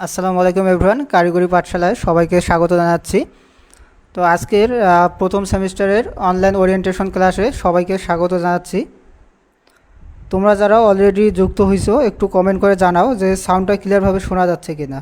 আসসালামু আলাইকুম এভরিওয়ান, কারিগরি পাঠশালায় সবাইকে স্বাগত জানাচ্ছি। তো আজকের প্রথম সেমিস্টারের অনলাইন ওরিয়েন্টেশন ক্লাসে সবাইকে স্বাগত জানাচ্ছি। তোমরা যারা অলরেডি যুক্ত হইছো একটু কমেন্ট করে জানাও যে সাউন্ডটা ক্লিয়ারভাবে শোনা যাচ্ছে কিনা।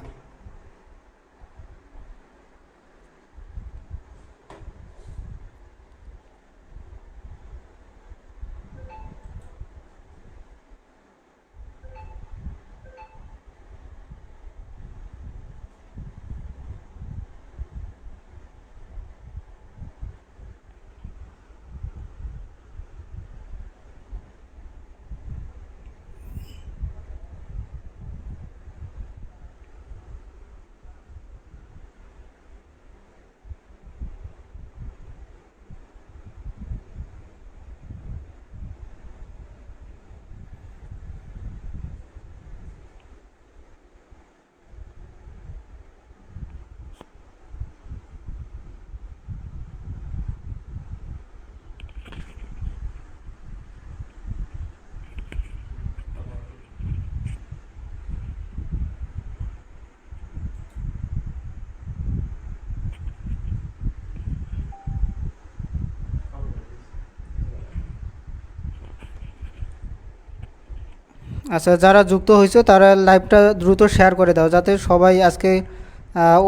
আচ্ছা, যারা যুক্ত হয়েছো তারা লাইভটা দ্রুত শেয়ার করে দাও যাতে সবাই আজকে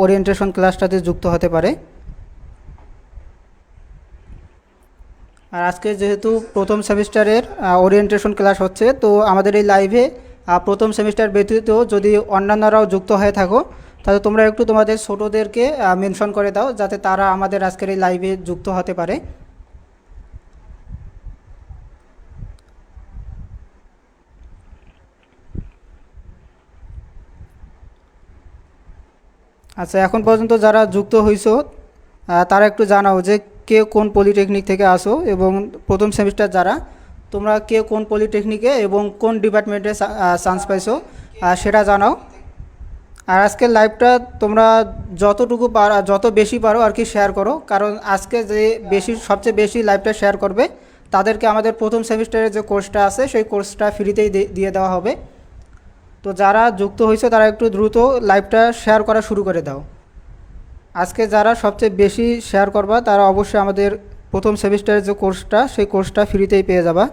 ওরিয়েন্টেশন ক্লাসটাতে যুক্ত হতে পারে। আর আজকে যেহেতু প্রথম সেমিস্টারের ওরিয়েন্টেশন ক্লাস হচ্ছে, তো আমাদের এই লাইভে প্রথম সেমিস্টার ব্যতীত যদি অন্যান্যরাও যুক্ত হয়ে থাকো তাহলে তোমরা একটু তোমাদের ছোটোদেরকে মেনশন করে দাও যাতে তারা আমাদের আজকের এই লাইভে যুক্ত হতে পারে। আচ্ছা, এখন পর্যন্ত যারা যুক্ত হইছো তারা একটু জানাও যে কে কোন পলিটেকনিক থেকে আসো এবং প্রথম সেমিস্টার যারা তোমরা কে কোন পলিটেকনিকে এবং কোন ডিপার্টমেন্টে চান্স পাইছো সেটা জানাও। আর আজকের লাইভটা তোমরা যতটুকু পারো, যত বেশি পারো আর কি শেয়ার করো, কারণ আজকে যে সবচেয়ে বেশি লাইভটা শেয়ার করবে তাদেরকে আমাদের প্রথম সেমিস্টারের যে কোর্সটা আছে সেই কোর্সটা ফ্রিতেই দিয়ে দেওয়া হবে। তো যারা যুক্ত হয়েছে তারা একটু দ্রুত লাইভটা শেয়ার করা শুরু করে দাও। আজকে যারা সবচেয়ে বেশি শেয়ার করবা তারা অবশ্যই আমাদের প্রথম সেমিস্টারের যে কোর্সটা সেই কোর্সটা ফ্রিতেই পেয়ে যাবা।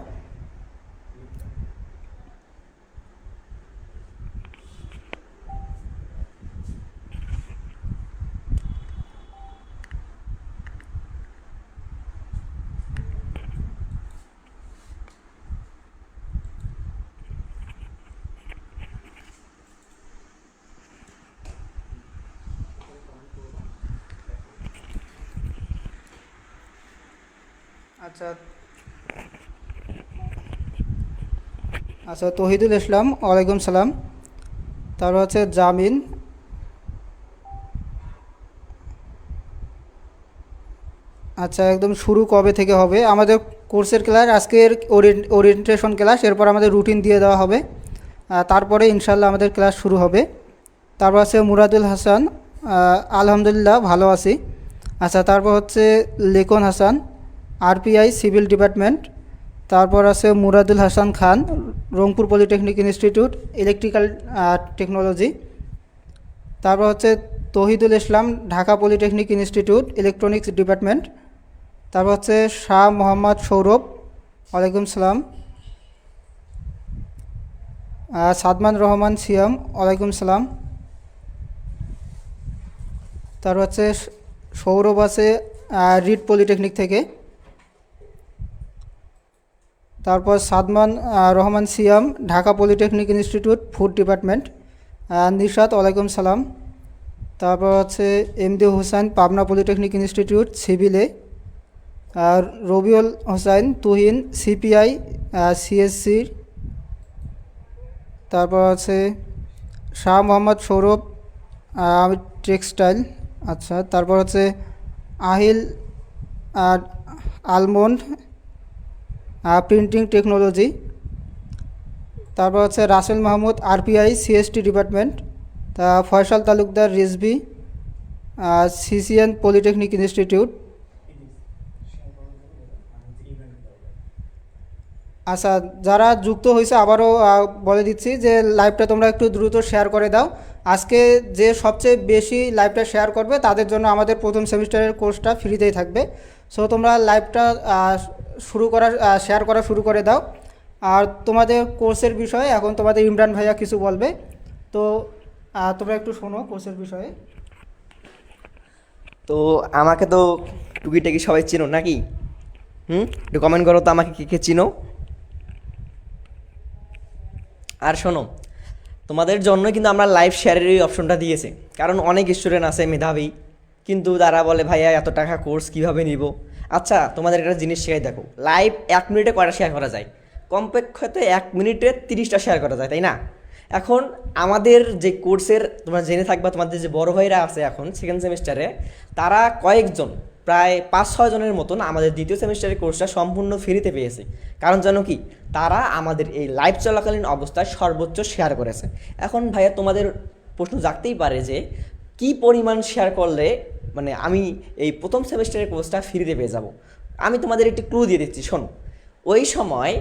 আচ্ছা আচ্ছা, তহিদুল ইসলাম, ওয়ালাইকুম সালাম। তারপর হচ্ছে জামিন। আচ্ছা, একদম শুরু কবে থেকে হবে? আমাদের কোর্সের ক্লাস আজকের ওরিয়েন্টেশন ক্লাস, এরপর আমাদের রুটিন দিয়ে দেওয়া হবে, তারপরে ইনশাল্লাহ আমাদের ক্লাস শুরু হবে। তারপর আছে মুরাদুল হাসান, আলহামদুলিল্লাহ ভালো আছি। আচ্ছা, তারপর হচ্ছে লেখন হাসান, আরপিআই সিভিল ডিপার্টমেন্ট। তারপর আছে Muradul Hasan Khan, Rangpur polytechnic institute electrical technology. তারপর হচ্ছে Tohidul Islam, Dhaka polytechnic institute electronics department. তারপর হচ্ছে শাহ মোহাম্মদ সৌরভ, ওয়ালাইকুম সালাম। সাদমান রহমান সিয়াম, ওয়ালাইকুম সালাম। তারপর হচ্ছে সৌরভ আছে রিড পলিটেকনিক থেকে। তারপর Sadman Rahman Siam, Dhaka polytechnic institute food department. Nishat, ওয়ালাইকুম সালাম। তারপর হচ্ছে MD Hossain, Pabna polytechnic institute সিভিলে। আর রবিউল হোসেন তুহিন, সিপিআই সিএসসি। তারপর আছে শাহ মোহাম্মদ সৌরভ, টেক্সটাইল। আচ্ছা, তারপর হচ্ছে আহিল আলমন্ড, প্রিন্টিং টেকনোলজি। তারপর হচ্ছে Russell Mahmud, RPI CST department. তা Faisal Talukdar Rizvi, CCN polytechnic institute. আচ্ছা, যারা যুক্ত হয়েছে আবারও বলে দিচ্ছি যে লাইভটা তোমরা একটু দ্রুত শেয়ার করে দাও। আজকে যে সবচেয়ে বেশি লাইভটা শেয়ার করবে তাদের জন্য আমাদের প্রথম সেমিস্টারের কোর্সটা ফ্রিতেই থাকবে। সো তোমরা লাইভটা শেয়ার করা শুরু করে দাও। আর তোমাদের কোর্সের বিষয়ে এখন তোমাদের ইমরান ভাইয়া কিছু বলবে। তো তোমরা একটু শোনো কোর্সের বিষয়ে। তো আমাকে তো টুকিটাকি সবাই চিনো নাকি? একটু কমেন্ট করো তো আমাকে কে কে চিনো। আর শোনো, তোমাদের জন্য কিন্তু আমরা লাইভ শেয়ারের এই অপশনটা দিয়েছি, কারণ অনেক স্টুডেন্ট আছে মেধাবী, কিন্তু তারা বলে ভাইয়া এত টাকা কোর্স কীভাবে নিব। আচ্ছা, তোমাদের একটা জিনিস শেখাই দেখো, লাইভ 1 মিনিটে কয়টা শেয়ার করা যায়? কমপক্ষে 1 মিনিটে 30টা শেয়ার করা যায়, তাই না? এখন আমাদের যে কোর্সের তোমরা জেনে থাকবা, তোমাদের যে বড় ভাইরা আছে এখন সেকেন্ড সেমিস্টারে, তারা কয়েকজন প্রায় 5-6 জনের মতন আমাদের দ্বিতীয় সেমিস্টারের কোর্সটা সম্পূর্ণ ফ্রিতে পেয়েছে। কারণ জানো কি, তারা আমাদের এই লাইভ চলাকালীন অবস্থায় সর্বোচ্চ শেয়ার করেছে। এখন ভাইয়া তোমাদের প্রশ্ন জাগতেই পারে যে কি পরিমাণ শেয়ার করলে মানে আমি এই প্রথম সেমিস্টারের কোর্সটা ফ্রিতে পেয়ে যাব। আমি তোমাদের একটি ক্লু দিয়ে দিচ্ছি, শোনো। ওই সময়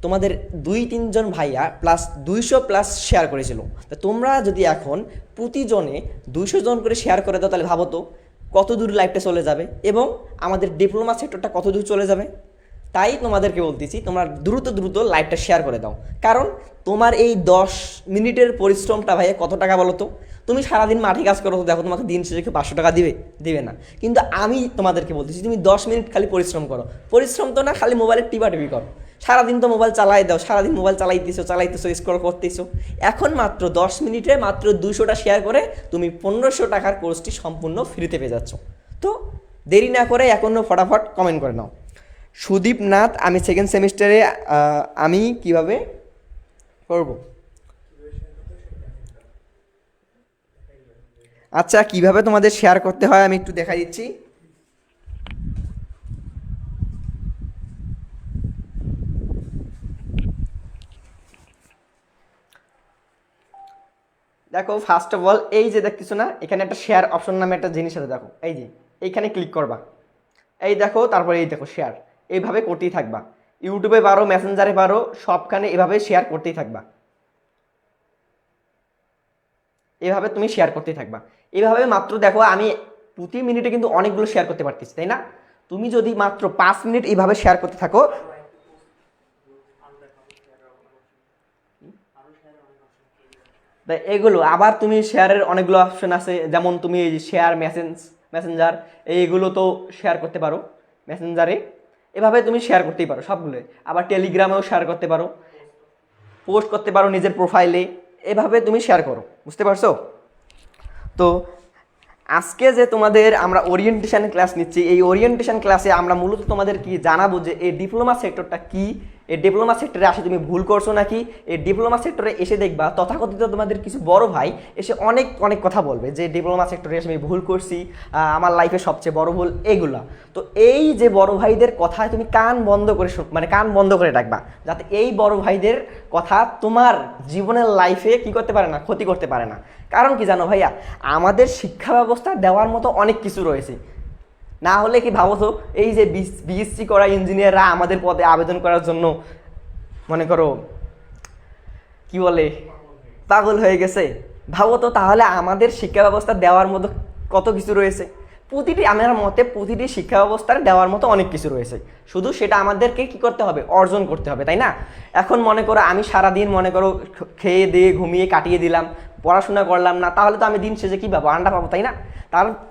তোমাদের 2-3 জন ভাইয়া প্লাস 200+ শেয়ার করেছিল। তো তোমরা যদি এখন প্রতিজনে 200 জন করে শেয়ার করে দাও, তাহলে ভাবো তো কত দূর লাইভটা চলে যাবে এবং আমাদের ডিপ্লোমা সেক্টরটা কত দূর চলে যাবে। তাই তোমাদেরকে বলতেছি, তোমরা দ্রুত দ্রুত লাইভটা শেয়ার করে দাও। কারণ তোমার এই 10 মিনিটের পরিশ্রমটা ভাইয়া কত টাকা বলো তো? তুমি সারাদিন মাঠে কাজ করো, তো দেখো তোমাকে দিন শেষে 500 টাকা দিবে না। কিন্তু আমি তোমাদেরকে বলতেছি, তুমি 10 মিনিট খালি পরিশ্রম করো। পরিশ্রম তো না, খালি মোবাইলে টিপাটিপি করো। সারাদিন তো মোবাইল চালাই দাও, সারাদিন মোবাইল চালাইতেছো, স্ক্রল করতেছো। এখন মাত্র 10 মিনিটে মাত্র 200টা শেয়ার করে তুমি 1500 টাকার কোর্সটি সম্পূর্ণ ফ্রিতে পেয়ে যাচ্ছ। তো দেরি না করে এখনও ফটাফট কমেন্ট করে নাও। সুদীপ নাথ, আমি সেকেন্ড সেমিস্টারে, আমি কিভাবে করব? আচ্ছা, কিভাবে তোমাদের শেয়ার করতে হয় আমি একটু দেখাই দিচ্ছি। দেখো, ফার্স্ট অফ অল এই যে দেখতেছো না, এখানে একটা শেয়ার অপশন নামে একটা জিনিস আছে, দেখো এই যে এইখানে ক্লিক করবা। এই দেখো, তারপরে এই দেখো শেয়ার, এইভাবে করতেই থাকবা। ইউটিউবে পারো, মেসেঞ্জারে পারো, সবখানে এভাবে শেয়ার করতেই থাকবা। এভাবে তুমি শেয়ার করতেই থাকবা। এভাবে মাত্র দেখো, আমি প্রতি মিনিটে কিন্তু অনেকগুলো শেয়ার করতে পারতেছি, তাই না? তুমি যদি মাত্র 5 মিনিট এইভাবে শেয়ার করতে থাকো, এগুলো আবার তুমি শেয়ারের অনেকগুলো অপশন আছে, যেমন তুমি শেয়ার মেসেঞ্জার এইগুলো তো শেয়ার করতে পারো মেসেঞ্জারে। এভাবে তুমি শেয়ার করতেই পারো সবগুলো। আবার টেলিগ্রামেও শেয়ার করতে পারো, পোস্ট করতে পারো নিজের প্রোফাইলে। এভাবে তুমি শেয়ার করো, বুঝতে পারছো? তো আজকে যে তোমাদের আমরা ওরিয়েন্টেশন ক্লাস নিচ্ছি, এই ওরিয়েন্টেশন ক্লাসে আমরা মূলত তোমাদের কি জানাবো যে এই ডিপ্লোমা সেক্টরটা কি, এই ডিপ্লোমা সেক্টরে আসে তুমি ভুল করছো নাকি। এই ডিপ্লোমা সেক্টরে এসে দেখবা তথাকথিত তোমাদের কিছু বড় ভাই এসে অনেক অনেক কথা বলবে যে ডিপ্লোমা সেক্টরে এসে আমি ভুল করছি, আমার লাইফে সবচেয়ে বড় ভুল এগুলা। তো এই যে বড় ভাইদের কথায় তুমি কান বন্ধ করে কান বন্ধ করে রাখবা, যাতে এই বড় ভাইদের কথা তোমার জীবনের লাইফে কি করতে পারে না, ক্ষতি করতে পারে না। কারণ কি জানো ভাইয়া, আমাদের শিক্ষা ব্যবস্থা দেওয়ার মতো অনেক কিছু রয়েছে। না হলে কি ভাবো তো, এই যে বিএসসি করা ইঞ্জিনিয়াররা আমাদের পদে আবেদন করার জন্য মনে করো কি বলে পাগল হয়ে গেছে। ভাবো তো তাহলে আমাদের শিক্ষা ব্যবস্থা দেওয়ার মতো কত কিছু রয়েছে। আমার মতে প্রতিটি শিক্ষা ব্যবস্থার দেওয়ার মতো অনেক কিছু রয়েছে, শুধু সেটা আমাদেরকে কি করতে হবে, অর্জন করতে হবে, তাই না? এখন মনে করো আমি সারাদিন মনে করো খেয়ে দিয়ে ঘুমিয়ে কাটিয়ে দিলাম, পড়াশোনা করলাম না, তাহলে তো আমি দিন শেষে কী পাবো, আন্ডা পাবো, তাই না?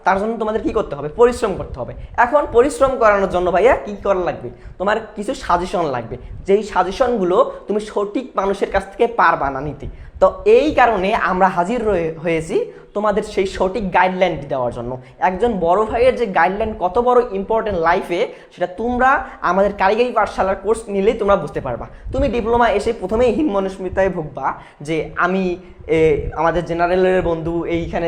তার জন্য তোমাদের কি করতে হবে, পরিশ্রম করতে হবে। এখন পরিশ্রম করানোর জন্য ভাইয়া কী করা লাগবে, তোমার কিছু সাজেশন লাগবে, যেই সাজেশনগুলো তুমি সঠিক মানুষের কাছ থেকে পারবা না নিতে। তো এই কারণে আমরা হাজির হয়েছি তোমাদের সেই সঠিক গাইডলাইনটি দেওয়ার জন্য। একজন বড় ভাইয়ের যে গাইডলাইন কত বড় ইম্পর্টেন্ট লাইফে, সেটা তোমরা আমাদের কারিগরি পাঠশালার কোর্স নিলেই তোমরা বুঝতে পারবা। তুমি ডিপ্লোমা এসে প্রথমেই হীন মনস্মিতায় ভুগবা যে আমি আমাদের জেনারেলের বন্ধু এইখানে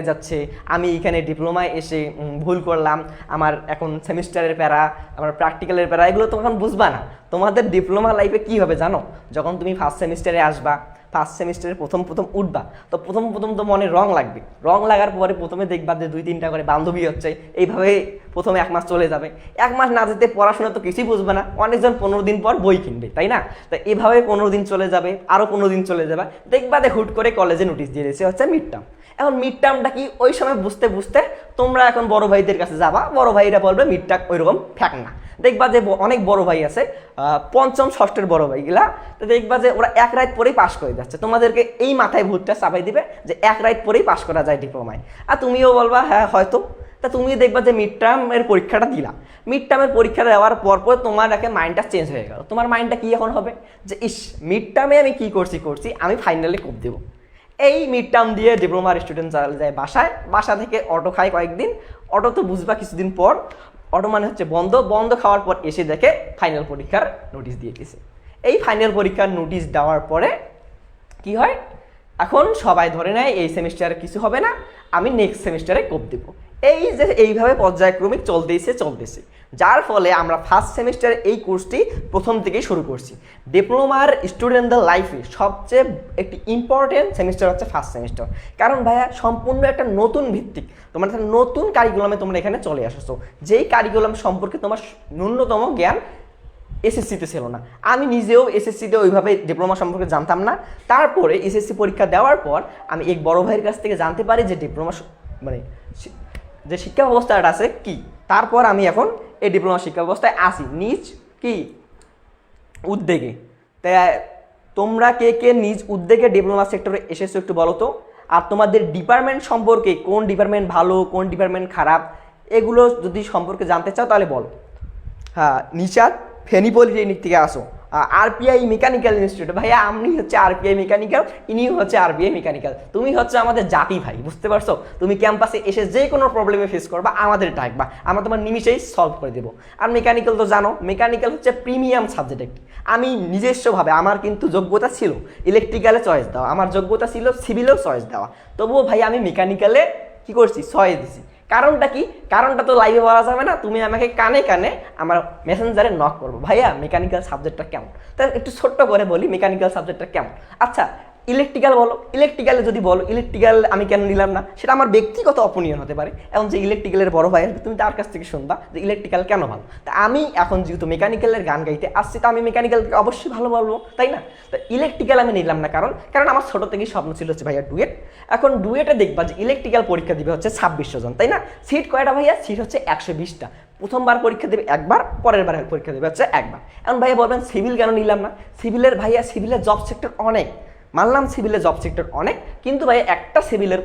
যাচ্ছে, আমি এইখানে ডিপ্লোমায় এসে ভুল করলাম, আমার এখন সেমিস্টারের প্যারা, আমার প্র্যাকটিক্যালের প্যারা, এগুলো তখন বুঝবা না। তোমাদের ডিপ্লোমা লাইফে কী হবে জানো, যখন তুমি ফার্স্ট সেমিস্টারে আসবা, ফার্স্ট সেমিস্টারে প্রথম প্রথম উঠবা, তো প্রথম প্রথম তো মনে রং লাগবে, রং লাগার পরে প্রথমে দেখবা যে 2-3টা করে বান্ধবী হচ্ছে, এইভাবে প্রথমে 1 মাস চলে যাবে। 1 মাস না যেতে পড়াশোনা তো কিছুই বুঝবে না, অনেকজন 15 দিন পর বই কিনবে, তাই না? তো এভাবে 15 দিন চলে যাবে, আরও 15 দিন চলে যাবে, দেখবা যে হুট করে কলেজে নোটিশ দিয়ে দিয়েছে হচ্ছে মিড টার্ম। এখন মিড টার্মটা কি ওই সময় বুঝতে বুঝতে তোমরা এখন বড় ভাইদের কাছে যাবা, বড় ভাইরা বলবে মিড টার্ম ওইরকম ফ্যাক না। দেখবা যে অনেক বড় ভাই আছে, 5ম 6ষ্ঠের বড় ভাইগুলা, তো দেখবা যে ওরা 1 রাত পরেই পাশ করে যাচ্ছে, তোমাদেরকে এই মাথায় ভূতটা চাপাই দিবে যে 1 রাত পরেই পাশ করা যায় ডিপ্লোমায়, আর তুমিও বলবা হ্যাঁ হয়তো। তা তুমি দেখবা যে মিড টার্মের পরীক্ষাটা দিলা, মিড টার্মের পরীক্ষা দেওয়ার পর তোমার একে মাইন্ডটা চেঞ্জ হয়ে গেল। তোমার মাইন্ডটা কি এখন হবে যে ইস, মিড টার্মে আমি কি করছি আমি ফাইনালি কোপ দেবো। এই মিড টার্ম দিয়ে ডিপ্লোমার স্টুডেন্ট যায় বাসায়, বাসা থেকে অটো খায় কয়েকদিন, অটো তো বুঝবা কিছুদিন পর, অটো মানে হচ্ছে বন্ধ খাওয়ার পর এসে দেখে ফাইনাল পরীক্ষার নোটিশ দিয়ে দিয়েছে। এই ফাইনাল পরীক্ষার নোটিশ দেওয়ার পরে কি হয়, এখন সবাই ধরে নেয় এই সেমিস্টারে কিছু হবে না, আমি নেক্সট সেমিস্টারে কোপ দেবো। এই যে এইভাবে পর্যায়ক্রমিক চলতেছে, যার ফলে আমরা ফার্স্ট সেমিস্টারে এই কোর্সটি প্রথম থেকেই শুরু করছি। ডিপ্লোমার স্টুডেন্টদের লাইফে সবচেয়ে একটি ইম্পর্টেন্ট সেমিস্টার হচ্ছে ফার্স্ট সেমিস্টার, কারণ ভাইয়া সম্পূর্ণ একটা নতুন ভিত্তিক, তোমার একটা নতুন কারিকুলামে তোমরা এখানে চলে আসছো, যেই কারিকুলাম সম্পর্কে তোমার ন্যূনতম জ্ঞান এসএসসিতে ছিল না। আমি নিজেও এসএসসিতে ওইভাবে ডিপ্লোমা সম্পর্কে জানতাম না। তারপরে এসএসসি পরীক্ষা দেওয়ার পর আমি এক বড় ভাইয়ের কাছ থেকে জানতে পারি যে ডিপ্লোমা মানে যে শিক্ষা ব্যবস্থাটা আছে কি। তারপর আমি এখন এই ডিপ্লোমা শিক্ষা ব্যবস্থায় আসি নিজ কি উদ্যোগে। তাই তোমরা কে কে নিজ উদ্যোগে ডিপ্লোমা সেক্টরে এসেছো একটু বলো তো। আর তোমাদের ডিপার্টমেন্ট সম্পর্কে, কোন ডিপার্টমেন্ট ভালো কোন ডিপার্টমেন্ট খারাপ, এগুলো যদি সম্পর্কে জানতে চাও তাহলে বলো। হ্যাঁ, নিশাদ ফেনী পলিটেকনিক থেকে আসো, আরপিআই মেকানিক্যাল ইনস্টিটিউট। ভাইয়া আপনি হচ্ছে আরপিআই মেকানিক্যাল, ইনি হচ্ছে আরপিআই মেকানিক্যাল। তুমি হচ্ছে আমাদের জাতি ভাই, বুঝতে পারছো? তুমি ক্যাম্পাসে এসে যে কোনো প্রবলেমে ফেস করবা, আমাদের ডাকবা, আমরা তোমার নিমিশেই সলভ করে দেবো। আর মেকানিক্যাল তো জানো, মেকানিক্যাল হচ্ছে প্রিমিয়াম সাবজেক্ট। আমি নিজস্বভাবে, আমার কিন্তু যোগ্যতা ছিল ইলেকট্রিক্যালে চয়েস দেওয়া, আমার যোগ্যতা ছিল সিভিলেও চয়েস দেওয়া, তবুও ভাই আমি মেকানিক্যালে কি করছি, চয়েস দিছি। কারণটা কি? কারণটা তো লাইভে বলা যাবে না, তুমি আমাকে কানে কানে আমার মেসেঞ্জারে নক করবো, ভাইয়া মেকানিক্যাল সাবজেক্টটা কেমন। তাই একটু ছোট্ট করে বলি মেকানিক্যাল সাবজেক্টটা কেমন। আচ্ছা ইলেকট্রিক্যাল বলো, ইলেকট্রিক্যালে যদি বলো ইলেকট্রিক্যাল আমি কেন নিলাম না, সেটা আমার ব্যক্তিগত অপিনিয়ন হতে পারে। এখন যে ইলেকট্রিক্যালের বড় ভাই আসবে, তুমি তার কাছ থেকে শুনবা যে ইলেকট্রিক্যাল কেন ভালো। তা আমি এখন যেহেতু মেকানিক্যালের গান গাইতে আসছি, তো আমি মেকানিক্যালকে অবশ্যই ভালো বলবো, তাই না? তো ইলেকট্রিক্যাল আমি নিলাম না, কারণ আমার ছোটো থেকেই স্বপ্ন ছিল হচ্ছে ভাইয়া ডুয়েট। এখন ডুয়েটে দেখবা যে ইলেকট্রিক্যাল পরীক্ষা দিবে হচ্ছে 2600 জন, তাই না? সিট কয়টা ভাইয়া? সিট হচ্ছে 120টা। প্রথমবার পরীক্ষা দেবে একবার, পরের বার পরীক্ষা দেবে হচ্ছে একবার। এখন ভাইয়া বলবেন সিভিল কেন নিলাম না? সিভিলের ভাইয়া সিভিলের জব সেক্টর অনেক, মানলাম সিভিলের জব সেক্টর অনেক, কিন্তু ভাই একটা সিভিলের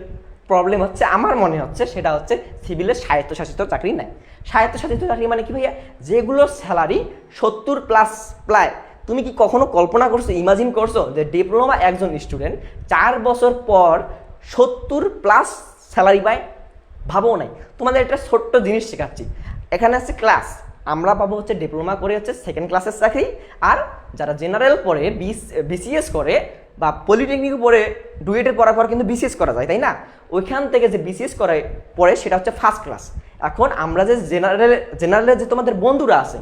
প্রবলেম হচ্ছে, আমার মনে হচ্ছে সেটা হচ্ছে সিভিলের স্বায়ত্তশাসিত চাকরি নাই। স্বায়ত্তশাসিত চাকরি মানে কি ভাইয়া? যেগুলো স্যালারি 70+ প্রায়। তুমি কি কখনো কল্পনা করছো, ইমাজিন করছো যে ডিপ্লোমা একজন স্টুডেন্ট 4 বছর পর 70+ স্যালারি পায়? ভাবও নাই। তোমাদের একটা ছোট্ট জিনিস শেখাচ্ছি, এখানে আছে ক্লাস, আমরা পাবো হচ্ছে ডিপ্লোমা করে হচ্ছে 2nd ক্লাসের চাকরি, আর যারা জেনারেল পড়ে বিসিএস করে বা পলিটেকনিক পড়ে ডুয়েটে পড়ার পর কিন্তু বিসিএস করা যায়, তাই না? ওইখান থেকে যে বিসিএস করে পড়ে সেটা হচ্ছে 1st ক্লাস। এখন আমরা যে জেনারেলের যে তোমাদের বন্ধুরা আছে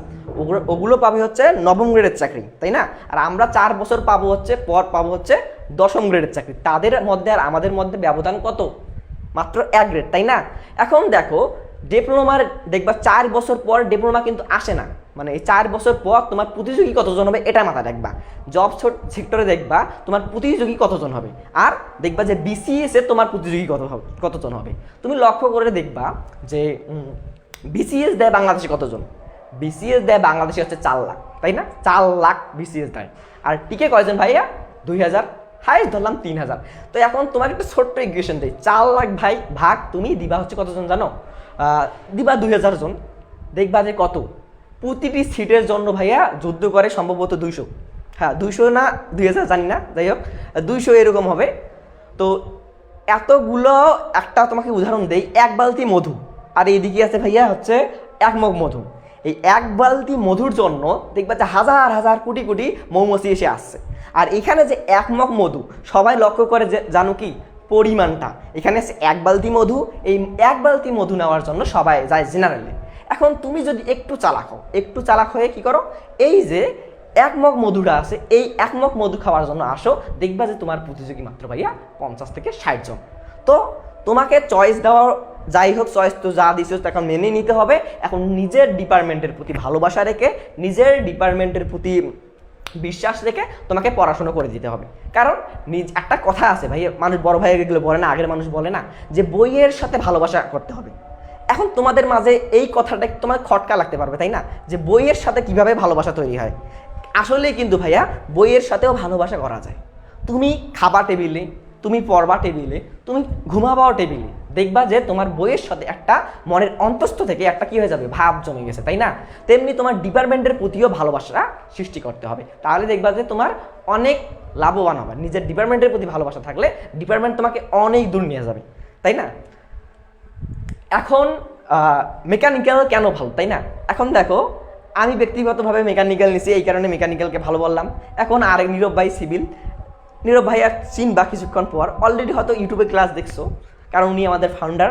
ওগুলো পাবে হচ্ছে 9ম গ্রেডের চাকরি, তাই না? আর আমরা 4 বছর পাবো হচ্ছে 10ম গ্রেডের চাকরি। তাদের মধ্যে আর আমাদের মধ্যে ব্যবধান কত? মাত্র 1 গ্রেড, তাই না? এখন দেখো ডিপ্লোমার দেখবা 4 বছর পর ডিপ্লোমা কিন্তু আসে না, মানে এই 4 বছর পর তোমার প্রতিযোগী কতজন হবে এটা মাথায় রাখবা। জব সেক্টরে দেখবা তোমার প্রতিযোগী কতজন হবে, আর দেখবা যে বিসিএস এ তোমার প্রতিযোগী কতজন হবে। তুমি লক্ষ্য করে দেখবা যে বিসিএস দেয় বাংলাদেশে কতজন? বিসিএস দেয় বাংলাদেশে হচ্ছে 4 লাখ, তাই না? 4 লাখ বিসিএস দেয়। আর টিকে কয়জন ভাইয়া? 2000, হাইস্ট ধরলাম 3000। তো এখন তোমাকে একটা ছোট্ট ইকুয়েশন দেয়, 4 লাখ ভাই ভাগ তুমি দিবা হচ্ছে কতজন জানো? দিবা 2000 জন। দেখবা যে কত প্রতিটি সিটের জন্য ভাইয়া যুদ্ধ করে সম্ভবত 200, হ্যাঁ 200 না 2000 জানি না, যাই হোক 200 এরকম হবে। তো এতগুলো, একটা তোমাকে উদাহরণ দেই, 1 বালতি মধু, আর এইদিকে আছে ভাইয়া হচ্ছে 1 মগ মধু। এই 1 বালতি মধুর জন্য দেখবা যে হাজার হাজার কোটি কোটি মৌমাছি এসে আসছে। আর এখানে যে 1 মগ মধু, সবাই লক্ষ্য করে যে জানো কি পরিমাণটা, এখানে 1 বালতি মধু, এই 1 বালতি মধু নেওয়ার জন্য সবাই যায় জেনারেলে। এখন তুমি যদি একটু চালাক হয়ে কি করো, এই যে একমগ মধুটা আছে, এই একমগ মধু খাওয়ার জন্য আসো, দেখবা যে তোমার প্রতিযোগী মাত্র ভাইয়া 50 থেকে 60 জন। তো তোমাকে চয়েস দেওয়া, যাই হোক চয়েস তো যা দিছো এখন মেনে নিতে হবে। এখন নিজের ডিপার্টমেন্টের প্রতি ভালোবাসা রেখে, নিজের ডিপার্টমেন্টের প্রতি বিশ্বাস রেখে তোমাকে পড়াশোনা করে দিতে হবে। কারণ একটা কথা আছে ভাই, মানুষ বড় ভাই এগুলো বলে না, আগের মানুষ বলে না যে বইয়ের সাথে ভালোবাসা করতে হবে। এখন তোমাদের মাঝে এই কথাটা তোমার খটকা লাগতে পারবে, তাই না, যে বইয়ের সাথে কিভাবে ভালোবাসা তৈরি হয়। আসলে কিন্তু ভাইয়া বইয়ের সাথেও ভালোবাসা করা যায়। তুমি খাবা টেবিলে, তুমি পড়বা টেবিলে, তুমি ঘুমাবাও টেবিলে, দেখবা যে তোমার বইয়ের সাথে একটা মনের অন্তস্থ থেকে একটা কি হয়ে যাবে, ভাব জমে গেছে, তাই না। তেমনি তোমার ডিপার্টমেন্টের প্রতিও ভালোবাসা সৃষ্টি করতে হবে, তাহলে দেখবা যে তোমার অনেক লাভবান হবে। নিজের ডিপার্টমেন্টের প্রতি ভালোবাসা থাকলে ডিপার্টমেন্ট তোমাকে অনেক দূর নিয়ে যাবে, তাই না। এখন মেকানিক্যাল কেন ভালো, তাই না। এখন দেখো, আমি ব্যক্তিগতভাবে মেকানিক্যাল নিছি, এই কারণে মেকানিক্যালকে ভালো বললাম। এখন আরেক নীরব ভাই সিভিল, নীরব ভাই আর চিনবা কিছুক্ষণ পর, অলরেডি হয়তো ইউটিউবে ক্লাস দেখছো, কারণ উনি আমাদের ফাউন্ডার।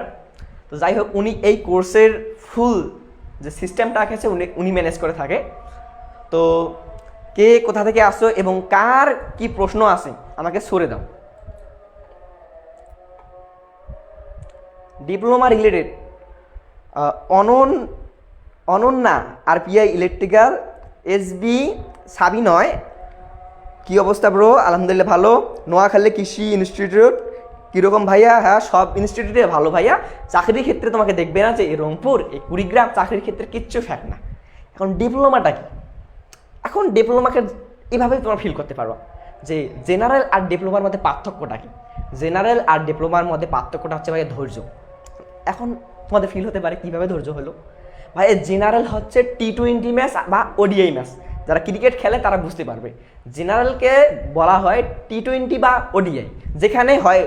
তো যাই হোক, উনি এই কোর্সের ফুল যে সিস্টেমটা আছে উনি ম্যানেজ করে থাকে। তো কে কোথা থেকে আসছো এবং কার কি প্রশ্ন আছে আমাকে সরে দাও। Diploma related Ananya আরপিআই electrical SB সাবি নয়, কি অবস্থা ব্রো? আলহামদুলিল্লাহ ভালো। নোয়াখালী কৃষি ইনস্টিটিউট কীরকম ভাইয়া? হ্যাঁ, সব ইনস্টিটিউটে ভালো ভাইয়া। চাকরির ক্ষেত্রে তোমাকে দেখবে না যে এই রংপুর, এই কুড়িগ্রাম চাকরির ক্ষেত্রে কিচ্ছু ফ্যাক না। এখন ডিপ্লোমাটা কি? এখন ডিপ্লোমাকে এইভাবেই তোমরা ফিল করতে পারো যে জেনারেল আর ডিপ্লোমার মধ্যে পার্থক্যটা কি। জেনারেল আর ডিপ্লোমার মধ্যে পার্থক্যটা হচ্ছে ভাইয়া ধৈর্য। এখন তোমাদের ফিল হতে পারে কীভাবে ধৈর্য হলো ভাই। জেনারেল হচ্ছে T20 ম্যাচ বা ওডিআই ম্যাচ, যারা ক্রিকেট খেলে তারা বুঝতে পারবে। জেনারেলকে বলা হয় T20 বা ওডিআই, যেখানে হয়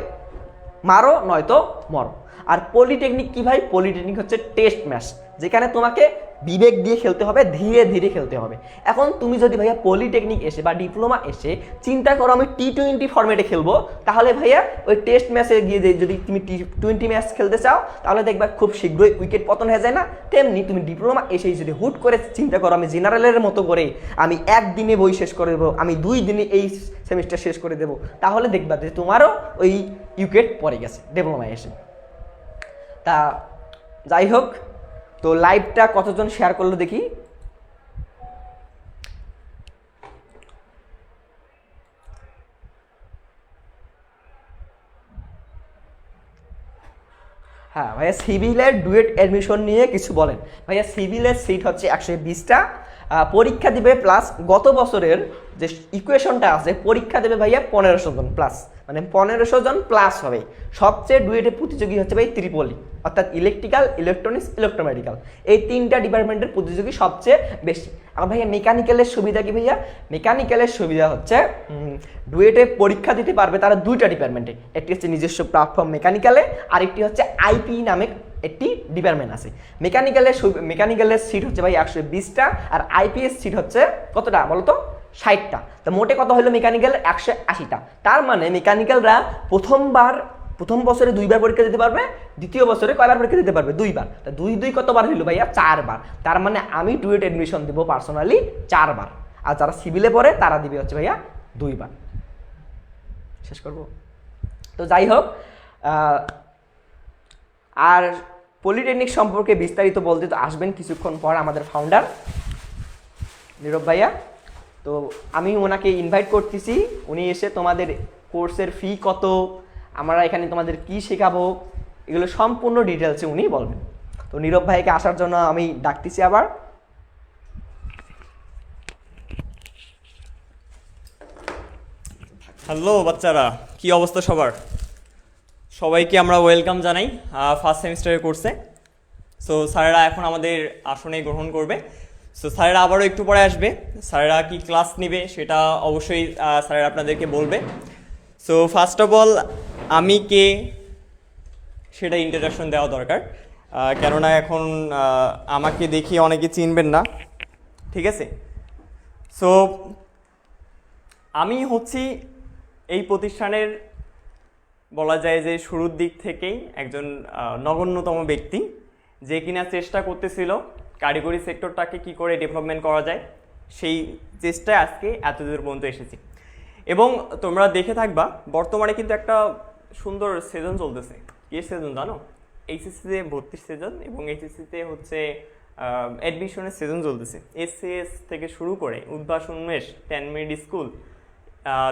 মারো নয়তো মরো। আর পলিটেকনিক কি ভাই? পলিটেকনিক হচ্ছে টেস্ট ম্যাচ, যেখানে তোমাকে বিবেক দিয়ে খেলতে হবে, ধীরে ধীরে খেলতে হবে। এখন তুমি যদি ভাইয়া পলিটেকনিক এসে বা ডিপ্লোমা এসে চিন্তা করো আমি T20 ফরম্যাটে খেলবো, তাহলে ভাইয়া ওই টেস্ট ম্যাচে গিয়ে যদি তুমি T20 ম্যাচ খেলতে চাও, তাহলে দেখবা খুব শীঘ্রই উইকেট পতন হয়ে যায় না। তেমনি তুমি ডিপ্লোমা এসেই যদি হুট করে চিন্তা করো আমি জেনারেলের মতো করে আমি একদিনে বই শেষ করে দেবো, আমি 2 দিনে এই সেমিস্টার শেষ করে দেবো, তাহলে দেখবা যে তোমারও ওই উইকেট পড়ে গেছে ডিপ্লোমায় এসে। তা যাই হোক, তো লাইভটা কতজন শেয়ার করলো দেখি। হ্যাঁ ভাইয়া, সিভিলের ডুয়েট অ্যাডমিশন নিয়ে কিছু বলেন। ভাইয়া সিভিলের সিট হচ্ছে 120টা, পরীক্ষা দিবে প্লাস গত বছরের যে ইকুয়েশনটা আছে পরীক্ষা দেবে ভাইয়া 1500 জন প্লাস, মানে 1500 জন প্লাস হবে। সবচেয়ে ডুয়েটের প্রতিযোগী হচ্ছে ভাই ত্রিপলি, অর্থাৎ ইলেকট্রিক্যাল, ইলেকট্রনিক্স, ইলেকট্রোমেডিক্যাল, এই 3টা ডিপার্টমেন্টের প্রতিযোগী সবচেয়ে বেশি। আর ভাইয়া মেকানিক্যালের সুবিধা কি ভাইয়া? মেকানিক্যালের সুবিধা হচ্ছে ডুয়েটে পরীক্ষা দিতে পারবে তারা 2টা ডিপার্টমেন্টে, একটি হচ্ছে নিজস্ব প্ল্যাটফর্ম মেকানিক্যালে, আরেকটি হচ্ছে আইপি নামে একটি ডিপার্টমেন্ট আছে। মেকানিক্যালের সিট হচ্ছে ভাই 120টা, আর আইপিএস সিট হচ্ছে কতটা বলতো? 60টা। তো মোটে কত হলো মেকানিক্যালের? 180টা। তার মানে মেকানিক্যালরা প্রথম বছরে 2বার পরীক্ষা দিতে পারবে, দ্বিতীয় বছরে কয়বার পরীক্ষা দিতে পারবে? 2বার। তা 2 কতবার হইলো ভাইয়া? 4বার। তার মানে আমি ডুয়েট অ্যাডমিশন দিব পার্সোনালি 4বার, আর যারা সিভিলে পড়ে তারা দিবে হচ্ছে ভাইয়া 2বার। শেষ করব। তো যাই হোক, আর পলিটেকনিক সম্পর্কে বিস্তারিত বলতে তো আসবেন কিছুক্ষণ পর আমাদের ফাউন্ডার নীরব ভাইয়া। তো আমি ওনাকে ইনভাইট করতেছি, উনি এসে তোমাদের কোর্সের ফি কত, আমরা এখানে তোমাদের কি শেখাবো, এগুলো সম্পূর্ণ ডিটেলসে উনি বলবেন। তো নীরব ভাইকে আসার জন্য আমি ডাকতেছি আবার। হ্যালো বাচ্চারা, কি অবস্থা সবার? সবাইকে আমরা ওয়েলকাম জানাই ফার্স্ট সেমিস্টারের কোর্সে। সো স্যারেরা এখন আমাদের আসনে গ্রহণ করবে। সো স্যারেরা আবারও একটু পরে আসবে। স্যারেরা কি ক্লাস নেবে সেটা অবশ্যই স্যারেরা আপনাদেরকে বলবে। সো ফার্স্ট অফ অল আমি কে সেটা ইন্ট্রোডাকশন দেওয়া দরকার, কেননা এখন আমাকে দেখিয়ে অনেকে চিনবেন না, ঠিক আছে? সো আমি হচ্ছি এই প্রতিষ্ঠানের বলা যায় যে শুরুর দিক থেকেই একজন নগণ্যতম ব্যক্তি, যে কিনা চেষ্টা করতেছিল কারিগরি সেক্টরটাকে কি করে ডেভেলপমেন্ট করা যায়, সেই চেষ্টায় আজকে এতদূর পর্যন্ত এসেছি। এবং তোমরা দেখে থাকবা বর্তমানে কিন্তু একটা সুন্দর সিজন চলতেছে। কি সিজন জানো? এইচএসসিতে ভর্তির সিজন এবং এইচএসসিতে হচ্ছে অ্যাডমিশনের সিজন চলতেছে। এসসিএস থেকে শুরু করে উদ্ভাস উন্মেষ, 10 মিনিট স্কুল,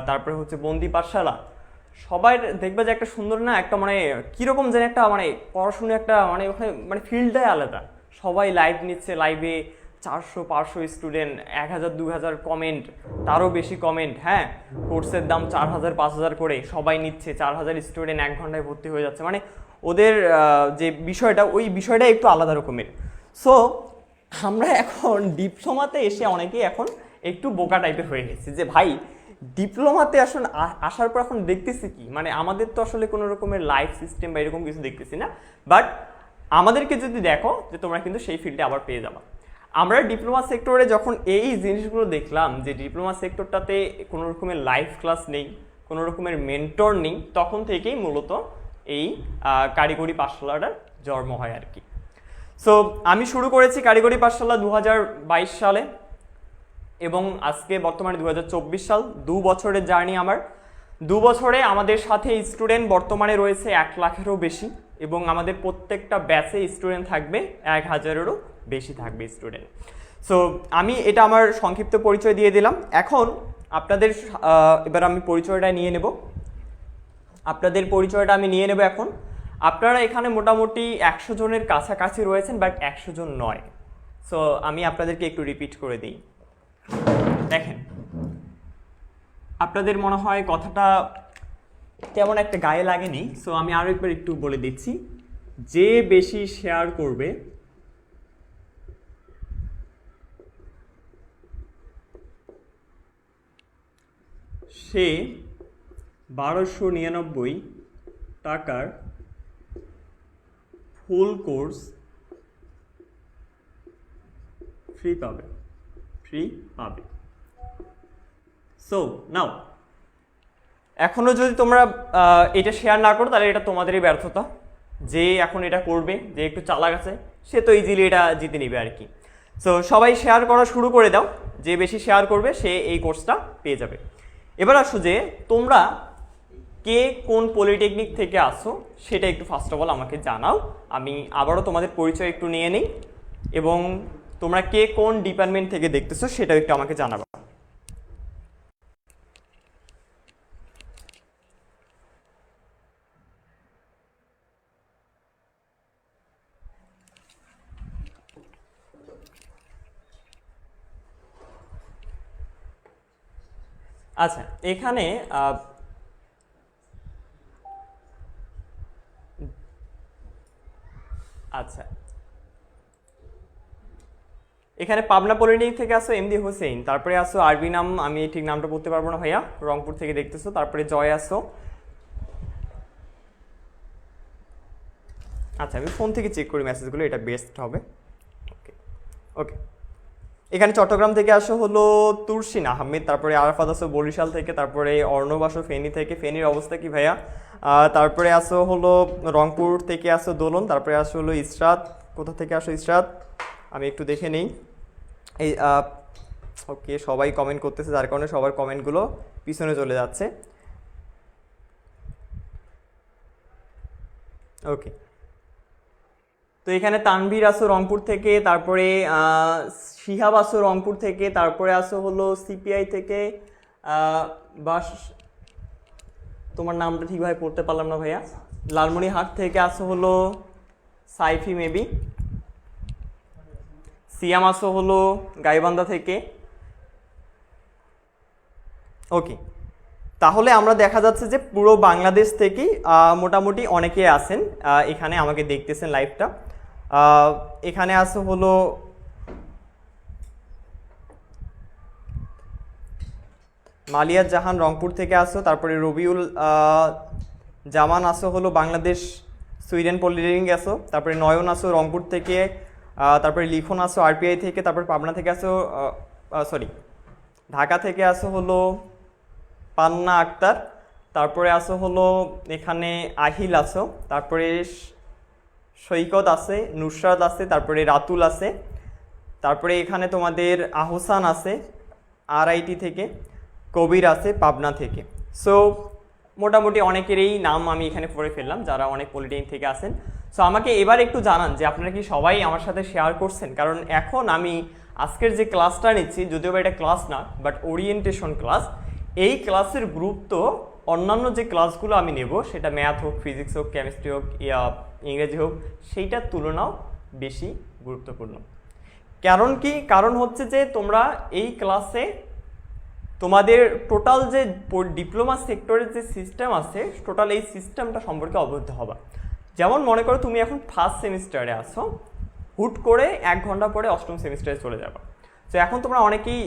তারপরে হচ্ছে বন্দি পাঠশালা, সবাই দেখবে যে একটা সুন্দর না একটা মানে কীরকম যেন একটা মানে পড়াশুনো একটা মানে ওখানে মানে ফিল্ডটাই আলাদা। সবাই লাইভ নিচ্ছে, লাইভে 400-500 স্টুডেন্ট, 1000-2000 কমেন্ট, তারও বেশি কমেন্ট। হ্যাঁ, কোর্সের দাম 4000-5000 করে, সবাই নিচ্ছে। 4000 স্টুডেন্ট 1 ঘন্টায় ভর্তি হয়ে যাচ্ছে। মানে ওদের যে বিষয়টা, ওই বিষয়টা একটু আলাদা রকমের। সো আমরা এখন ডিপ্লোমাতে এসে অনেকেই এখন একটু বোকা টাইপের হয়ে গেছি যে ভাই ডিপ্লোমাতে আসলে আসার পর এখন দেখতেছি কি, মানে আমাদের তো আসলে কোনো রকমের লাইফ সিস্টেম বা এরকম কিছু দেখতেছি না। বাট আমাদেরকে যদি দেখো যে তোমরা কিন্তু সেই ফিল্ডে আবার পেয়ে যাবা। আমরা ডিপ্লোমা সেক্টরে যখন এই জিনিসগুলো দেখলাম যে ডিপ্লোমা সেক্টরটাতে কোনো রকমের লাইভ ক্লাস নেই, কোনো রকমের মেন্টর নেই, তখন থেকেই মূলত এই কারিগরি পাঠশালাটার জন্ম হয় আর কি। সো আমি শুরু করেছি কারিগরি পাঠশালা 2022 সালে এবং আজকে বর্তমানে 2024 সাল। 2 বছরের জার্নি আমার। 2 বছরে আমাদের সাথে স্টুডেন্ট বর্তমানে রয়েছে 1 লাখেরও বেশি এবং আমাদের প্রত্যেকটা ব্যাচে স্টুডেন্ট থাকবে 1000-এরও বেশি থাকবে স্টুডেন্ট। সো আমি এটা আমার সংক্ষিপ্ত পরিচয় দিয়ে দিলাম। এখন আপনাদের এবার আমি পরিচয়টা নিয়ে নেব। আপনাদের পরিচয়টা আমি নিয়ে নেব এখন। আপনারা এখানে মোটামুটি 100 জনের কাছাকাছি রয়েছেন, বাট 100 জন নয়। সো আমি আপনাদেরকে একটু রিপিট করে দিই। দেখেন, আপনাদের মনে হয় কথাটা তেমন একটা গায়ে লাগেনি, সো আমি আরও একবার একটু বলে দিচ্ছি। যে বেশি শেয়ার করবে সে 1299 টাকার ফুল কোর্স ফ্রি পাবে। সো নাও, এখনও যদি তোমরা এটা শেয়ার না করো তাহলে এটা তোমাদেরই ব্যর্থতা। যে এখন এটা করবে, যে একটু চালাক আছে, সে তো ইজিলি এটা জিতে নিবে আর কি। সো সবাই শেয়ার করা শুরু করে দাও। যে বেশি শেয়ার করবে সে এই কোর্সটা পেয়ে যাবে। এবার আসো যে তোমরা কে কোন পলিটেকনিক থেকে আসো সেটা একটু ফার্স্ট অফ অল আমাকে জানাও। আমি আবারও তোমাদের পরিচয় একটু নিয়ে নিই এবং তোমরা কে কোন ডিপার্টমেন্ট থেকে দেখতেছো সেটাও একটু আমাকে জানাবো। আচ্ছা, এখানে আচ্ছা এখানে পাবনা পলিটেকনিক থেকে আসো এমডি হোসেন, তারপরে আসো আরবি নাম, আমি ঠিক নামটা বলতে পারবো না ভাইয়া, রংপুর থেকে দেখতেছো। তারপরে জয় আসো। আচ্ছা, আমি ফোন থেকে চেক করি মেসেজগুলো, এটা বেস্ট হবে। ওকে ওকে। এখানে চট্টগ্রাম থেকে আসো হলো তুরসিন আহমেদ, তারপরে আরাফাত আসো বরিশাল থেকে, তারপরে অর্ণব আসো ফেনী থেকে। ফেনীর অবস্থা কি ভাইয়া? তারপরে আসো হলো রংপুর থেকে আসো দোলন, তারপরে আসো হলো ইসরাত। কোথা থেকে আসো ইসরাত? আমি একটু দেখে নিই। এই ওকে, সবাই কমেন্ট করতেছে যার কারণে সবার কমেন্টগুলো পিছনে চলে যাচ্ছে। ওকে, তো এখানে তানভীর আসো রংপুর থেকে, তারপরে শিহাব আসো রংপুর থেকে, তারপরে আসো হলো সিপিআই থেকে। বাস তোমার নামটা ঠিকভাবে পড়তে পারলাম না ভাইয়া। লালমনিরহাট থেকে আসো হলো সাইফি মেবি। সিয়াম আসো হলো গাইবান্ধা থেকে। ওকে, তাহলে আমরা দেখা যাচ্ছে যে পুরো বাংলাদেশ থেকেই মোটামুটি অনেকে আছেন এখানে আমাকে দেখতেছেন লাইভটা। এখানে আসো হলো মালিয়াত জাহান রংপুর থেকে আসো, তারপরে রবিউল জামান আসো হলো বাংলাদেশ সুইডেন পলিটেকনিক আসো, তারপরে নয়ন আসো রংপুর থেকে, তারপরে লিখন আসো আরপিআই থেকে, তারপরে পাবনা থেকে আসো সরি ঢাকা থেকে আসো হলো পান্না আক্তার, তারপরে আসো হলো এখানে আহিল আসো, তারপরে সৈকত আছে, নুসরাত আছে, তারপরে রাতুল আছে, তারপরে এখানে তোমাদের আহসান আছে RIT থেকে, কবির আছে পাবনা থেকে। সো মোটামুটি অনেকেরই নাম আমি এখানে পড়ে ফেললাম যারা অনেক পলিটেকনিক থেকে আসেন। সো আমাকে এবার একটু জানান যে আপনারা কি সবাই আমার সাথে শেয়ার করছেন, কারণ এখন আমি আজকের যে ক্লাসটা নিচ্ছি, যদিও বা এটা ক্লাস না বাট ওরিয়েন্টেশন ক্লাস, এই ক্লাসের গুরুত্ব অন্যান্য যে ক্লাসগুলো আমি নেব, সেটা ম্যাথ হোক, ফিজিক্স হোক, কেমিস্ট্রি হোক, ইংরেজি হোক, সেইটার তুলনাও বেশি গুরুত্বপূর্ণ। কারণ কি? কারণ হচ্ছে যে তোমরা এই ক্লাসে তোমাদের টোটাল যে ডিপ্লোমা সেক্টরের যে সিস্টেম আছে, টোটাল এই সিস্টেমটা সম্পর্কে অবগত হবা। যেমন মনে করো তুমি এখন ফার্স্ট সেমিস্টারে আসো, হুট করে 1 ঘন্টা পরে অষ্টম সেমিস্টারে চলে যাবা। তো এখন তোমরা অনেকেই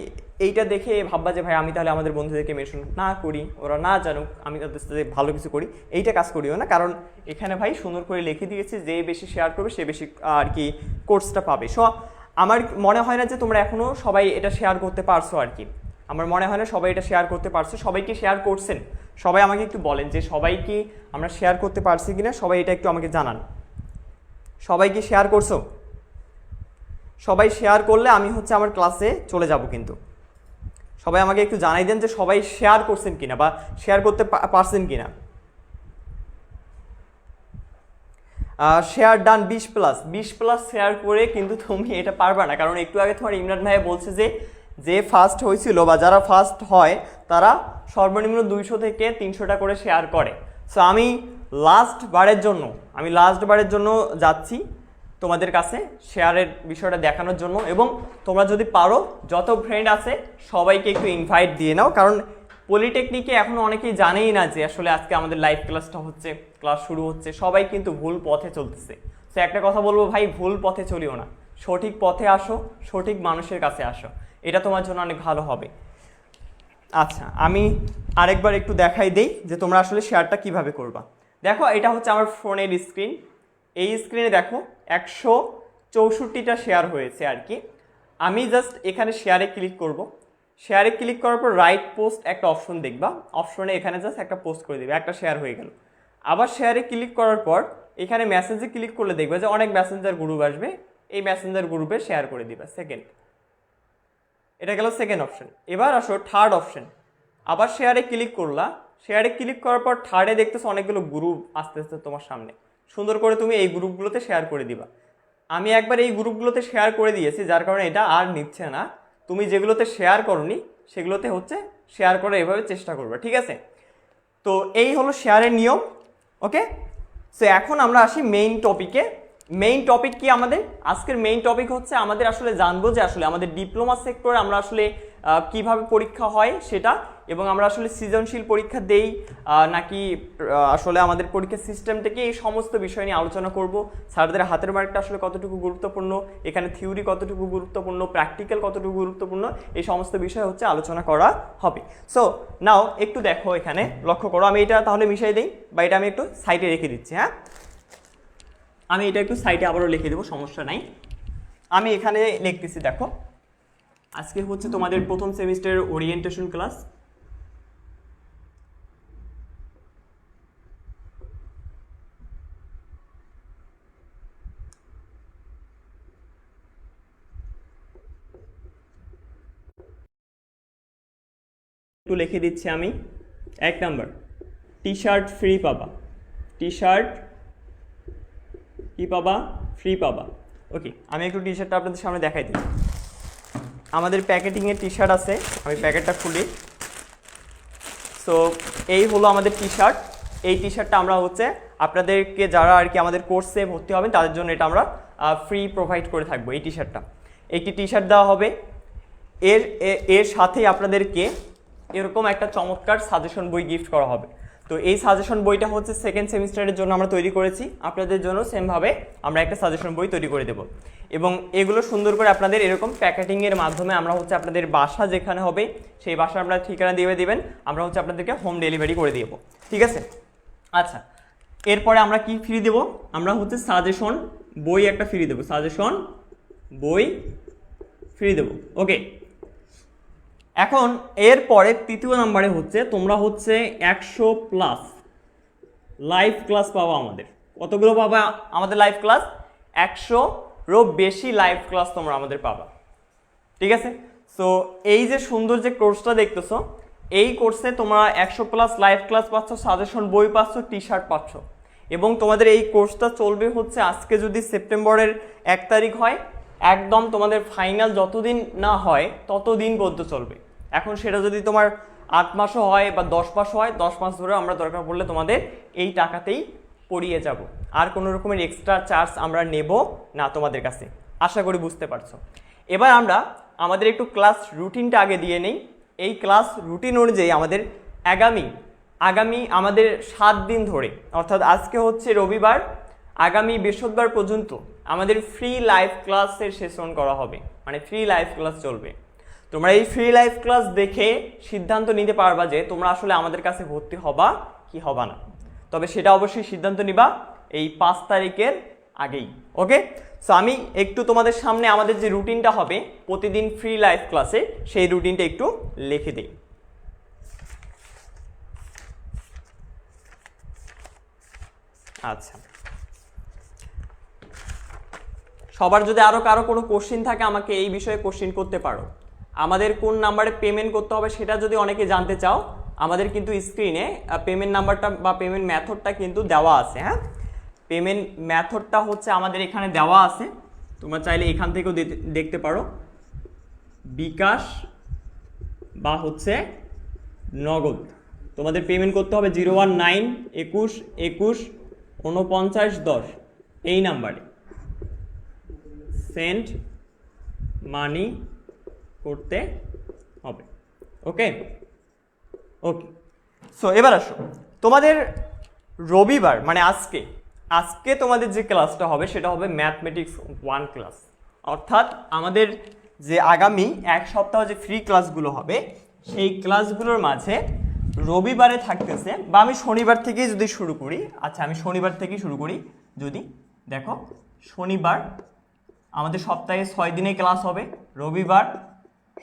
এইটা দেখে ভাববা যে ভাই আমি তাহলে আমাদের বন্ধুদেরকে মেনশন না করি, ওরা না জানুক, আমি তাদের সাথে ভালো কিছু করি, এইটা কাজ করিও না। কারণ এখানে ভাই সুন্দর করে লিখে দিয়েছি যে বেশি শেয়ার করবে সে বেশি আর কি কোর্সটা পাবে। সো আমার মনে হয় না যে তোমরা এখনও সবাই এটা শেয়ার করতে পারছো আর কি। আমার মনে হয় না সবাই এটা শেয়ার করতে পারছো। সবাই কি শেয়ার করছেন? সবাই আমাকে একটু বলেন যে সবাই কি আমরা শেয়ার করতে পারছি কিনা, সবাই এটা একটু আমাকে জানান। সবাই কি শেয়ার করছো? সবাই শেয়ার করলে আমি হচ্ছে আমার ক্লাসে চলে যাব। কিন্তু সবাই আমাকে একটু জানাই দেন যে সবাই শেয়ার করছেন কিনা বা শেয়ার করতে পারছেন কিনা। শেয়ার ডান 20+ শেয়ার করে কিন্তু তুমি এটা পারবা না, কারণ একটু আগে তোমার ইমরান ভাই বলছে যে ফার্স্ট হয়েছিল বা যারা ফার্স্ট হয় তারা সর্বনিম্ন 200 থেকে 300টা করে শেয়ার করে। সো আমি লাস্ট বারের জন্য যাচ্ছি তোমাদের কাছে শেয়ারের বিষয়টা দেখানোর জন্য। এবং তোমরা যদি পারো যত ফ্রেন্ড আছে সবাইকে একটু ইনভাইট দিয়ে নাও, কারণ পলিটেকনিকে এখনও অনেকেই জানেই না যে আসলে আজকে আমাদের লাইভ ক্লাসটা হচ্ছে, ক্লাস শুরু হচ্ছে। সবাই কিন্তু ভুল পথে চলতেছে। সো একটা কথা বলবো ভাই, ভুল পথে চলিও না, সঠিক পথে আসো, সঠিক মানুষের কাছে আসো, এটা তোমার জন্য অনেক ভালো হবে। আচ্ছা, আমি আরেকবার একটু দেখাই দেই যে তোমরা আসলে শেয়ারটা কিভাবে করবা। দেখো, এটা হচ্ছে আমার ফোনের স্ক্রিন। এই স্ক্রিনে দেখো 164টা শেয়ার হয়েছে আর কি। আমি জাস্ট এখানে শেয়ারে ক্লিক করব। শেয়ারে ক্লিক করার পর রাইট পোস্ট একটা অপশন দেখবা, অপশনে এখানে জাস্ট একটা পোস্ট করে দেবে, একটা শেয়ার হয়ে গেল। আবার শেয়ারে ক্লিক করার পর এখানে মেসেজে ক্লিক করলে দেখবে যে অনেক মেসেঞ্জার গ্রুপ আসবে, এই মেসেঞ্জার গ্রুপে শেয়ার করে দিবা। সেকেন্ড, এটা গেল সেকেন্ড অপশন। এবার আসো থার্ড অপশন। আবার শেয়ারে ক্লিক করলা, শেয়ারে ক্লিক করার পর থার্ডে দেখতেছো অনেকগুলো গ্রুপ আস্তে আস্তে তোমার সামনে। সুন্দর করে তুমি এই গ্রুপগুলোতে শেয়ার করে দিবা। আমি একবার এই গ্রুপগুলোতে শেয়ার করে দিয়েছি, যার কারণে এটা আর নিচ্ছে না। তুমি যেগুলোতে শেয়ার করনি সেগুলোতে হচ্ছে শেয়ার করে এভাবে চেষ্টা করবে, ঠিক আছে? তো এই হলো শেয়ারের নিয়ম। ওকে, সো এখন আমরা আসি মেইন টপিকে। মেইন টপিক কি আমাদের? আজকের মেইন টপিক হচ্ছে আমাদের আসলে জানবো যে আসলে আমাদের ডিপ্লোমা সেক্টরে আমরা আসলে কিভাবে পরীক্ষা হয় সেটা, এবং আমরা আসলে সৃজনশীল পরীক্ষা দেই নাকি আসলে আমাদের পরীক্ষার সিস্টেমটাকে, এই সমস্ত বিষয় নিয়ে আলোচনা করব। স্যারদের হাতের মার্কটা আসলে কতটুকু গুরুত্বপূর্ণ, এখানে থিওরি কতটুকু গুরুত্বপূর্ণ, প্র্যাকটিক্যাল কতটুকু গুরুত্বপূর্ণ, এই সমস্ত বিষয় হচ্ছে আলোচনা করা হবে। সো নাও একটু দেখো, এখানে লক্ষ্য করো। আমি এটা তাহলে মিশাই দিই, বা এটা আমি একটু সাইডে রেখে দিচ্ছি। হ্যাঁ, আমি এটা একটু সাইডে আবারও লিখে দেবো, সমস্যা নাই। আমি এখানে লিখতেছি, দেখো আজকে হচ্ছে তোমাদের প্রথম সেমিস্টারের ওরিয়েন্টেশন ক্লাস। একটু লিখে দিচ্ছি আমি। 1 নাম্বার, টি শার্ট ফ্রি পাবা। টি শার্ট কি পাবা? ফ্রি পাবা। ওকে, আমি একটু টি শার্টটা আপনাদের সামনে দেখাই দিই। আমাদের প্যাকেটিংয়ের টি শার্ট আছে, আমি প্যাকেটটা খুলি। সো এই হলো আমাদের টি শার্ট। এই টি শার্টটা আমরা হচ্ছে আপনাদেরকে যারা আর কি আমাদের কোর্সে ভর্তি হবেন তাদের জন্য এটা আমরা ফ্রি প্রোভাইড করে থাকবো। এই টি শার্টটা, একটি টি শার্ট দেওয়া হবে। এর সাথেই আপনাদেরকে এরকম একটা চমৎকার সাজেশন বই গিফট করা হবে। তো এই সাজেশন বইটা হচ্ছে সেকেন্ড সেমিস্টারের জন্য আমরা তৈরি করেছি। আপনাদের জন্য সেমভাবে আমরা একটা সাজেশন বই তৈরি করে দেব, এবং এগুলো সুন্দর করে আপনাদের এরকম প্যাকেটিংয়ের মাধ্যমে আমরা হচ্ছে আপনাদের বাসা যেখানে হবে সেই বাসা আমরা ঠিকানা দিয়ে দিবেন, আমরা হচ্ছে আপনাদেরকে হোম ডেলিভারি করে দেবো, ঠিক আছে? আচ্ছা, এরপরে আমরা কি ফ্রি দেব? আমরা হচ্ছে সাজেশন বই একটা ফ্রি দেবো, সাজেশন বই ফ্রি দেবো। ওকে, এখন এরপরে তৃতীয় নাম্বারে হচ্ছে তোমরা হচ্ছে 100+ লাইভ ক্লাস পাওয়া। আমাদের কতগুলো পাবা? আমাদের লাইভ ক্লাস 100-এরও বেশি লাইভ ক্লাস তোমরা আমাদের পাবা। ঠিক আছে। সো এই যে সুন্দর যে কোর্সটা দেখতেছো, এই কোর্সে তোমরা 100+ লাইভ ক্লাস পাচ্ছ, সাজেশন বই পাচ্ছ, টি শার্ট পাচ্ছ, এবং তোমাদের এই কোর্সটা চলবে হচ্ছে আজকে যদি সেপ্টেম্বরের 1 তারিখ হয়, একদম তোমাদের ফাইনাল যতদিন না হয় ততদিন পর্যন্ত চলবে। এখন সেটা যদি তোমার 8 মাসও হয় বা 10 মাসও হয়, 10 মাস ধরে আমরা দরকার পড়লে তোমাদের এই টাকাতেই পড়িয়ে যাব, আর কোনো রকমের এক্সট্রা চার্জ আমরা নেব না তোমাদের কাছে। আশা করি বুঝতে পারছো। এবার আমরা আমাদের একটু ক্লাস রুটিনটা আগে দিয়ে নেই। এই ক্লাস রুটিন অনুযায়ী আমাদের আগামী আমাদের 7 দিন ধরে, অর্থাৎ আজকে হচ্ছে রবিবার, আগামী বৃহস্পতিবার পর্যন্ত আমাদের ফ্রি লাইভ ক্লাসের সেশন করা হবে, মানে ফ্রি লাইভ ক্লাস চলবে। তোমরা এই ফ্রি লাইভ ক্লাস দেখে সিদ্ধান্ত নিতে পারবা যে তোমরা আসলে আমাদের কাছে ভর্তি হবা কি হবা না। তবে সেটা অবশ্যই সিদ্ধান্ত নিবা এই 5 তারিখের আগেই। ওকে, সো আমি একটু তোমাদের সামনে আমাদের যে রুটিনটা হবে প্রতিদিন ফ্রি লাইভ ক্লাসে, সেই রুটিনটা একটু লিখে দিই। আচ্ছা, সবার যদি আরো কারো কোনো কোশ্চিন থাকে আমাকে এই বিষয়ে কোশ্চিন করতে পারো। আমাদের কোন নাম্বারে পেমেন্ট করতে হবে সেটা যদি অনেকে জানতে চাও, আমাদের কিন্তু স্ক্রিনে পেমেন্ট নাম্বারটা বা পেমেন্ট মেথডটা কিন্তু দেওয়া আছে। হ্যাঁ, পেমেন্ট মেথডটা হচ্ছে আমাদের এখানে দেওয়া আছে, তোমরা চাইলে এখান থেকেও দেখতে পারো। বিকাশ বা হচ্ছে নগদ তোমাদের পেমেন্ট করতে হবে 019 21 21 49 10 এই নাম্বারে সেন্ড মানি করতে হবে। ওকে ওকে, সো এবার আসো তোমাদের রবিবার মানে আজকে তোমাদের যে ক্লাসটা হবে সেটা হবে ম্যাথমেটিক্স 1 ক্লাস। অর্থাৎ আমাদের যে আগামী 1 সপ্তাহ যে ফ্রি ক্লাসগুলো হবে সেই ক্লাসগুলোর মাঝে রবিবারে থাকতেছে, বা আমি শনিবার থেকেই যদি শুরু করি। আচ্ছা, আমি শনিবার থেকেই শুরু করি। যদি দেখো, শনিবার আমাদের সপ্তাহে 6 দিনে ক্লাস হবে। রবিবার,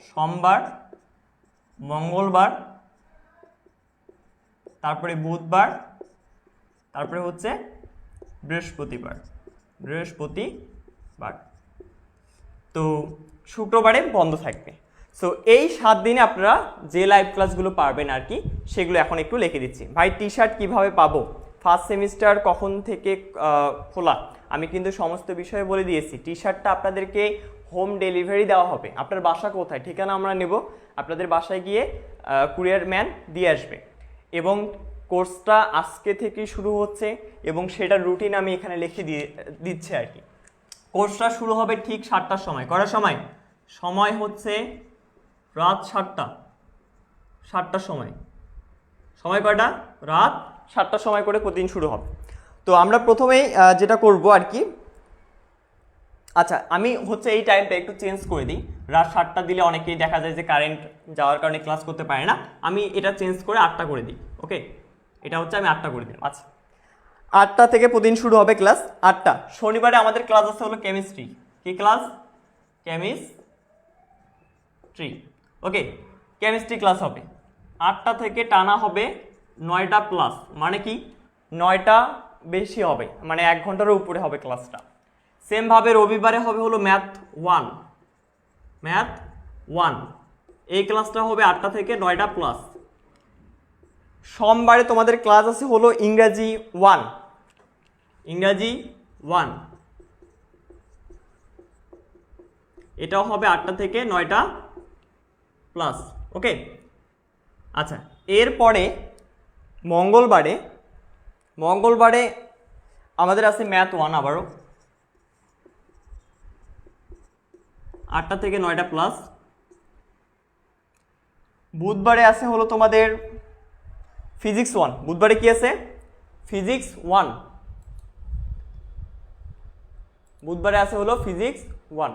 সোমবার, মঙ্গলবার, তারপরে বুধবার, তারপরে হচ্ছে বৃহস্পতিবার। তো শুক্রবারে বন্ধ থাকবে। সো এই 7 দিনে আপনারা যে লাইভ ক্লাসগুলো পারবেন আর কি, সেগুলো এখন একটু লিখে দিচ্ছি। ভাই টি শার্ট কীভাবে পাবো, ফার্স্ট সেমিস্টার কখন থেকে খোলা, আমি কিন্তু সমস্ত বিষয়ে বলে দিয়েছি। টি শার্টটা আপনাদেরকে হোম ডেলিভারি দেওয়া হবে। আপনার বাসা কোথায়, ঠিকানা আমরা নেব, আপনাদের বাসায় গিয়ে কুরিয়ার ম্যান দিয়ে আসবে। এবং কোর্সটা আজকে থেকেই শুরু হচ্ছে এবং সেটার রুটিন আমি এখানে লিখে দিচ্ছি আর কি। কোর্সটা শুরু হবে ঠিক 7টার সময়। করার সময় হচ্ছে রাত 7টার সময়। সময় কয়টা? রাত 7টার সময় করে প্রতিদিন শুরু হবে। তো আমরা প্রথমেই যেটা করব আর কি, আচ্ছা আমি হচ্ছে এই টাইমটা একটু চেঞ্জ করে দিই। রাত 7টা দিলে অনেকেই দেখা যায় যে কারেন্ট যাওয়ার কারণে ক্লাস করতে পারে না। আমি এটা চেঞ্জ করে 8টা করে দিই। ওকে, এটা হচ্ছে আমি 8টা করে দিলাম। আচ্ছা, 8টা থেকে প্রতিদিন শুরু হবে ক্লাস। 8টা শনিবারে আমাদের ক্লাস আছে হলো কেমিস্ট্রি। কি ক্লাস? কেমিস্ট্রি। ওকে, কেমিস্ট্রি ক্লাস হবে 8টা থেকে টানা হবে 9টা প্লাস, মানে কি 9টা বেশি হবে, মানে 1 ঘন্টারও উপরে হবে ক্লাসটা। সেমভাবে রবিবারে হবে হলো ম্যাথ 1 এই ক্লাসটা হবে 8টা থেকে 9টা প্লাস। সোমবারে তোমাদের ক্লাস আছে হলো ইংরাজি 1 এটাও হবে 8টা থেকে 9টা প্লাস। ওকে, আচ্ছা এরপরে মঙ্গলবারে আমাদের আছে ম্যাথ 1 আবারও 8টা থেকে 9টা প্লাস। বুধবারে আছে হলো তোমাদের ফিজিক্স 1। বুধবারে কি আছে? ফিজিক্স 1। বুধবারে আছে হলো ফিজিক্স 1।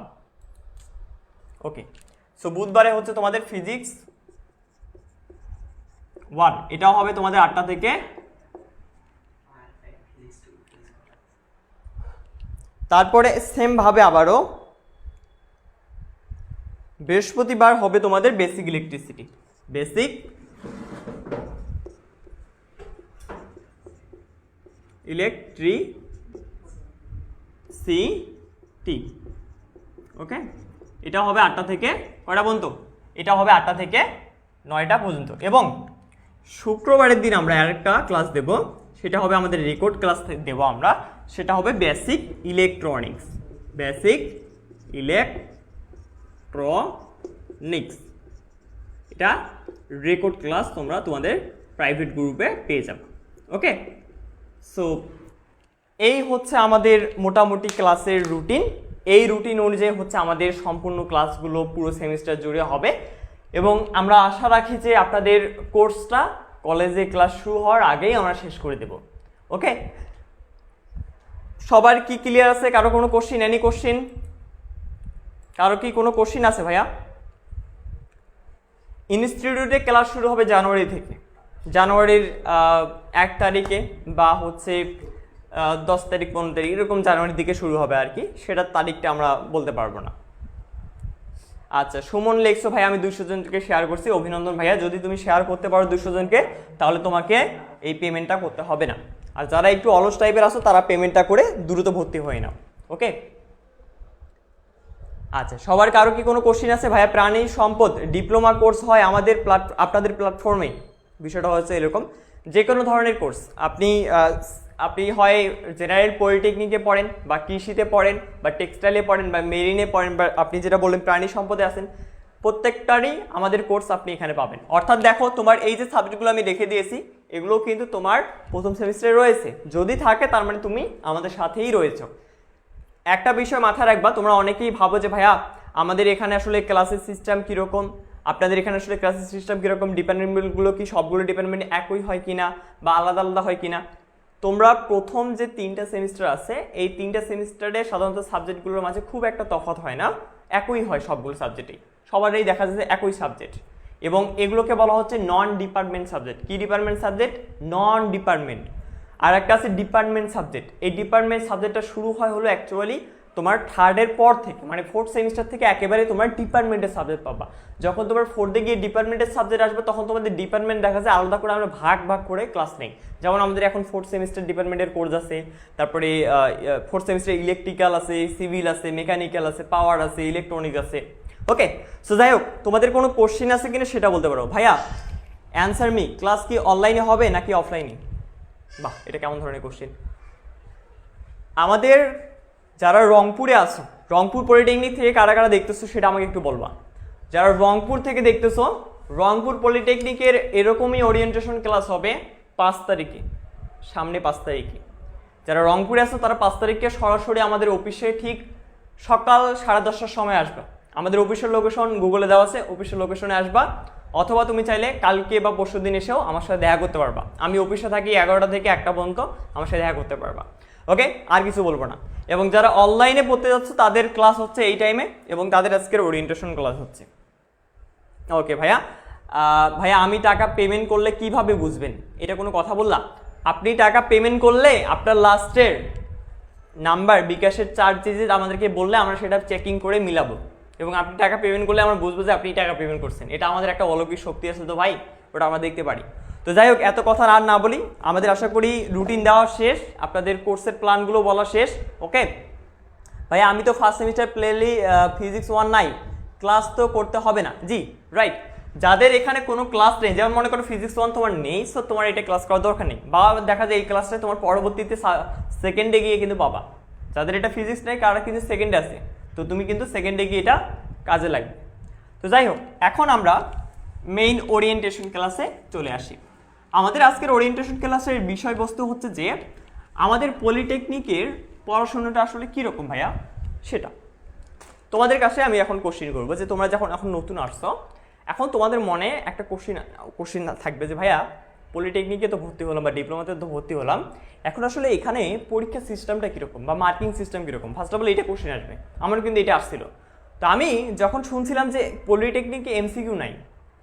ওকে, সো বুধবারে হচ্ছে তোমাদের ফিজিক্স 1, এটাও হবে তোমাদের 8টা থেকে। তারপরে সেম ভাবে আবারও বৃহস্পতিবার হবে তোমাদের বেসিক ইলেকট্রিসিটি। ওকে, এটা হবে 8টা থেকে কয়টা পর্যন্ত? এটা হবে 8টা থেকে 9টা পর্যন্ত। এবং শুক্রবারের দিন আমরা আরেকটা ক্লাস দেব, সেটা হবে আমাদের রেকর্ড ক্লাস দেব আমরা, সেটা হবে বেসিক ইলেকট্রনিক্স। বেসিক ইলেকট্রনিক্স, এটা রেকর্ড ক্লাস তোমরা তোমাদের প্রাইভেট গ্রুপে পেয়ে যাবে। ওকে, সো এই হচ্ছে আমাদের মোটামুটি ক্লাসের রুটিন। এই রুটিন অনুযায়ী হচ্ছে আমাদের সম্পূর্ণ ক্লাসগুলো পুরো সেমিস্টার জুড়ে হবে এবং আমরা আশা রাখি যে আপনাদের কোর্সটা কলেজে ক্লাস শুরু হওয়ার আগেই আমরা শেষ করে দেব। ওকে, সবার কি ক্লিয়ার আছে? কারো কোনো কোশ্চিন? Any question? কারো কি কোনো কোশ্চিন আছে ভাইয়া? ইনস্টিটিউটে ক্লাস শুরু হবে জানুয়ারি থেকে, জানুয়ারির 1 তারিখে বা হচ্ছে 10 তারিখ 15 তারিখ এরকম জানুয়ারির দিকে শুরু হবে আর কি, সেটার তারিখটা আমরা বলতে পারবো না। আচ্ছা, সুমন লেখছো ভাই আমি 200 জনকে শেয়ার করছি, অভিনন্দন ভাইয়া। যদি তুমি শেয়ার করতে পারো 200 জনকে তাহলে তোমাকে এই পেমেন্টটা করতে হবে না। আর যারা একটু অলস টাইপের আছো তারা পেমেন্টটা করে দ্রুত ভর্তি হয়ে নাও। ওকে, আচ্ছা, সবার কারো কি কোনো কোশ্চিন আছে? ভাইয়া প্রাণী সম্পদ ডিপ্লোমা কোর্স হয় আমাদের আপনাদের প্ল্যাটফর্মে। বিষয়টা হচ্ছে এরকম, যে কোনো ধরনের কোর্স আপনি হয় জেনারেল পলিটেকনিকে পড়েন বা কৃষিতে পড়েন বা টেক্সটাইলে পড়েন বা মেরিনে পড়েন বা আপনি যেটা বললেন প্রাণী সম্পদে আছেন, প্রত্যেকটারই আমাদের কোর্স আপনি এখানে পাবেন। অর্থাৎ দেখো, তোমার এই যে সাবজেক্টগুলো আমি রেখে দিয়েছি এগুলো কিন্তু তোমার প্রথম সেমিস্টারে রয়েছে, যদি থাকে তার মানে তুমি আমাদের সাথেই রয়েছো। একটা বিষয় মাথায় রাখবা, তোমরা অনেকেই ভাবো যে ভাইয়া আমাদের এখানে আসলে ক্লাসের সিস্টেম কীরকম, আপনাদের এখানে আসলে ক্লাসের সিস্টেম কীরকম, ডিপার্টমেন্টগুলো কি সবগুলো ডিপার্টমেন্ট একই হয় কিনা বা আলাদা আলাদা হয় কিনা। তোমরা প্রথম যে 3টা সেমিস্টার আছে এই 3টা সেমিস্টারে সাধারণত সাবজেক্টগুলোর মাঝে খুব একটা তফাৎ হয় না, একই হয় সবগুলো সাবজেক্টেই, সবারই দেখা যাচ্ছে একই সাবজেক্ট। এবং এগুলোকে বলা হচ্ছে নন ডিপার্টমেন্ট সাবজেক্ট। কি ডিপার্টমেন্ট সাবজেক্ট? Non department. আর একটা আছে ডিপার্টমেন্ট সাবজেক্ট। এই ডিপার্টমেন্ট সাবজেক্টটা শুরু হয় হলো অ্যাকচুয়ালি তোমার 3rd পর থেকে, মানে 4th সেমিস্টার থেকে একেবারে তোমার ডিপার্টমেন্টের সাবজেক্ট পাবা। যখন তোমার 4th গিয়ে ডিপার্টমেন্টের সাবজেক্ট আসবে তখন তোমাদের ডিপার্টমেন্ট দেখা যায় আলাদা করে আমরা ভাগ করে ক্লাস নেই। যেমন আমাদের এখন 4th সেমিস্টার ডিপার্টমেন্টের কোর্স আছে, তারপরে 4th সেমিস্টার ইলেকট্রিক্যাল আছে, সিভিল আছে, মেকানিক্যাল আছে, পাওয়ার আছে, ইলেকট্রনিক্স আছে। ওকে, সো যাই হোক, তোমাদের কোনো কোশ্চেন আছে কিনা সেটা বলতে পারো। ভাইয়া অ্যান্সার মি, ক্লাস কি অনলাইনে হবে নাকি অফলাইনে? বাহ, এটা কেমন ধরনের কোশ্চেন! আমাদের যারা রংপুরে আছো, রংপুর পলিটেকনিক থেকে কারা কারা দেখতেছো সেটা আমাকে একটু বলবা। যারা রংপুর থেকে দেখতেছো, রংপুর পলিটেকনিকের এরকমই ওরিয়েন্টেশন ক্লাস হবে 5 তারিখে, সামনে 5 তারিখে। যারা রংপুরে আছো তারা 5 তারিখে সরাসরি আমাদের অফিসে ঠিক সকাল 10:30টার সময় আসবা। আমাদের অফিসের লোকেশন গুগলে দেওয়া আছে, অফিসের লোকেশনে আসবা, অথবা তুমি চাইলে কালকে বা পরশু দিন এসেও আমার সাথে দেখা করতে পারবা। আমি অফিসে থাকি 11টা থেকে 1টা পর্যন্ত, আমার সাথে দেখা করতে পারবা। ওকে, আর কিছু বলবো না। এবং যারা অনলাইনে পড়তে যাচ্ছে তাদের ক্লাস হচ্ছে এই টাইমে এবং তাদের আজকের ওরিয়েন্টেশন ক্লাস হচ্ছে। ওকে ভাইয়া, ভাইয়া আমি টাকা পেমেন্ট করলে কিভাবে বুঝবেন? এটা কোনো কথা বললাম? আপনি টাকা পেমেন্ট করলে আপনার লাস্টের নাম্বার বিকাশের 4 ডিজিট আমাদেরকে বললে আমরা সেটা চেকিং করে মিলাবো এবং আপনি টাকা পেমেন্ট করলে আমরা বুঝবো যে আপনি টাকা পেমেন্ট করছেন। এটা আমাদের একটা অলৌকিক শক্তি আছে তো ভাই, ওটা আমরা দেখতে পারি। তো যাই হোক, এত কথা আর না বলি, আমাদের আশা করি রুটিন দেওয়া শেষ, আপনাদের কোর্সের প্ল্যানগুলো বলা শেষ। ওকে ভাইয়া, আমি তো ফার্স্ট সেমিস্টার প্লেলি ফিজিক্স 1 নাই, ক্লাস তো করতে হবে না। জি রাইট, যাদের এখানে কোনো ক্লাস নেই, যেমন মনে করো ফিজিক্স 1 তোমার নেই, সো তোমার এটা ক্লাস করার দরকার নেই, বা দেখা যায় এই ক্লাসটা তোমার পরবর্তীতে সেকেন্ডে গিয়ে কিন্তু পাবা। যাদের এটা ফিজিক্স নেই তারা কিন্তু সেকেন্ডে আছে, তো তুমি কিন্তু সেকেন্ডে গিয়ে এটা কাজে লাগবে। তো যাই হোক, এখন আমরা মেইন ওরিয়েন্টেশন ক্লাসে চলে আসি। আমাদের আজকের ওরিয়েন্টেশন ক্লাসের বিষয়বস্তু হচ্ছে যে আমাদের পলিটেকনিকের পড়াশোনাটা আসলে কীরকম ভাইয়া, সেটা তোমাদের কাছে আমি এখন কোশ্চিন করবো। যে তোমরা যখন এখন নতুন আসছো, এখন তোমাদের মনে একটা কোশ্চিন থাকবে যে ভাইয়া পলিটেকনিকে তো ভর্তি হলাম বা ডিপ্লোমাতে তো ভর্তি হলাম, এখন আসলে এখানে পরীক্ষার সিস্টেমটা কীরকম বা মার্কিং সিস্টেম কীরকম। ফার্স্ট অফ অল এইটা কোশ্চিন আসবে, আমার কিন্তু এটা আসছিল। তো আমি যখন শুনছিলাম যে পলিটেকনিকে এমসিকিউ নাই,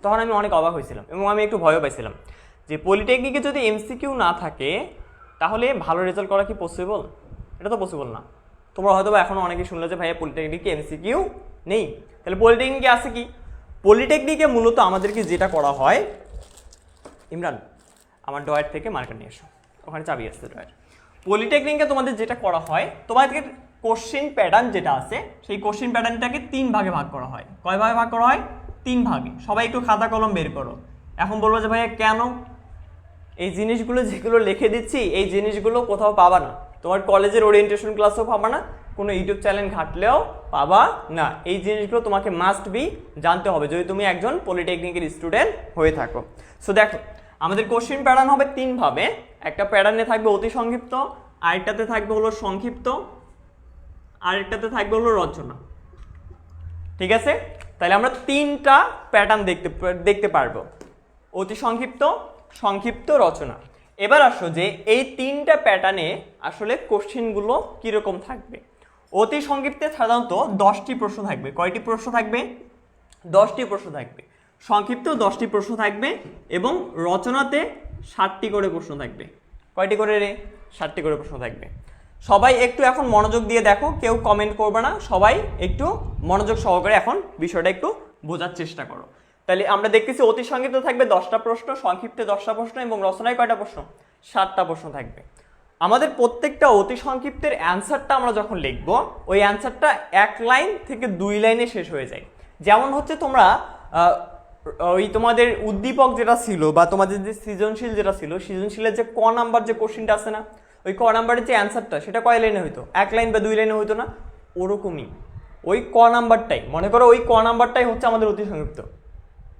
তখন আমি অনেক অবাক হয়েছিলাম এবং আমি একটু ভয়ও পাইছিলাম যে পলিটেকনিকে যদি এমসিকিউ না থাকে তাহলে ভালো রেজাল্ট করা কি পসিবল? এটা তো পসিবল না। তোমরা হয়তো বা এখনও অনেকে শুনলে যে ভাইয়া পলিটেকনিকে এমসিকিউ নেই, তাহলে পলিটেকনিকে আছে কি? পলিটেকনিকে মূলত আমাদেরকে যেটা করা হয়, ইমরান আমার ডয়ের থেকে মার্কার নিয়ে এসো, ওখানে চাবি আসছে ডয়ের। পলিটেকনিকে তোমাদের যেটা করা হয়, তোমাদেরকে কোশ্চিন প্যাটার্ন যেটা আছে সেই কোশ্চিন প্যাটার্নটাকে 3 ভাগে ভাগ করা হয়। কয় ভাগে ভাগ করা হয়? 3 ভাগে। সবাই একটু খাতা কলম বের করো। এখন বলবো যে ভাইয়া কেন? এই জিনিসগুলো যেগুলো লিখে দিচ্ছি এই জিনিসগুলো কোথাও পাবা না, তোমার কলেজের ওরিয়েন্টেশন ক্লাসও পাবা না, কোনো ইউটিউব চ্যানেল ঘাটলেও পাবা না। এই জিনিসগুলো তোমাকে মাস্ট বি জানতে হবে যদি তুমি একজন পলিটেকনিকের স্টুডেন্ট হয়ে থাকো। সো দেখো, আমাদের কোশ্চিন প্যাটার্ন হবে 3 ভাবে। একটা প্যাটার্নে থাকবে অতি সংক্ষিপ্ত, আরেকটাতে থাকবে হলো সংক্ষিপ্ত, আরেকটাতে থাকবে হলো রচনা। ঠিক আছে, তাহলে আমরা 3টা প্যাটার্ন দেখতে পারবো, অতি সংক্ষিপ্ত, সংক্ষিপ্ত, রচনা। এবার আসো যে এই 3টা প্যাটার্নে আসলে কোশ্চিনগুলো কীরকম থাকবে। অতি সংক্ষিপ্তে সাধারণত 10টি প্রশ্ন থাকবে। কয়টি প্রশ্ন থাকবে? 10টি প্রশ্ন থাকবে। সংক্ষিপ্ত 10টি প্রশ্ন থাকবে এবং রচনাতে 60টি করে প্রশ্ন থাকবে। কয়টি করে রে? 60টি করে প্রশ্ন থাকবে। সবাই একটু এখন মনোযোগ দিয়ে দেখো, কেউ কমেন্ট করবে না, সবাই একটু মনোযোগ সহকারে এখন বিষয়টা একটু বোঝার চেষ্টা করো। তাহলে আমরা দেখতেছি অতি সংক্ষিপ্ত থাকবে 10টা প্রশ্ন, সংক্ষিপ্তে 10টা প্রশ্ন এবং রচনায় কয়টা প্রশ্ন? 60টা প্রশ্ন থাকবে। আমাদের প্রত্যেকটা অতি সংক্ষিপ্তের অ্যান্সারটা আমরা যখন লিখবো ওই অ্যান্সারটা 1 লাইন থেকে 2 লাইনে শেষ হয়ে যায়। যেমন হচ্ছে তোমরা ওই তোমাদের উদ্দীপক যেটা ছিল বা তোমাদের যে সৃজনশীল যেটা ছিল, সৃজনশীলের যে ক নাম্বার যে কোশ্চিনটা আছে না, ওই ক নাম্বারের যে অ্যান্সারটা সেটা কয় লাইনে হইতো? 1 লাইন বা 2 লাইনে হইতো না? ওরকমই ওই ক নাম্বারটাই, মনে করো ওই ক নাম্বারটাই হচ্ছে আমাদের অতি সংক্ষিপ্ত।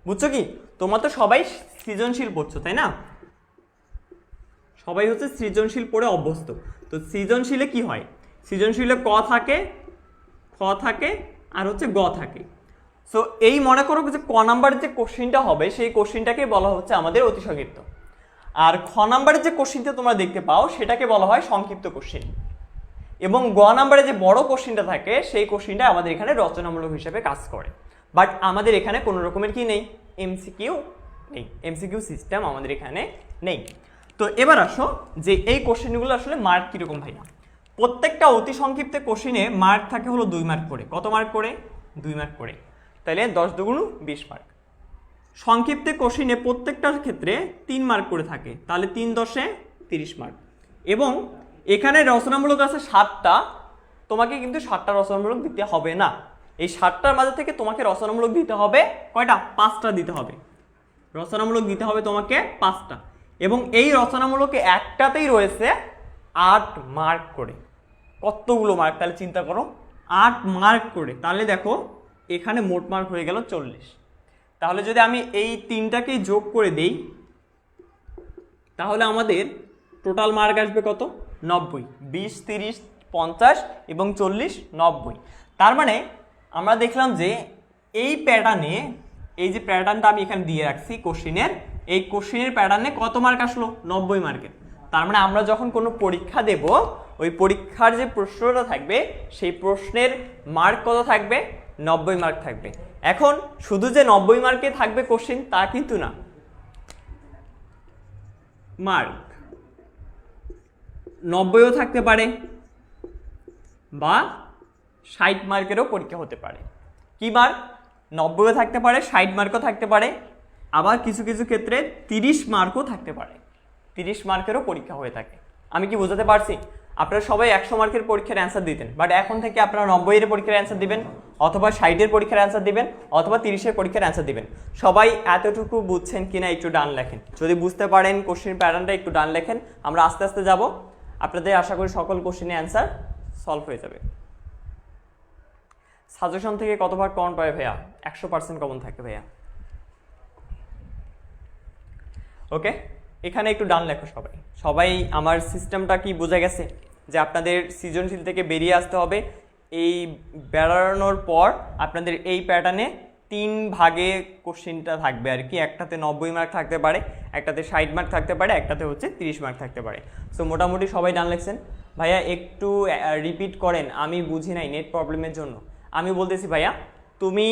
বুঝছো কি? তোমরা তো সবাই সৃজনশীল পড়ছো তাই না? সবাই হচ্ছে সৃজনশীল পড়ে অভ্যস্ত। তো সৃজনশীলে কি হয়? সৃজনশীলে ক থাকে, খ থাকে আর হচ্ছে গ থাকে। সো এই মনে করো যে ক নাম্বারের যে কোশ্চিনটা হবে সেই কোশ্চিনটাকে বলা হচ্ছে আমাদের অতি সংক্ষিপ্ত, আর খ নাম্বারের যে কোশ্চিনটা তোমরা দেখতে পাও সেটাকে বলা হয় সংক্ষিপ্ত কোশ্চিন, এবং গ নাম্বারে যে বড় কোশ্চিনটা থাকে সেই কোশ্চিনটা আমাদের এখানে রচনামূলক হিসেবে কাজ করে। বাট আমাদের এখানে কোনো রকমের কি নেই? এমসিকিউ নেই, এমসিকিউ সিস্টেম আমাদের এখানে নেই। তো এবার আসো যে এই কোশ্চেনগুলো আসলে মার্ক কীরকম ভাইয়া। প্রত্যেকটা অতি সংক্ষিপ্ত কোশ্চিনে মার্ক থাকে হলো 2 মার্ক করে। কত মার্ক করে? 2 মার্ক করে। তাহলে 10 দুগুণ 20 মার্ক। সংক্ষিপ্ত কোশ্চিনে প্রত্যেকটার ক্ষেত্রে 3 মার্ক করে থাকে, তাহলে 3 10 30 মার্ক। এবং এখানে রচনামূলক আছে 7টা, তোমাকে কিন্তু 7টা রচনামূলক দিতে হবে না। এই 7টার মাঝে থেকে তোমাকে রচনামূলক দিতে হবে কয়টা? 5টা দিতে হবে। রচনামূলক দিতে হবে তোমাকে 5টা, এবং এই রচনামূলকে একটাতেই রয়েছে 8 মার্ক করে। কতগুলো মার্ক তাহলে চিন্তা করো, 8 মার্ক করে। তাহলে দেখো এখানে মোট মার্ক হয়ে গেল 40। তাহলে যদি আমি এই 3টাকেই যোগ করে দেই তাহলে আমাদের টোটাল মার্ক আসবে কত? 90। 20 30 50 এবং 40 90। তার মানে আমরা দেখলাম যে এই প্যাটার্নে, এই যে প্যাটার্নটা আমি এখানে দিয়ে রাখছি কোশ্চিনের, এই কোশ্চিনের প্যাটার্নে কত মার্ক আসলো? 90 মার্কের। তার মানে আমরা যখন কোনো পরীক্ষা দেব ওই পরীক্ষার যে প্রশ্নটা থাকবে সেই প্রশ্নের মার্ক কত থাকবে? 90 মার্ক থাকবে। এখন শুধু যে 90 মার্কে থাকবে কোশ্চিন তা কিন্তু না, মার্ক 90ও থাকতে পারে বা 60 মার্কেরও পরীক্ষা হতে পারে। কি মার্ক? 90ও থাকতে পারে, 60 মার্কও থাকতে পারে, আবার কিছু কিছু ক্ষেত্রে 30 মার্কও থাকতে পারে। 30 মার্কেরও পরীক্ষা হয়ে থাকে। আমি কি বোঝাতে পারছি? আপনারা সবাই 100 মার্কের পরীক্ষার অ্যান্সার দিতেন, বাট এখন থেকে আপনারা 90 এর পরীক্ষার অ্যান্সার দিবেন, অথবা 60 এর পরীক্ষার অ্যান্সার দিবেন, অথবা 30 এর পরীক্ষার অ্যান্সার দিবেন। সবাই এতটুকু বুঝছেন কিনা একটু ডান লেখেন। যদি বুঝতে পারেন কোশ্চেন প্যাটার্নটা একটু ডান লেখেন, আমরা আস্তে আস্তে যাব, আপনাদের আশা করি সকল কোশ্চেনের অ্যান্সার সলভ হয়ে যাবে। সাজেশন থেকে কত ভাগ কমন পাবে ভাইয়া? 100% কমন থাকে ভাইয়া। ওকে, এখানে একটু ডান লেখো সবাই। সবাই আমার সিস্টেমটা কি বোঝা গেছে? যে আপনাদের সৃজনশীল থেকে বেরিয়ে আসতে হবে, এই বেড়ানোর পর আপনাদের এই প্যাটার্নে 3 ভাগে কোশ্চিনটা থাকবে আর কি। একটাতে 90 মার্ক থাকতে পারে, একটাতে 60 মার্ক থাকতে পারে, একটাতে হচ্ছে 30 মার্ক থাকতে পারে। সো মোটামুটি সবাই ডান লেখছেন। ভাইয়া একটু রিপিট করেন, আমি বুঝি নাই নেট প্রবলেমের জন্য। আমি বলতেছি ভাইয়া, তুমি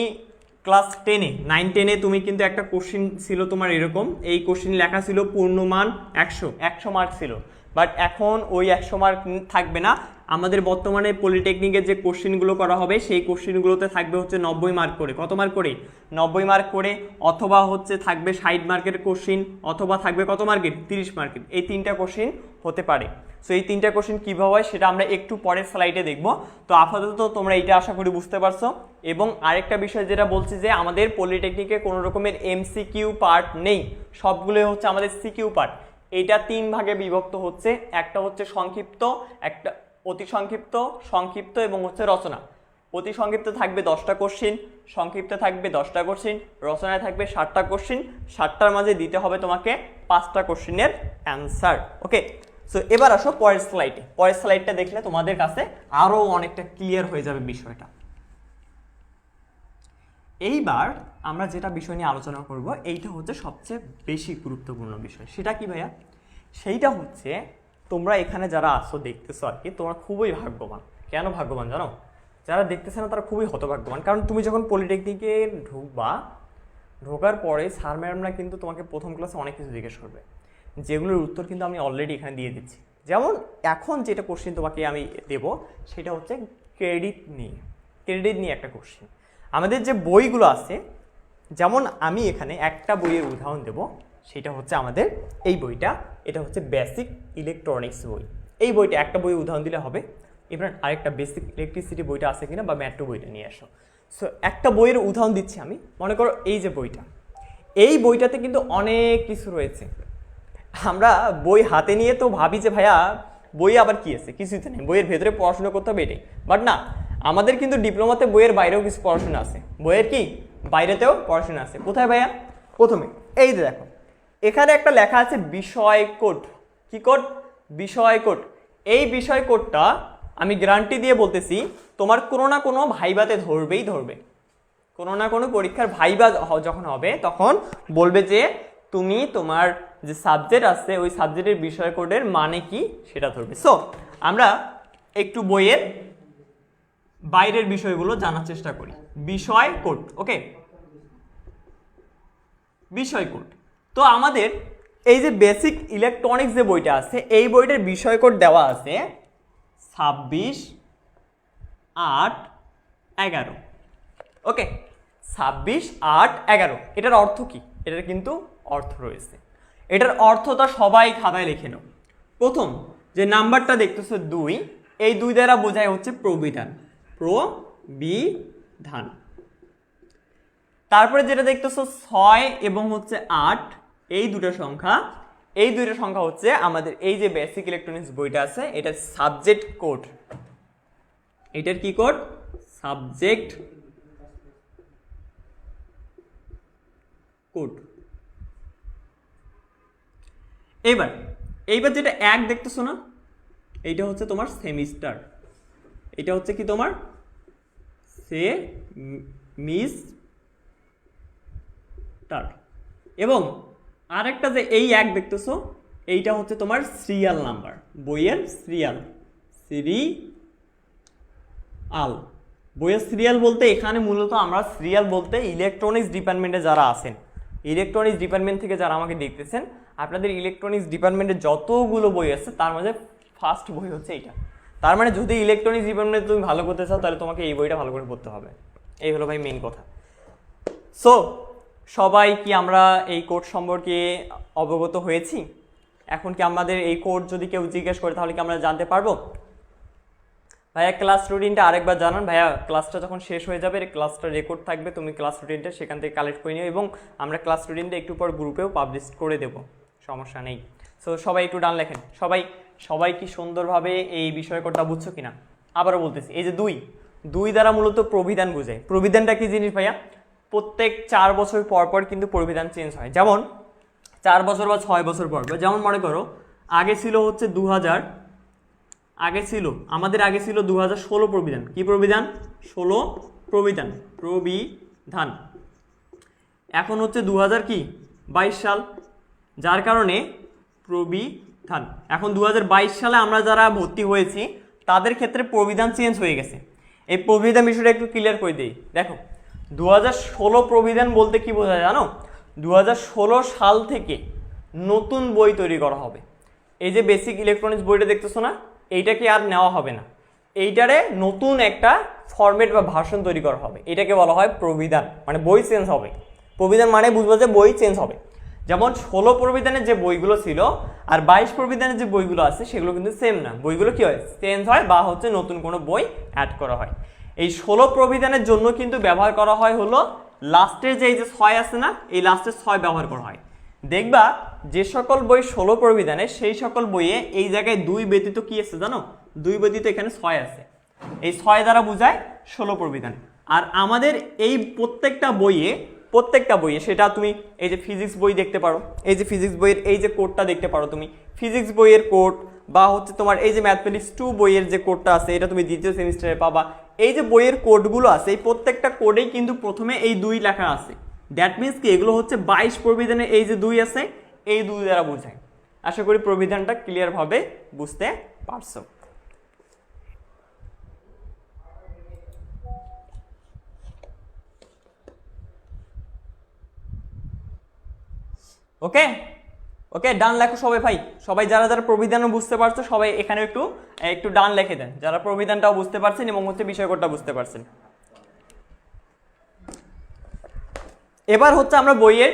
ক্লাস 10-এ 9-10-এ তুমি কিন্তু একটা কোশ্চিন ছিল তোমার এরকম, এই কোশ্চিন লেখা ছিল পূর্ণমান 100 মার্ক ছিল। বাট এখন ওই 100 মার্ক থাকবে না। আমাদের বর্তমানে পলিটেকনিকের যে কোশ্চিনগুলো করা হবে সেই কোশ্চিনগুলোতে থাকবে হচ্ছে 90 মার্ক করে। কত মার্ক করে? 90 মার্ক করে, অথবা হচ্ছে থাকবে 60 মার্কের কোশ্চিন, অথবা থাকবে কত মার্কের? 30 মার্কের। এই 3টা কোশ্চিন হতে পারে। সো এই 3টা কোশ্চেন কীভাবে হয় সেটা আমরা একটু পরের স্লাইডে দেখব। তো আপাতত তোমরা এইটা আশা করি বুঝতে পারছো। এবং আরেকটা বিষয় যেটা বলছি যে আমাদের পলিটেকনিকে কোনো রকমের এমসিকিউ পার্ট নেই, সবগুলোই হচ্ছে আমাদের সিকিউ পার্ট। এটা 3 ভাগে বিভক্ত হচ্ছে, একটা হচ্ছে সংক্ষিপ্ত, একটা অতি সংক্ষিপ্ত, সংক্ষিপ্ত এবং হচ্ছে রচনা। অতি সংক্ষিপ্ত থাকবে 10টা কোশ্চিন, সংক্ষিপ্ত থাকবে 10টা কোশ্চিন, রচনায় থাকবে 60টা কোশ্চিন, 60টার মাঝে দিতে হবে তোমাকে 5টা কোশ্চিনের অ্যান্সার। ওকে, সো এবার আসো পরের স্লাইডে। পরের স্লাইডটা দেখলে তোমাদের কাছে আরও অনেকটা ক্লিয়ার হয়ে যাবে বিষয়টা। এইবার আমরা যেটা বিষয় নিয়ে আলোচনা করব, এইটা হচ্ছে সবচেয়ে বেশি গুরুত্বপূর্ণ বিষয়। সেটা কি ভাইয়া? সেইটা হচ্ছে তোমরা এখানে যারা আসো দেখতেছো আর কি, তোমরা খুবই ভাগ্যবান। কেন ভাগ্যবান জানো? যারা দেখতেছে না তারা খুবই হতভাগ্যবান। কারণ তুমি যখন পলিটেকনিকে ঢুকবা, ঢোকার পরে স্যার ম্যাডামরা কিন্তু তোমাকে প্রথম ক্লাসে অনেক কিছু জিজ্ঞেস করবে, যেগুলোর উত্তর কিন্তু আমি অলরেডি এখানে দিয়ে দিচ্ছি। যেমন এখন যেটা কোশ্চেন তোমাকে আমি দেব সেটা হচ্ছে ক্রেডিট নিয়ে একটা কোশ্চেন। আমাদের যে বইগুলো আছে, যেমন আমি এখানে একটা বইয়ের উদাহরণ দেব, সেটা হচ্ছে আমাদের এই বইটা। এটা হচ্ছে বেসিক ইলেকট্রনিক্স বই। এই বইটা একটা বইয়ের উদাহরণ দিলে হবে। এবার আরেকটা বেসিক ইলেকট্রিসিটি বইটা আছে কিনা, বা মেট্রো বইটা নিয়ে আসো। সো একটা বইয়ের উদাহরণ দিচ্ছি আমি। মনে করো এই যে বইটা, এই বইটাতে কিন্তু অনেক কিছু রয়েছে। আমরা বই হাতে নিয়ে তো ভাবি যে ভাইয়া বই আবার কি আছে, কিছুই তো নেই, বইয়ের ভেতরে পড়াশোনা করতে হবে এটাই। বাট না, আমাদের কিন্তু ডিপ্লোমাতে বইয়ের বাইরেও কিছু পড়াশোনা আছে। বইয়ের কি বাইরেতেও পড়াশোনা আছে। কোথায় ভাইয়া? প্রথমে এই যে দেখো, এখানে একটা লেখা আছে বিষয় কোড। কি কোড? বিষয় কোড। এই বিষয় কোডটা আমি গ্যারান্টি দিয়ে বলতেছি তোমার কোনো না কোনো ভাইবাতে ধরবে। কোনো না কোনো পরীক্ষার ভাইবা যখন হবে তখন বলবে যে তুমি তোমার যে সাবজেক্ট আছে ওই সাবজেক্টের বিষয় কোডের মানে কি সেটা ধরবে। সো আমরা একটু বইয়ের বাইরের বিষয়গুলো জানার চেষ্টা করি। বিষয় কোড, ওকে, বিষয় কোড। তো আমাদের এই যে বেসিক ইলেকট্রনিক্স যে বইটা আছে, এই বইটার বিষয় কোড দেওয়া আছে 26/8/11। ওকে, 26/8/11। এটার অর্থ কি? এটার কিন্তু অর্থ রয়েছে। এটার অর্থটা সবাই খাতায় লিখে নাও। প্রথম যে নাম্বারটা দেখতেছো 2, এই 2 দ্বারা বোঝায় হচ্ছে প্রবিধান। প্রবিধান। তারপরে যেটা দেখতেছো 6 এবং হচ্ছে 8, এই দুটো সংখ্যা, এই দুইটা সংখ্যা হচ্ছে আমাদের এই যে বেসিক ইলেকট্রনিক্স বইটা আছে এটা সাবজেক্ট কোড। এটার কি কোড? Subject code. এইবার যেটা 1 দেখতেছো না, এইটা হচ্ছে তোমার সেমিস্টার। এটা হচ্ছে কি তোমার সেমিস্টার। এবং আরেকটা যে এই 1 দেখতেছো, এইটা হচ্ছে তোমার সিরিয়াল নাম্বার, বইয়ের সিরিয়াল। বইয়ের সিরিয়াল বলতে এখানে মূলত আমরা সিরিয়াল বলতে ইলেকট্রনিক্স ডিপার্টমেন্টে যারা আছেন, ইলেকট্রনিক্স ডিপার্টমেন্ট থেকে যারা আমাকে দেখতেছেন, আপনাদের ইলেকট্রনিক্স ডিপার্টমেন্টে যতগুলো বই আছে তার মাঝে ফার্স্ট বই হচ্ছে এইটা। তার মানে যদি ইলেকট্রনিক্স ডিপার্টমেন্টে তুমি ভালো করতে চাও তাহলে তোমাকে এই বইটা ভালো করে পড়তে হবে। এই হলো ভাই মেইন কথা। সো সবাই কি আমরা এই কোড সম্পর্কে অবগত হয়েছি? এখন কি আমাদের এই কোড যদি কেউ জিজ্ঞেস করে তাহলে কি আমরা জানতে পারবো? ভাইয়া ক্লাস রুটিনটা আরেকবার জানান। ভাইয়া ক্লাসটা যখন শেষ হয়ে যাবে ক্লাসটা রেকর্ড থাকবে, তুমি ক্লাস রুটিনটা সেখান থেকে কালেক্ট করে নিও এবং আমরা ক্লাস রুটিনটা একটু পর গ্রুপেও পাবলিশ করে দেব, সমস্যা নেই। সো সবাই একটু ডান লেখেন। সবাই কি সুন্দরভাবে এই বিষয়টা বুঝছো কিনা? আবারও বলতেছি, এই যে 2 দ্বারা মূলত প্রবিধান বোঝায়। প্রবিধানটা কি জিনিস ভাইয়া? প্রত্যেক 4 বছর পর পর কিন্তু প্রবিধান চেঞ্জ হয়। যেমন 4 বছর বা 6 বছর পর, যেমন মনে করো আগে ছিল হচ্ছে 2000, আমাদের আগে ছিল 2016 প্রবিধান। কি প্রবিধান? 16 প্রবিধান। এখন হচ্ছে 2022 সাল, যার কারণে প্রবিধান। এখন 2022 সালে আমরা যারা ভর্তি হয়েছি তাদের ক্ষেত্রে প্রবিধান চেঞ্জ হয়ে গেছে। এই প্রবিধান বিষয়টা একটু ক্লিয়ার করে দিই। দেখো 2016 প্রবিধান বলতে কি বোঝায় জানো? 2016 সাল থেকে নতুন বই তৈরি করা হবে। এই যে বেসিক ইলেকট্রনিক্স বইটা দেখতেছো না, এইটাকে আর নেওয়া হবে না, এইটারে নতুন একটা ফরম্যাট বা ভার্সন তৈরি করা হবে। এটাকে বলা হয় প্রবিধান, মানে বই চেঞ্জ হবে। প্রবিধান মানে বুঝবো যে বই চেঞ্জ হবে। যেমন 16 প্রবিধানের যে বইগুলো ছিল আর 22 প্রবিধানের যে বইগুলো আছে সেগুলো কিন্তু সেম না, বইগুলো কি হয়, চেঞ্জ হয় বা হচ্ছে নতুন কোনো বই অ্যাড করা হয়। এই 16 প্রবিধানের জন্য কিন্তু ব্যবহার করা হয় হলো লাস্টের যে এই যে 6 আছে না, এই লাস্টের 6 ব্যবহার করা হয়। দেখবা যে সকল বই 16 প্রবিধানের সেই সকল বইয়ে এই জায়গায় 2 ব্যতীত কি আছে জানো, 2 ব্যতীত এখানে 6 আছে, এই 6 দ্বারা বোঝায় 16 প্রবিধান। আর আমাদের এই প্রত্যেকটা বইয়ে সেটা তুমি এই যে ফিজিক্স বই দেখতে পারো, এই যে ফিজিক্স বইয়ের এই যে কোডটা দেখতে পারো তুমি, ফিজিক্স বইয়ের কোড বা হচ্ছে তোমার এই যে ম্যাথমেটিক্স 2 বইয়ের যে কোডটা আছে এটা তুমি দ্বিতীয় সেমিস্টারে পাবা। এই যে বইয়ের কোডগুলো আছে এই প্রত্যেকটা কোডেই কিন্তু প্রথমে এই 2 লেখা আছে। দ্যাট মিনস কি এগুলো হচ্ছে 22 প্রবিধানে এই যে 2 আছে এই 2 দ্বারা বোঝায়। আশা করি প্রবিধানটা ক্লিয়ার ভাবে বুঝতে পারছো। ওকে ওকে ডান লেখো সবাই ভাই, সবাই যারা যারা প্রবিধানও বুঝতে পারছো সবাই এখানে একটু একটু ডান লিখে দেন, যারা প্রবিধানটাও বুঝতে পারছেন এবং হচ্ছে বিষয়কোডটা বুঝতে পারছেন। এবার হচ্ছে আমরা বইয়ের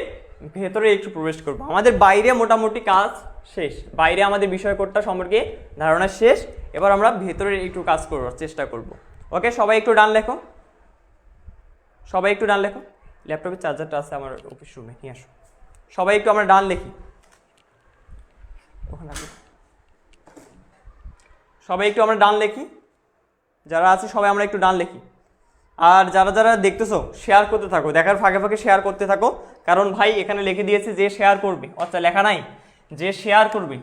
ভেতরে একটু প্রবেশ করব। আমাদের বাইরে মোটামুটি কাজ শেষ, বাইরে আমাদের বিষয়কোডটা সম্পর্কে ধারণা শেষ। এবার আমরা ভেতরে একটু কাজ করার চেষ্টা করব। ওকে সবাই একটু ডান লেখো, সবাই একটু ডান লেখো। ল্যাপটপের চার্জারটা আছে আমার অফিস রুমে, নিয়ে আসো। সবাই একটু আমরা ডান লিখি, সবাই একটু আমরা ডান লিখি, যারা আছে সবাই আমরা একটু ডান লিখি। আর যারা যারা দেখতেছো শেয়ার করতে থাকো, দেখার ফাঁকে ফাঁকে শেয়ার করতে থাকো, কারণ ভাই এখানে লিখে দিয়েছে যে শেয়ার করবে, আচ্ছা লেখা নাই যে শেয়ার করবে।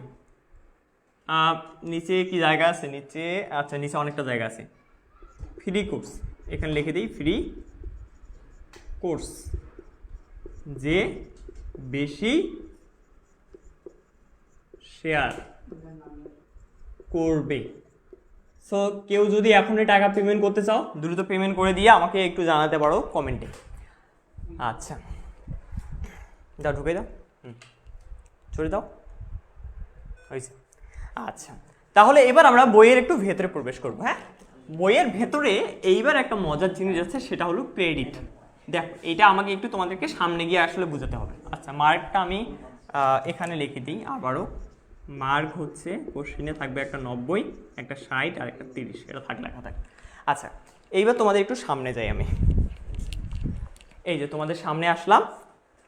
নিচে কি জায়গা আছে নিচে, আচ্ছা নিচে অনেকটা জায়গা আছে, ফ্রি কোর্স এখানে লিখে দিই, ফ্রি কোর্স, যে বেশি শেয়ার করবে। সো কেউ যদি এখনই টাকা পেমেন্ট করতে চাও দ্রুত পেমেন্ট করে দিয়ে আমাকে একটু জানাতে পারো কমেন্টে। আচ্ছা দাও, ঢুকে দাও, ছড়ে দাও, হয়েছে। আচ্ছা তাহলে এবার আমরা বইয়ের একটু ভেতরে প্রবেশ করব। হ্যাঁ, বইয়ের ভেতরে এইবার একটা মজার জিনিস আছে, সেটা হলো ক্রেডিট। দেখো এটা আমাকে একটু তোমাদেরকে সামনে গিয়ে আসলে বোঝাতে হবে। আচ্ছা মার্কটা আমি এখানে লিখে দিই আবারও। মার্ক হচ্ছে কোশ্চিনে থাকবে একটা 90, একটা 60 আর একটা 30, এটা থাক লেখা থাকে। আচ্ছা এইবার তোমাদের একটু সামনে যাই আমি, এই যে তোমাদের সামনে আসলাম।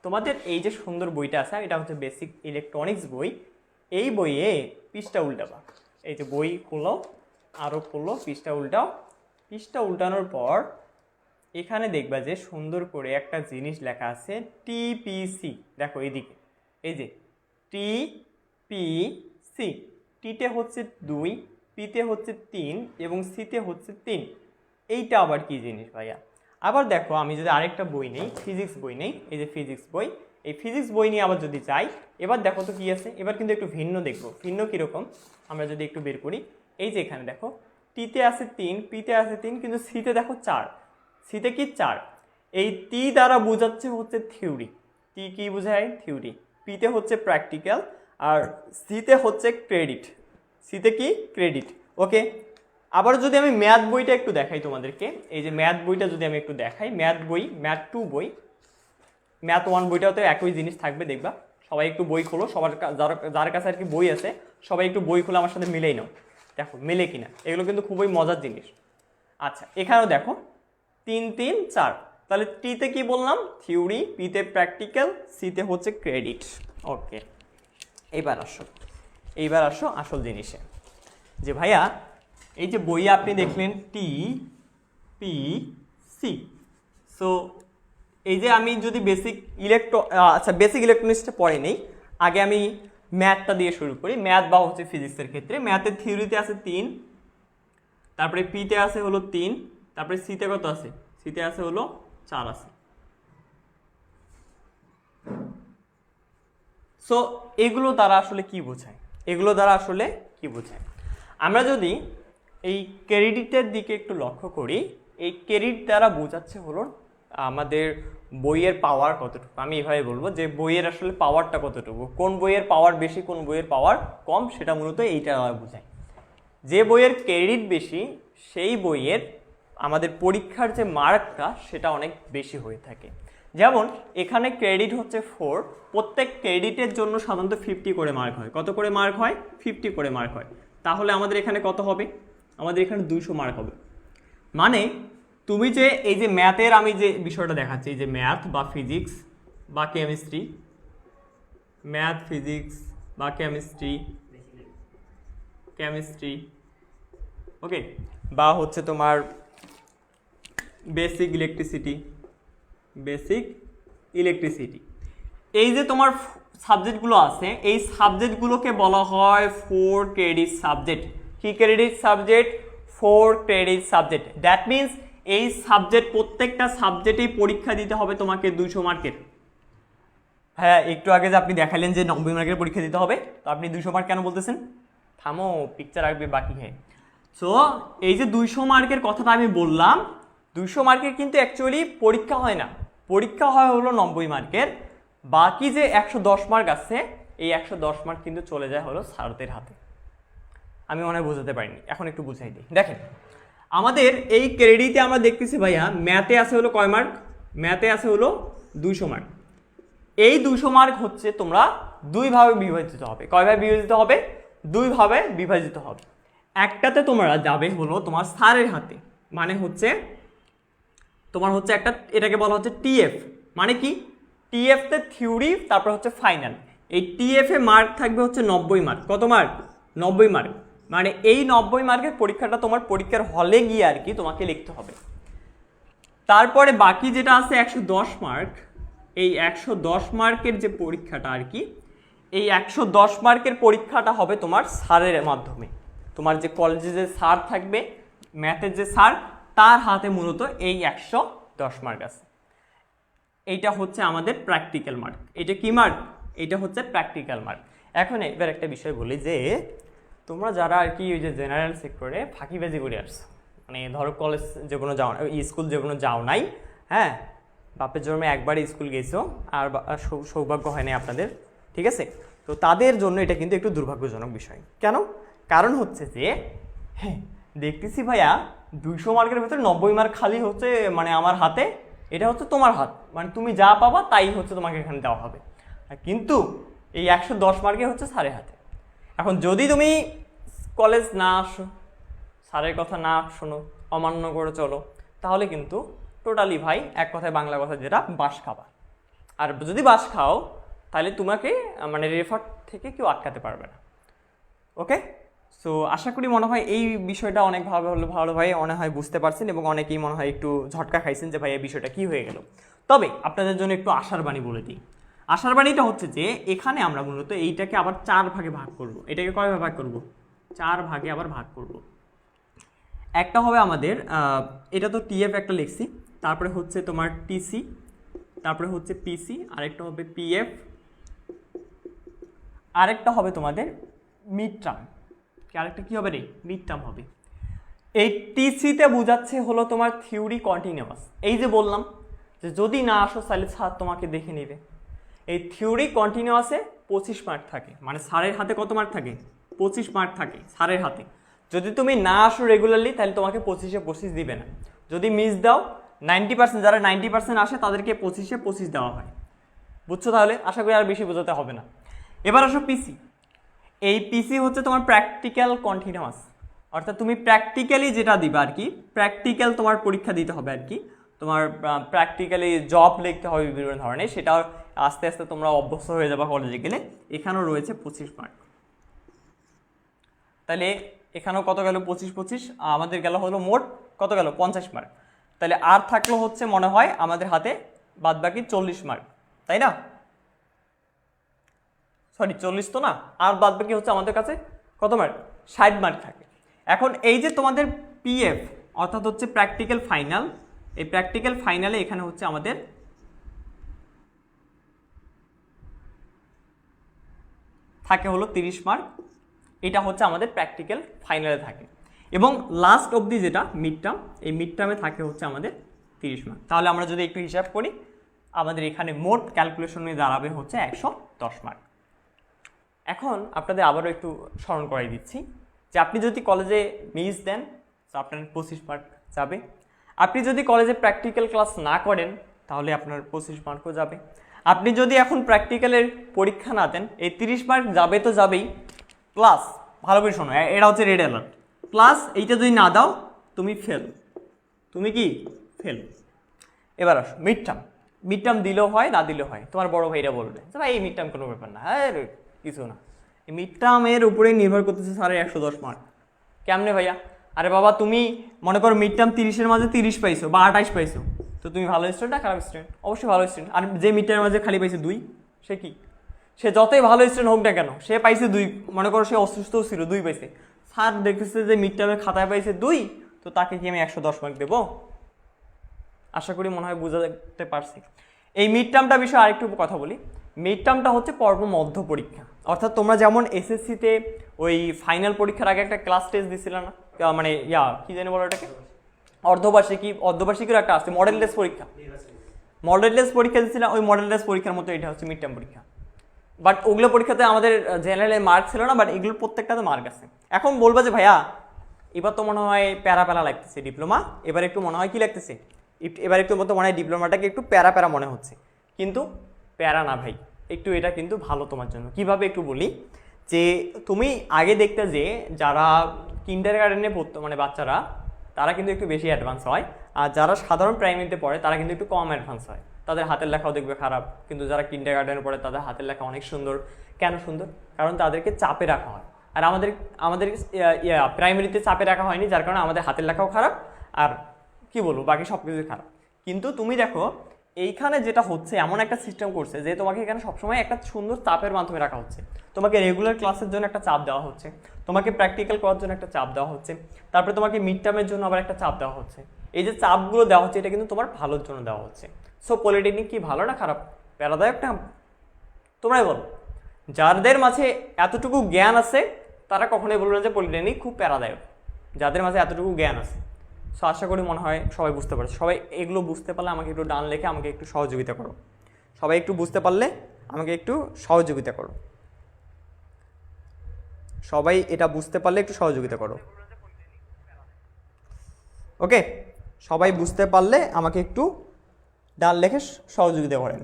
তোমাদের এই যে সুন্দর বইটা আছে এটা হচ্ছে বেসিক ইলেকট্রনিক্স বই। এই বইয়ে পৃষ্ঠা উল্টাবা, এই যে বই খুলো, আরও খুলো, পৃষ্ঠা উল্টাও। পৃষ্ঠা উল্টানোর পর এখানে দেখবা যে সুন্দর করে একটা জিনিস লেখা আছে টিপিসি। দেখো এইদিকে এই যে টিপিসি, টিতে হচ্ছে 2, পিতে হচ্ছে 3 এবং সিতে হচ্ছে 3। এইটা আবার কি জিনিস ভাইয়া? আবার দেখো আমি যদি আরেকটা বই নেই, ফিজিক্স বই নেই, এই যে ফিজিক্স বই, এই ফিজিক্স বই নিয়ে আবার যদি চাই, এবার দেখো তো কি আছে, এবার কিন্তু একটু ভিন্ন দেখবো। ভিন্ন কীরকম আমরা যদি একটু বের করি, এই যে এখানে দেখো টিতে আছে 3, পিতে আছে 3, কিন্তু সিতে দেখো 4। সিতে কি 4? এই টি দ্বারা বোঝাচ্ছে হচ্ছে থিওরি। টি কি বোঝায়? থিওরি। পিতে হচ্ছে প্র্যাকটিক্যাল আর সিতে হচ্ছে ক্রেডিট। সিতে কি? ক্রেডিট। ওকে, আবার যদি আমি ম্যাথ বইটা একটু দেখাই তোমাদেরকে, এই যে ম্যাথ বইটা যদি আমি একটু দেখাই, ম্যাথ বই, ম্যাথ 2 বই, ম্যাথ 1 বইটাতে একই জিনিস থাকবে দেখবা। সবাই একটু বই খোলো, সবার যার কাছে আর কি বই আছে সবাই একটু বই খোলো, আমার সাথে মিলেই নাও, দেখো মিলে কিনা। এগুলো কিন্তু খুবই মজার জিনিস। আচ্ছা এখানেও দেখো 3 3 4, তাহলে টিতে কি বললাম? থিওরি, পিতে প্র্যাকটিক্যাল, সিতে হচ্ছে ক্রেডিট। ওকে, এইবার আসো আসল জিনিসে, যে ভাইয়া এই যে বইয়ে আপনি দেখলেন টি পি সি। সো এই যে আমি যদি বেসিক ইলেকট্রনিক্সটা পড়ে নেই, আগে আমি ম্যাথটা দিয়ে শুরু করি। ম্যাথ বা হচ্ছে ফিজিক্সের ক্ষেত্রে ম্যাথের থিওরিতে আছে 3, তারপরে পিতে আছে হলো 3, তারপরে সিতে কত আছে? সিতে আছে হলো 4 আছে। সো এগুলো দ্বারা আসলে কি বোঝায়? আমরা যদি এই ক্রেডিটের দিকে একটু লক্ষ্য করি, এই ক্রেডিট দ্বারা বোঝাচ্ছে হলো আমাদের বইয়ের পাওয়ার কতটুকু। আমি এভাবে বলবো যে বইয়ের আসলে পাওয়ারটা কতটুকু, কোন বইয়ের পাওয়ার বেশি, কোন বইয়ের পাওয়ার কম, সেটা মূলত এইটা বোঝায়। যে বইয়ের ক্রেডিট বেশি সেই বইয়ের আমাদের পরীক্ষার যে মার্কটা সেটা অনেক বেশি হয়ে থাকে। যেমন এখানে ক্রেডিট হচ্ছে 4, প্রত্যেক ক্রেডিটের জন্য সাধারণত 50 করে মার্ক হয়। কত করে মার্ক হয়? 50 করে মার্ক হয়। তাহলে আমাদের এখানে কত হবে? আমাদের এখানে 200 মার্ক হবে। মানে তুমি যে এই যে ম্যাথের আমি যে বিষয়টা দেখাচ্ছি, এই যে ম্যাথ বা ফিজিক্স বা কেমিস্ট্রি, ম্যাথ ফিজিক্স বা কেমিস্ট্রি ওকে, বা হচ্ছে তোমার বেসিক ইলেকট্রিসিটি, এই যে তোমার সাবজেক্টগুলো আছে, এই সাবজেক্টগুলোকে বলা হয় 4 ক্রেডিট সাবজেক্ট। কি credit subject? 4 credit subject. That means এই সাবজেক্ট, প্রত্যেকটা সাবজেক্টেই পরীক্ষা দিতে হবে তোমাকে 200 মার্কের। হ্যাঁ, একটু আগে যে আপনি দেখালেন যে 90 মার্কের পরীক্ষা দিতে হবে, তো আপনি 200 মার্ক কেন বলতেছেন? থামো, পিকচার আঁকবে বাকি। হ্যাঁ, সো এই যে 200 মার্কের কথাটা আমি বললাম, 200 মার্কের কিন্তু অ্যাকচুয়ালি পরীক্ষা হয় না, পরীক্ষা হয় হলো 90 মার্কের। বাকি যে 110 মার্ক আছে, এই 110 মার্ক কিন্তু চলে যায় হলো স্যারদের হাতে। আমি মনে হয় বোঝাতে পারিনি, এখন একটু বুঝাই দিই। দেখেন, আমাদের এই ক্রেডিটে আমরা দেখতেছি ভাইয়া, ম্যাথে আছে হলো কয় মার্ক? ম্যাথে আছে হলো 200 মার্ক। এই 200 মার্ক হচ্ছে তোমরা দুইভাবে বিভাজিত হবে। কয়ভাবে বিভাজিত হবে? দুইভাবে বিভাজিত হবে। একটাতে তোমরা যাবে হলো তোমার স্যারের হাতে, মানে হচ্ছে তোমার হচ্ছে একটা, এটাকে বলা হচ্ছে টিএফ। মানে কি? টিএফতে থিওরি, তারপর হচ্ছে ফাইনাল। এই টিএফে মার্ক থাকবে হচ্ছে 90 মার্ক। কত মার্ক? 90 মার্ক। মানে এই 90 মার্কের পরীক্ষাটা তোমার পরীক্ষার হলে গিয়ে আর কি তোমাকে লিখতে হবে। তারপরে বাকি যেটা আছে 110 মার্ক, এই 110 মার্কের যে পরীক্ষাটা আর কি, এই 110 মার্কের পরীক্ষাটা হবে তোমার স্যারের মাধ্যমে। তোমার যে কলেজে যে স্যার থাকবে, ম্যাথের যে স্যার, তার হাতে মূলত এই 110 মার্ক আছে। এইটা হচ্ছে আমাদের প্র্যাকটিক্যাল মার্ক। এটা কি মার্ক? এটা হচ্ছে প্র্যাকটিক্যাল মার্ক। এখন এবার একটা বিষয় বলি যে তোমরা যারা আর কি ওই যে জেনারেল সেক্টরে ফাঁকিবাজি করে আসছো, মানে ধরো কলেজ যে কোনো যাও, স্কুল যে কোনো যাও নাই, হ্যাঁ, বাপের জন্মে একবারই স্কুল গেছো, আর সৌভাগ্য হয় নাই আপনাদের, ঠিক আছে? তো তাদের জন্য এটা কিন্তু একটু দুর্ভাগ্যজনক বিষয়। কেন? কারণ হচ্ছে যে হ্যাঁ, দেখতেছি ভাইয়া 200 মার্কের ভিতরে 90 মার্ক খালি হচ্ছে মানে আমার হাতে, এটা হচ্ছে তোমার হাত, মানে তুমি যা পাবা তাই হচ্ছে তোমাকে এখানে দেওয়া হবে। কিন্তু এই 110 মার্কে হচ্ছে স্যারের হাতে। এখন যদি তুমি কলেজ না আসো, স্যারের কথা না শোনো, অমান্য করে চলো, তাহলে কিন্তু টোটালি ভাই, এক কথায় বাংলা কথা যেটা, বাস খাবা। আর যদি বাস খাও, তাহলে তোমাকে মানে রেফার থেকে কেউ আটকাতে পারবে না। ওকে, সো আশা করি মনে হয় এই বিষয়টা অনেক ভালো ভাই মনে হয় বুঝতে পারছেন, এবং অনেকেই মনে হয় একটু ঝটকা খাইছেন যে ভাই এই বিষয়টা কি হয়ে গেল। তবে আপনাদের জন্য একটু আশার বাণী বলে দিই। আশার বাণীটা হচ্ছে যে এখানে আমরা মূলত এইটাকে আবার 4 ভাগে ভাগ করব। এটাকে কয় ভাগ করব? 4 ভাগে আবার ভাগ করব। একটা হবে আমাদের এটা তো টিএফ একটা লিখছি, তারপরে হচ্ছে তোমার টিসি, তারপরে হচ্ছে পিসি, আরেকটা হবে পিএফ, আরেকটা হবে তোমাদের মিড টার্ম। আরেকটা কি হবে রে? মিড টার্ম হবে। এই টিসিতে বোঝাচ্ছে হলো তোমার থিওরি কন্টিনিউয়াস। এই যে বললাম যে যদি না আসো তাহলে স্যার তোমাকে দেখে নেবে। এই থিওরি কন্টিনিউয়াসে 25 মার্ক থাকে, মানে স্যারের হাতে কত মার্ক থাকে? 25 মার্ক থাকে স্যারের হাতে। যদি তুমি না আসো রেগুলারলি, তাহলে তোমাকে 25-এ 25 দিবে না। যদি মিস দাও, 90%, যারা 90% আসে তাদেরকে 25-এ 25 দেওয়া হয়। বুঝছো? তাহলে আশা করি আর বেশি বোঝাতে হবে না। এবার আসো পিসি। এই পিসি হচ্ছে তোমার প্র্যাকটিক্যাল কন্টিনিউয়াস, অর্থাৎ তুমি প্র্যাকটিক্যালি যেটা দিবা আর কি, প্র্যাকটিক্যাল তোমার পরীক্ষা দিতে হবে আর কি, তোমার প্র্যাকটিক্যালি জব লিখতে হবে বিভিন্ন ধরনের, সেটা আস্তে আস্তে তোমরা অভ্যস্ত হয়ে যাবে কলেজে গেলে। এখানেও রয়েছে 25 মার্ক। তাহলে এখানেও কত গেল? 25, আমাদের গেল হলো মোট কত গেল? 50 মার্ক। তাহলে আর থাকলো হচ্ছে মনে হয় আমাদের হাতে বাদবাকি 40 মার্ক, তাই না? সরি, 40 তো না, আর বাদবাকি হচ্ছে আমাদের কাছে কত মার্ক? 60 মার্ক থাকে। এখন এই যে তোমাদের পিএফ, অর্থাৎ হচ্ছে প্র্যাকটিক্যাল ফাইনাল, এই প্র্যাকটিক্যাল ফাইনালে এখানে হচ্ছে আমাদের থাকে হলো 30 মার্ক। এটা হচ্ছে আমাদের প্র্যাকটিক্যাল ফাইনালে থাকে। এবং লাস্ট অবধি যেটা মিড টার্ম, এই মিড টার্মে থাকে হচ্ছে আমাদের 30 মার্ক। তাহলে আমরা যদি একটু হিসাব করি, আমাদের এখানে মোট ক্যালকুলেশনে দাঁড়াবে হচ্ছে 110 মার্ক। এখন আপনাদের আবারও একটু স্মরণ করাই দিচ্ছি যে আপনি যদি কলেজে মিস দেন, তো আপনার 25 মার্ক যাবে। আপনি যদি কলেজে প্র্যাকটিক্যাল ক্লাস না করেন, তাহলে আপনার 25 মার্কও যাবে। আপনি যদি এখন প্র্যাকটিক্যালের পরীক্ষা না দেন, এই 30 মার্ক যাবে তো যাবেই, প্লাস ভালো করে শোনো, এটা হচ্ছে রেড অ্যালার্ট, প্লাস এইটা যদি না দাও তুমি ফেল, তুমি কি ফেল। এবার আসো মিড টার্ম দিলেও হয় না দিলেও হয়, তোমার বড় ভাইরা বলবে যে ভাই এই মিড টার্ম কোনো ব্যাপার না, হ্যাঁ কিছু না। এই মিড টার্মের উপরেই নির্ভর করতেছে স্যারের 110 মার্ক। কেমনে ভাইয়া? আরে বাবা তুমি মনে করো মিড টার্ম 30-এর মাঝে 30 পাইছো বা 28 পাইছো, তো তুমি ভালো স্টুডেন্ট না খারাপ স্টুডেন্ট? অবশ্যই ভালো স্টুডেন্ট। আর যে মিড টার্মের মাঝে খালি পাইছে 2, সে কি? সে যতই ভালো স্টুডেন্ট হোক না কেন, সে পাইছে 2, মনে করো সে অসুস্থও ছিল 2 পাইছে, স্যার দেখতেছে যে মিড টার্মের খাতায় পাইছে 2, তো তাকে কি আমি 110 মার্ক দেবো? আশা করি মনে হয় বুঝাতে পারছি। এই মিড টার্মটা বিষয়ে আরেকটু কথা বলি। মিড টার্মটা হচ্ছে পর্ব মধ্য পরীক্ষা, অর্থাৎ তোমরা যেমন এসএসসিতে ওই ফাইনাল পরীক্ষার আগে একটা ক্লাস টেস্ট দিছিল না, মানে কি জানি বলো এটাকে, অর্ধবার্ষিকীর একটা আছে মডেল টেস্ট পরীক্ষা, মডেল টেস্ট পরীক্ষা দিচ্ছিলাম, ওই মডেল টেস্ট পরীক্ষার মতো এটা হচ্ছে মিড টার্ম পরীক্ষা। বাট ওগুলো পরীক্ষাতে আমাদের জেনারেলে মার্ক ছিল না, বাট এগুলোর প্রত্যেকটাতে মার্ক আছে। এখন বলবা যে ভাইয়া এবার তো মনে হয় প্যারা লাগতেছে ডিপ্লোমা, এবার একটু মনে হয় কি লাগতেছে, এবার একটু মতো মনে হয় ডিপ্লোমাটাকে একটু প্যারা মনে হচ্ছে, কিন্তু প্যারা না ভাই, একটু এটা কিন্তু ভালো তোমার জন্য। কিভাবে একটু বলি, যে তুমি আগে দেখতে যে যারা কিন্ডারগার্টেনে পড়তো মানে বাচ্চারা, তারা কিন্তু একটু বেশি অ্যাডভান্স হয়, আর যারা সাধারণ প্রাইমারিতে পড়ে তারা কিন্তু একটু কম অ্যাডভান্স হয়, তাদের হাতের লেখাও দেখবে খারাপ। কিন্তু যারা কিন্ডারগার্টেনে পড়ে তাদের হাতের লেখা অনেক সুন্দর। কেন সুন্দর? কারণ তাদেরকে চাপে রাখা হয়, আর আমাদের প্রাইমারিতে চাপে রাখা হয়নি, যার কারণে আমাদের হাতের লেখাও খারাপ, আর কি বলবো বাকি সব কিছুই খারাপ। কিন্তু তুমি দেখো এইখানে যেটা হচ্ছে, এমন একটা সিস্টেম করছে যে তোমাকে এখানে সবসময় একটা সুন্দর চাপের মাধ্যমে রাখা হচ্ছে। তোমাকে রেগুলার ক্লাসের জন্য একটা চাপ দেওয়া হচ্ছে, তোমাকে প্র্যাকটিক্যাল করার জন্য একটা চাপ দেওয়া হচ্ছে, তারপরে তোমাকে মিড টার্মের জন্য আবার একটা চাপ দেওয়া হচ্ছে। এই যে চাপগুলো দেওয়া হচ্ছে, এটা কিন্তু তোমার ভালোর জন্য দেওয়া হচ্ছে। সো পলিটেকনিক কি ভালো না খারাপ? প্যারাদায়ক না? তোমরাই বলো। যাদের মাঝে এতটুকু জ্ঞান আছে তারা কখনোই বলবে না যে পলিটেকনিক খুব প্যারাদায়ক, যাদের মাঝে এতটুকু জ্ঞান আছে। সো আশা করি মনে হয় সবাই বুঝতে পারছে। সবাই এগুলো বুঝতে পারলে আমাকে একটু ডান লেখে আমাকে একটু সহযোগিতা করো। সবাই একটু বুঝতে পারলে আমাকে একটু সহযোগিতা করো। সবাই এটা বুঝতে পারলে একটু সহযোগিতা করো। ওকে, সবাই বুঝতে পারলে আমাকে একটু ডান লেখে সহযোগিতা করেন।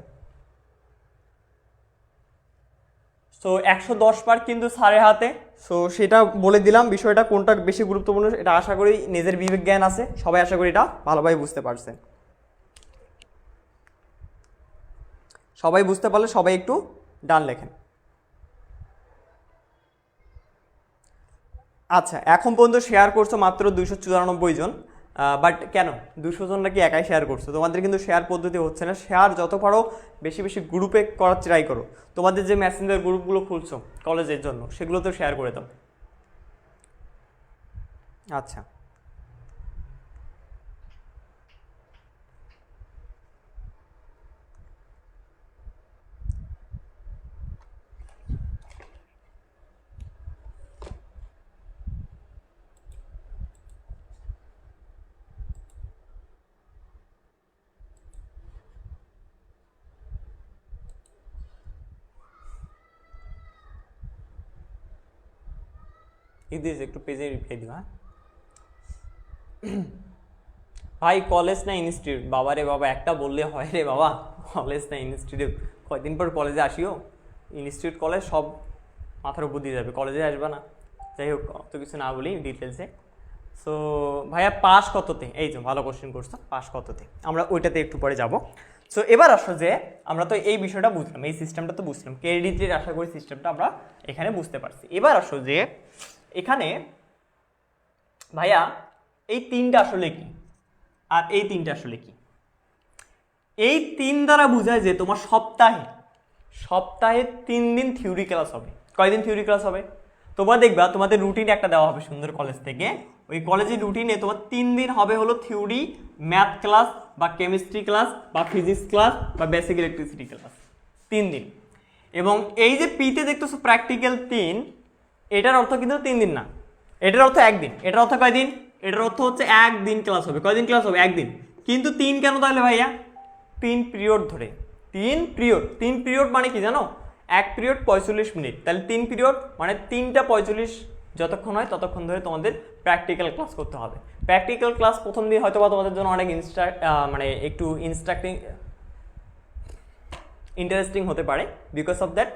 সো 110 মার্ক কিন্তু স্যারের হাতে। সো সেটা বলে দিলাম, বিষয়টা কোনটা বেশি গুরুত্বপূর্ণ এটা আশা করি নিজের বিবেক জ্ঞান আছে, সবাই আশা করি এটা ভালোভাবে বুঝতে পারছে। সবাই বুঝতে পারলে সবাই একটু ডান লেখেন। আচ্ছা, এখন পর্যন্ত শেয়ার করছো মাত্র 294 জন, বাট কেন 200 জন নাকি একাই শেয়ার করছো? তোমাদের কিন্তু শেয়ার পদ্ধতি হচ্ছে না। শেয়ার যত পারো বেশি বেশি গ্রুপে করার ট্রাই করো। তোমাদের যে মেসেঞ্জার গ্রুপগুলো খুলছো কলেজের জন্য, সেগুলোতেও শেয়ার করে দাও। আচ্ছা, ইদিস একটু পেজে রিপ্লাই দিও। হ্যাঁ ভাই, কলেজ না ইনস্টিটিউট? বাবা রে বাবা, একটা বললে হয় রে বাবা, কলেজ না ইনস্টিটিউট? কয়দিন পর কলেজে আসিও, ইনস্টিটিউট কলেজ সব মাথার উপর দিয়ে যাবে, কলেজে আসবে না। যাই হোক, অত কিছু না বলি ডিটেলসে। সো ভাইয়া পাস কততে? এই যে ভালো কোশ্চেন করছো, পাস কততে, আমরা ওইটাতে একটু পরে যাব। সো এবার আসো যে আমরা তো এই বিষয়টা বুঝলাম, এই সিস্টেমটা তো বুঝলাম, ক্রেডিটের আশা করি সিস্টেমটা আমরা এখানে বুঝতে পারছি। এবার আসো যে এখানে ভাইয়া এই তিনটা আসলে কি, আর এই তিনটা আসলে কি? এই 3 দ্বারা বোঝায় যে তোমার সপ্তাহে 3 দিন থিওরি ক্লাস হবে। কয়দিন থিওরি ক্লাস হবে? তোমরা দেখবা তোমাদের রুটিন একটা দেওয়া হবে সুন্দর কলেজ থেকে, ওই কলেজের রুটিনে তোমার 3 দিন হবে হলো থিওরি, ম্যাথ ক্লাস বা কেমিস্ট্রি ক্লাস বা ফিজিক্স ক্লাস বা বেসিক ইলেকট্রিসিটি ক্লাস, 3 দিন। এবং এই যে পিতে দেখতেছো প্র্যাকটিক্যাল 3, এটার অর্থ কিন্তু 3 দিন না, এটার অর্থ 1 দিন। এটার অর্থ কয়দিন? এটার অর্থ হচ্ছে 1 দিন ক্লাস হবে। কয়দিন ক্লাস হবে? 1 দিন। কিন্তু 3 কেন তাহলে ভাইয়া? 3 পিরিয়ড ধরে। 3 পিরিয়ড মানে কি জানো? 1 পিরিয়ড 45 মিনিট, তাহলে 3 পিরিয়ড মানে 3টা 45 যতক্ষণ হয় ততক্ষণ ধরে তোমাদের প্র্যাকটিক্যাল ক্লাস করতে হবে। প্র্যাকটিক্যাল ক্লাস প্রথম দিন হয়তো বা তোমাদের জন্য অনেক একটু ইন্টারেস্টিং হতে পারে, বিকজ অফ দ্যাট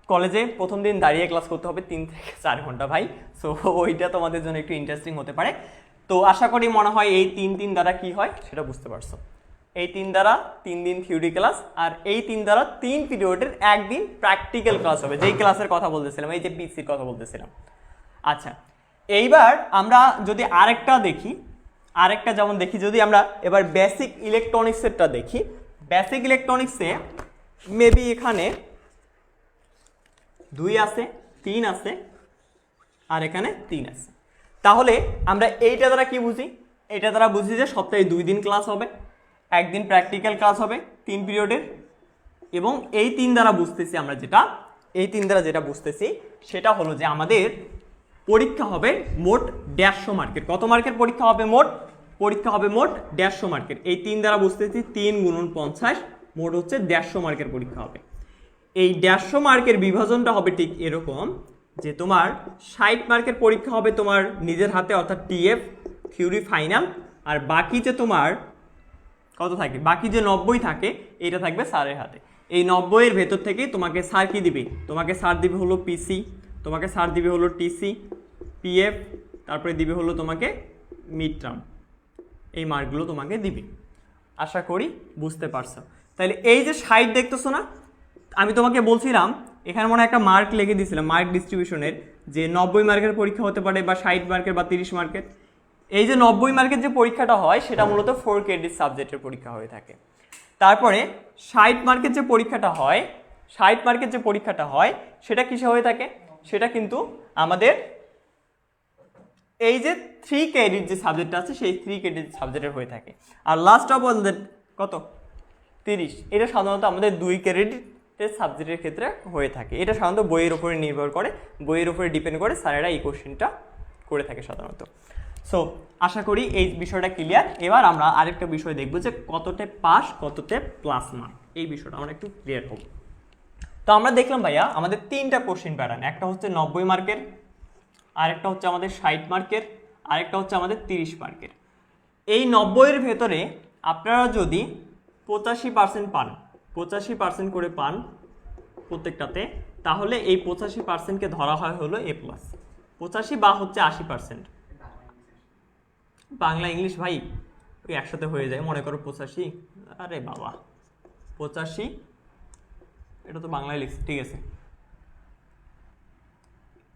কলেজে প্রথম দিন দাঁড়িয়ে ক্লাস করতে হবে 3 থেকে 4 ঘন্টা ভাই। সো ওইটা তোমাদের জন্য একটু ইন্টারেস্টিং হতে পারে। তো আশা করি মনে হয় এই 3 দ্বারা কি হয় সেটা বুঝতে পারছো। এই 3 দ্বারা 3 দিন থিওরি ক্লাস, আর এই 3 দ্বারা 3 পিরিয়ডের একদিন প্র্যাকটিক্যাল ক্লাস হবে, যেই ক্লাসের কথা বলতেছিলাম, এই যে পিসির কথা বলতেছিলাম। আচ্ছা, এইবার আমরা যদি আরেকটা দেখি, যেমন দেখি যদি আমরা এবার বেসিক ইলেকট্রনিক্সেরটা দেখি। বেসিক ইলেকট্রনিক্সে মেবি এখানে 2 আছে, 3 আছে, আর এখানে 3 আছে। তাহলে আমরা এইটা দ্বারা কি বুঝি? এটা দ্বারা বুঝি যে সপ্তাহে 2 দিন ক্লাস হবে, একদিন প্র্যাকটিক্যাল ক্লাস হবে 3 পিরিয়ডের। এবং এই 3 দ্বারা বুঝতেছি আমরা যেটা বুঝতেছি সেটা হলো যে আমাদের পরীক্ষা হবে মোট 150 মার্কের। কত মার্কের পরীক্ষা হবে? মোট 150 মার্কের। এই 3 দ্বারা বুঝতেছি 3 × 50 মোট হচ্ছে 150 মার্কের পরীক্ষা হবে। এই 150 মার্কের বিভাজনটা হবে ঠিক এরকম যে তোমার 60 মার্কের পরীক্ষা হবে তোমার নিজের হাতে, অর্থাৎ টিএফ থিওরি ফাইনাল, আর বাকি যে তোমার কত থাকে, বাকি যে 90 থাকে এটা থাকবে স্যারের হাতে। এই 90-এর ভেতর থেকে তোমাকে স্যার কি দিবে? তোমাকে স্যার দিবে হলো পিসি, তোমাকে স্যার দিবে হলো টিসি, পিএফ, তারপরে দিবে হলো তোমাকে মিড টার্ম। এই মার্কগুলো তোমাকে দিবে। আশা করি বুঝতে পারছো। তাহলে এই যে 60 দেখতেছো না, আমি তোমাকে বলছিলাম এখানে মনে হয় একটা মার্ক লিখে দিয়েছিলাম মার্ক ডিস্ট্রিবিউশনের, যে 90 মার্কের পরীক্ষা হতে পারে বা 60 মার্কের বা 30 মার্কের। এই যে 90 মার্কের যে পরীক্ষাটা হয় সেটা মূলত 4 ক্রেডিট সাবজেক্টের পরীক্ষা হয়ে থাকে। তারপরে 60 মার্কের যে পরীক্ষাটা হয় সেটা কিসে হয়ে থাকে? সেটা কিন্তু আমাদের এই যে 3 ক্রেডিট যে সাবজেক্ট আছে সেই 3 ক্রেডিট সাবজেক্টের হয়ে থাকে। আর লাস্ট অফ অল কত 30, এটা সাধারণত আমাদের 2 ক্রেডিটের সাবজেক্টের ক্ষেত্রে হয়ে থাকে। এটা সাধারণত বইয়ের উপরে নির্ভর করে, বইয়ের উপরে ডিপেন্ড করে স্যারেরা এই কোশ্চেনটা করে থাকে সাধারণত। সো আশা করি এই বিষয়টা ক্লিয়ার। এবার আমরা আরেকটা বিষয় দেখবো যে কততে পাস, কততে প্লাস মার্ক, এই বিষয়টা আমরা একটু ক্লিয়ার হব। তো আমরা দেখলাম ভাইয়া আমাদের 3টা কোশ্চেন প্যাটার্ন, একটা হচ্ছে 90 মার্কের, আরেকটা হচ্ছে আমাদের 60 মার্কের, আরেকটা হচ্ছে আমাদের 30 মার্কের। এই 90-এর ভেতরে আপনারা যদি 85% পান, 85% করে পান প্রত্যেকটাতে, তাহলে এই 85%কে ধরা হয় হলো এ প্লাস। 85 বা হচ্ছে 80%। বাংলা ইংলিশ ভাই ওই একসাথে হয়ে যায়, মনে করো 85, আরে বাবা 85, এটা তো বাংলায় লিখছি, ঠিক আছে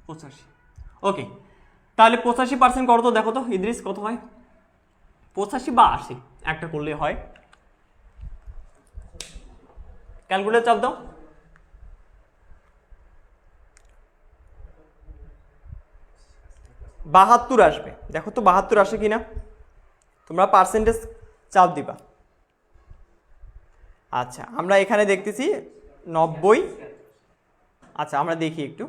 85। ওকে, তাহলে 85% করো তো, দেখো তো ইদ্রিস কত হয়? 85 বা 80 একটা করলে হয়। ক্যালকুলেটর চাপ দাও। বাহাত্তর আসবে, দেখো তো 72 আসে কিনা, তোমরা পার্সেন্টেজ চাপ দিবা। আচ্ছা, আমরা এখানে দেখতেছি 90। আচ্ছা আমরা দেখি একটু,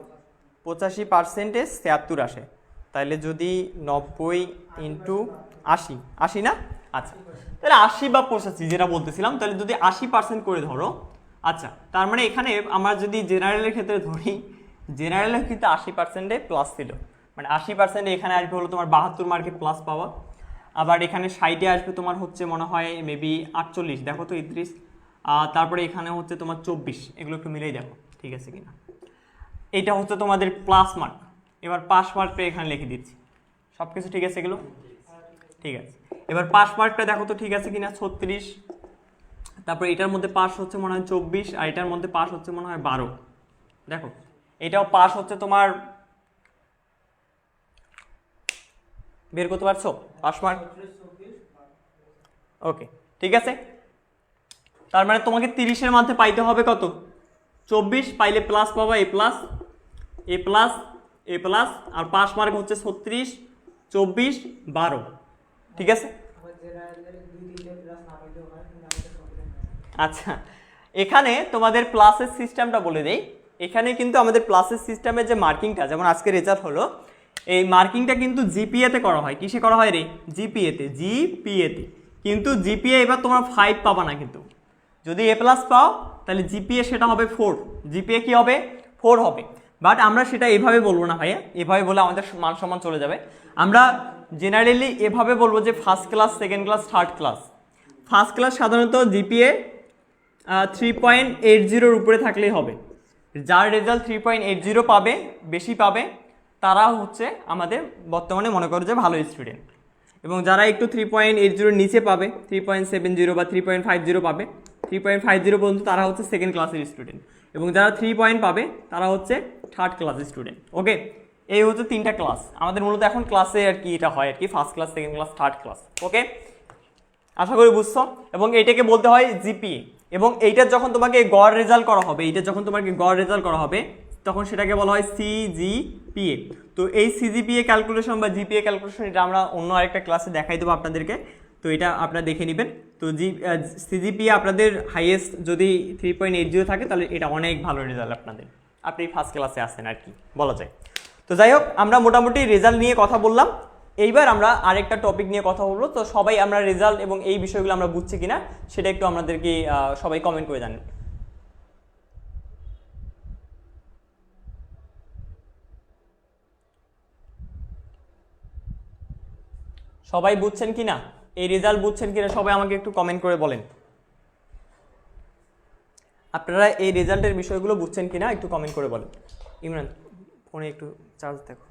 85% 76 আসে, তাহলে যদি 90 × 80, 80 না? আচ্ছা, তাহলে 80 বা 85 যেটা বলতেছিলাম, তাহলে যদি 80% করে ধরো। আচ্ছা, তার মানে এখানে আমরা যদি জেনারেলের ক্ষেত্রে ধরি, জেনারেলের ক্ষেত্রে 80%-এ প্লাস ছিল, মানে 80% এখানে আসবে হলো তোমার 72 মার্কে প্লাস পাওয়া। আবার এখানে 60-এ আসবে তোমার হচ্ছে মনে হয় মেবি 48, দেখো তো 30। তারপরে এখানে হচ্ছে তোমার 24, এগুলো একটু মিলেই দেখো ঠিক আছে কিনা। এইটা হচ্ছে তোমাদের প্লাস মার্ক। এবার পাস মার্কটা এখানে লিখে দিচ্ছি, সব কিছু ঠিক আছে এগুলো? ঠিক আছে। এবার পাস মার্কটা দেখো তো ঠিক আছে কিনা, 36। তারপরে এটার মধ্যে পাস হচ্ছে মনে হয় 24, আর এটার মধ্যে পাস হচ্ছে মনে হয় 12। দেখো এটাও পাস হচ্ছে তোমার, বের করতে পারছো পাস মার্ক? ওকে, ঠিক আছে। তার মানে তোমাকে 30-এর মধ্যে পাইতে হবে কত? 24, পাইলে প্লাস পাবা এ প্লাস, এ প্লাস, এ প্লাস, আর পাস মার্ক হচ্ছে 36, 24, 12, ঠিক আছে। আচ্ছা, এখানে তোমাদের প্লাসের সিস্টেমটা বলে দেই। এখানে কিন্তু আমাদের প্লাসের সিস্টেমের যে মার্কিংটা, যেমন আজকে রেজাল্ট হলো, এই মার্কিংটা কিন্তু জিপিএতে করা হয়। কিসে করা হয় রে? জিপিএতে, জিপিএতে। কিন্তু জিপিএ এবার তোমরা 5 পাবা না, কিন্তু যদি এ প্লাস পাও তাহলে জিপিএ সেটা হবে 4। জিপিএ কি হবে? 4 হবে। বাট আমরা সেটা এভাবে বলবো না ভাইয়া, এভাবে বলে আমাদের মান সম্মান চলে যাবে। আমরা জেনারেলি এভাবে বলবো যে first class, second class, third class. First class সাধারণত জিপিএ 3.80 উপরে থাকলেই হবে। যার রেজাল্ট 3.80 পাবে, বেশি পাবে, তারা হচ্ছে আমাদের বর্তমানে মনে করো যে ভালো স্টুডেন্ট। এবং যারা একটু 3.80 নিচে পাবে, 3.70 বা 3.50 পাবে, 3.50 পর্যন্ত তারা হচ্ছে সেকেন্ড ক্লাসের স্টুডেন্ট। এবং যারা 3 পয়েন্ট পাবে তারা হচ্ছে থার্ড ক্লাসের স্টুডেন্ট। ওকে, এই হচ্ছে 3টা ক্লাস আমাদের মূলত এখন ক্লাসে আর কি এটা হয় আর কি, first class, second class, third class. Okay, আশা করি বুঝছো। এবং এইটাকে বলতে হয় জিপিএ। এবং এইটার যখন তোমাকে গড় রেজাল্ট করা হবে, এইটা যখন তোমাকে গড় রেজাল্ট করা হবে তখন সেটাকে বলা হয় সিজিপিএ। তো এই সিজিপিএ ক্যালকুলেশন বা জিপিএ ক্যালকুলেশন এটা আমরা অন্য আরেকটা ক্লাসে দেখাই দেবো আপনাদেরকে, তো এটা আপনারা দেখে নেবেন। তো সিজিপিএ আপনাদের হাইয়েস্ট যদি 3.80 থাকে তাহলে এটা অনেক ভালো রেজাল্ট আপনাদের, আপনি ফার্স্ট ক্লাসে আসেন আর কি বলা যায়। তো যাই হোক, আমরা মোটামুটি রেজাল্ট নিয়ে কথা বললাম। এইবার আমরা আরেকটা টপিক নিয়ে কথা বলবো। তো সবাই আমরা রেজাল্ট এবং এই বিষয়গুলো আমরা বুঝছি কিনা সেটা একটু আমাদেরকে সবাই কমেন্ট করে জানেন। সবাই বুঝছেন কিনা, এই রেজাল্ট বুঝছেন কিনা সবাই আমাকে একটু কমেন্ট করে বলেন। আপনারা এই রেজাল্টের বিষয়গুলো বুঝছেন কিনা একটু কমেন্ট করে বলেন। ইমরান, ফোনে একটু চার্জ দেখো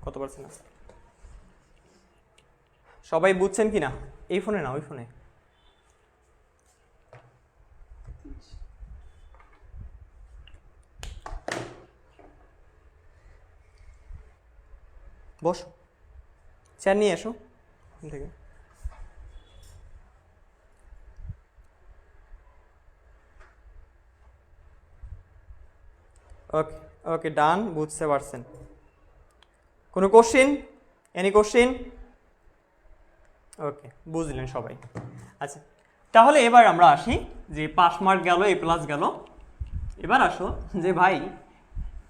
কত পার্সেন্ট আছে। সবাই বুঝছেন কিনা, এই ফোনে না ওই ফোনে। বসো, চেয়ার নিয়ে এসো ওখান থেকে। ওকে ওকে, ডান, বুঝতে পারছেন। কোনো কোশ্চেন, এনি কোশ্চেন? ওকে, বুঝলেন সবাই। আচ্ছা, তাহলে এবার আমরা আসি যে পাস মার্ক গেল, এ প্লাস গেল। এবার আসো যে ভাই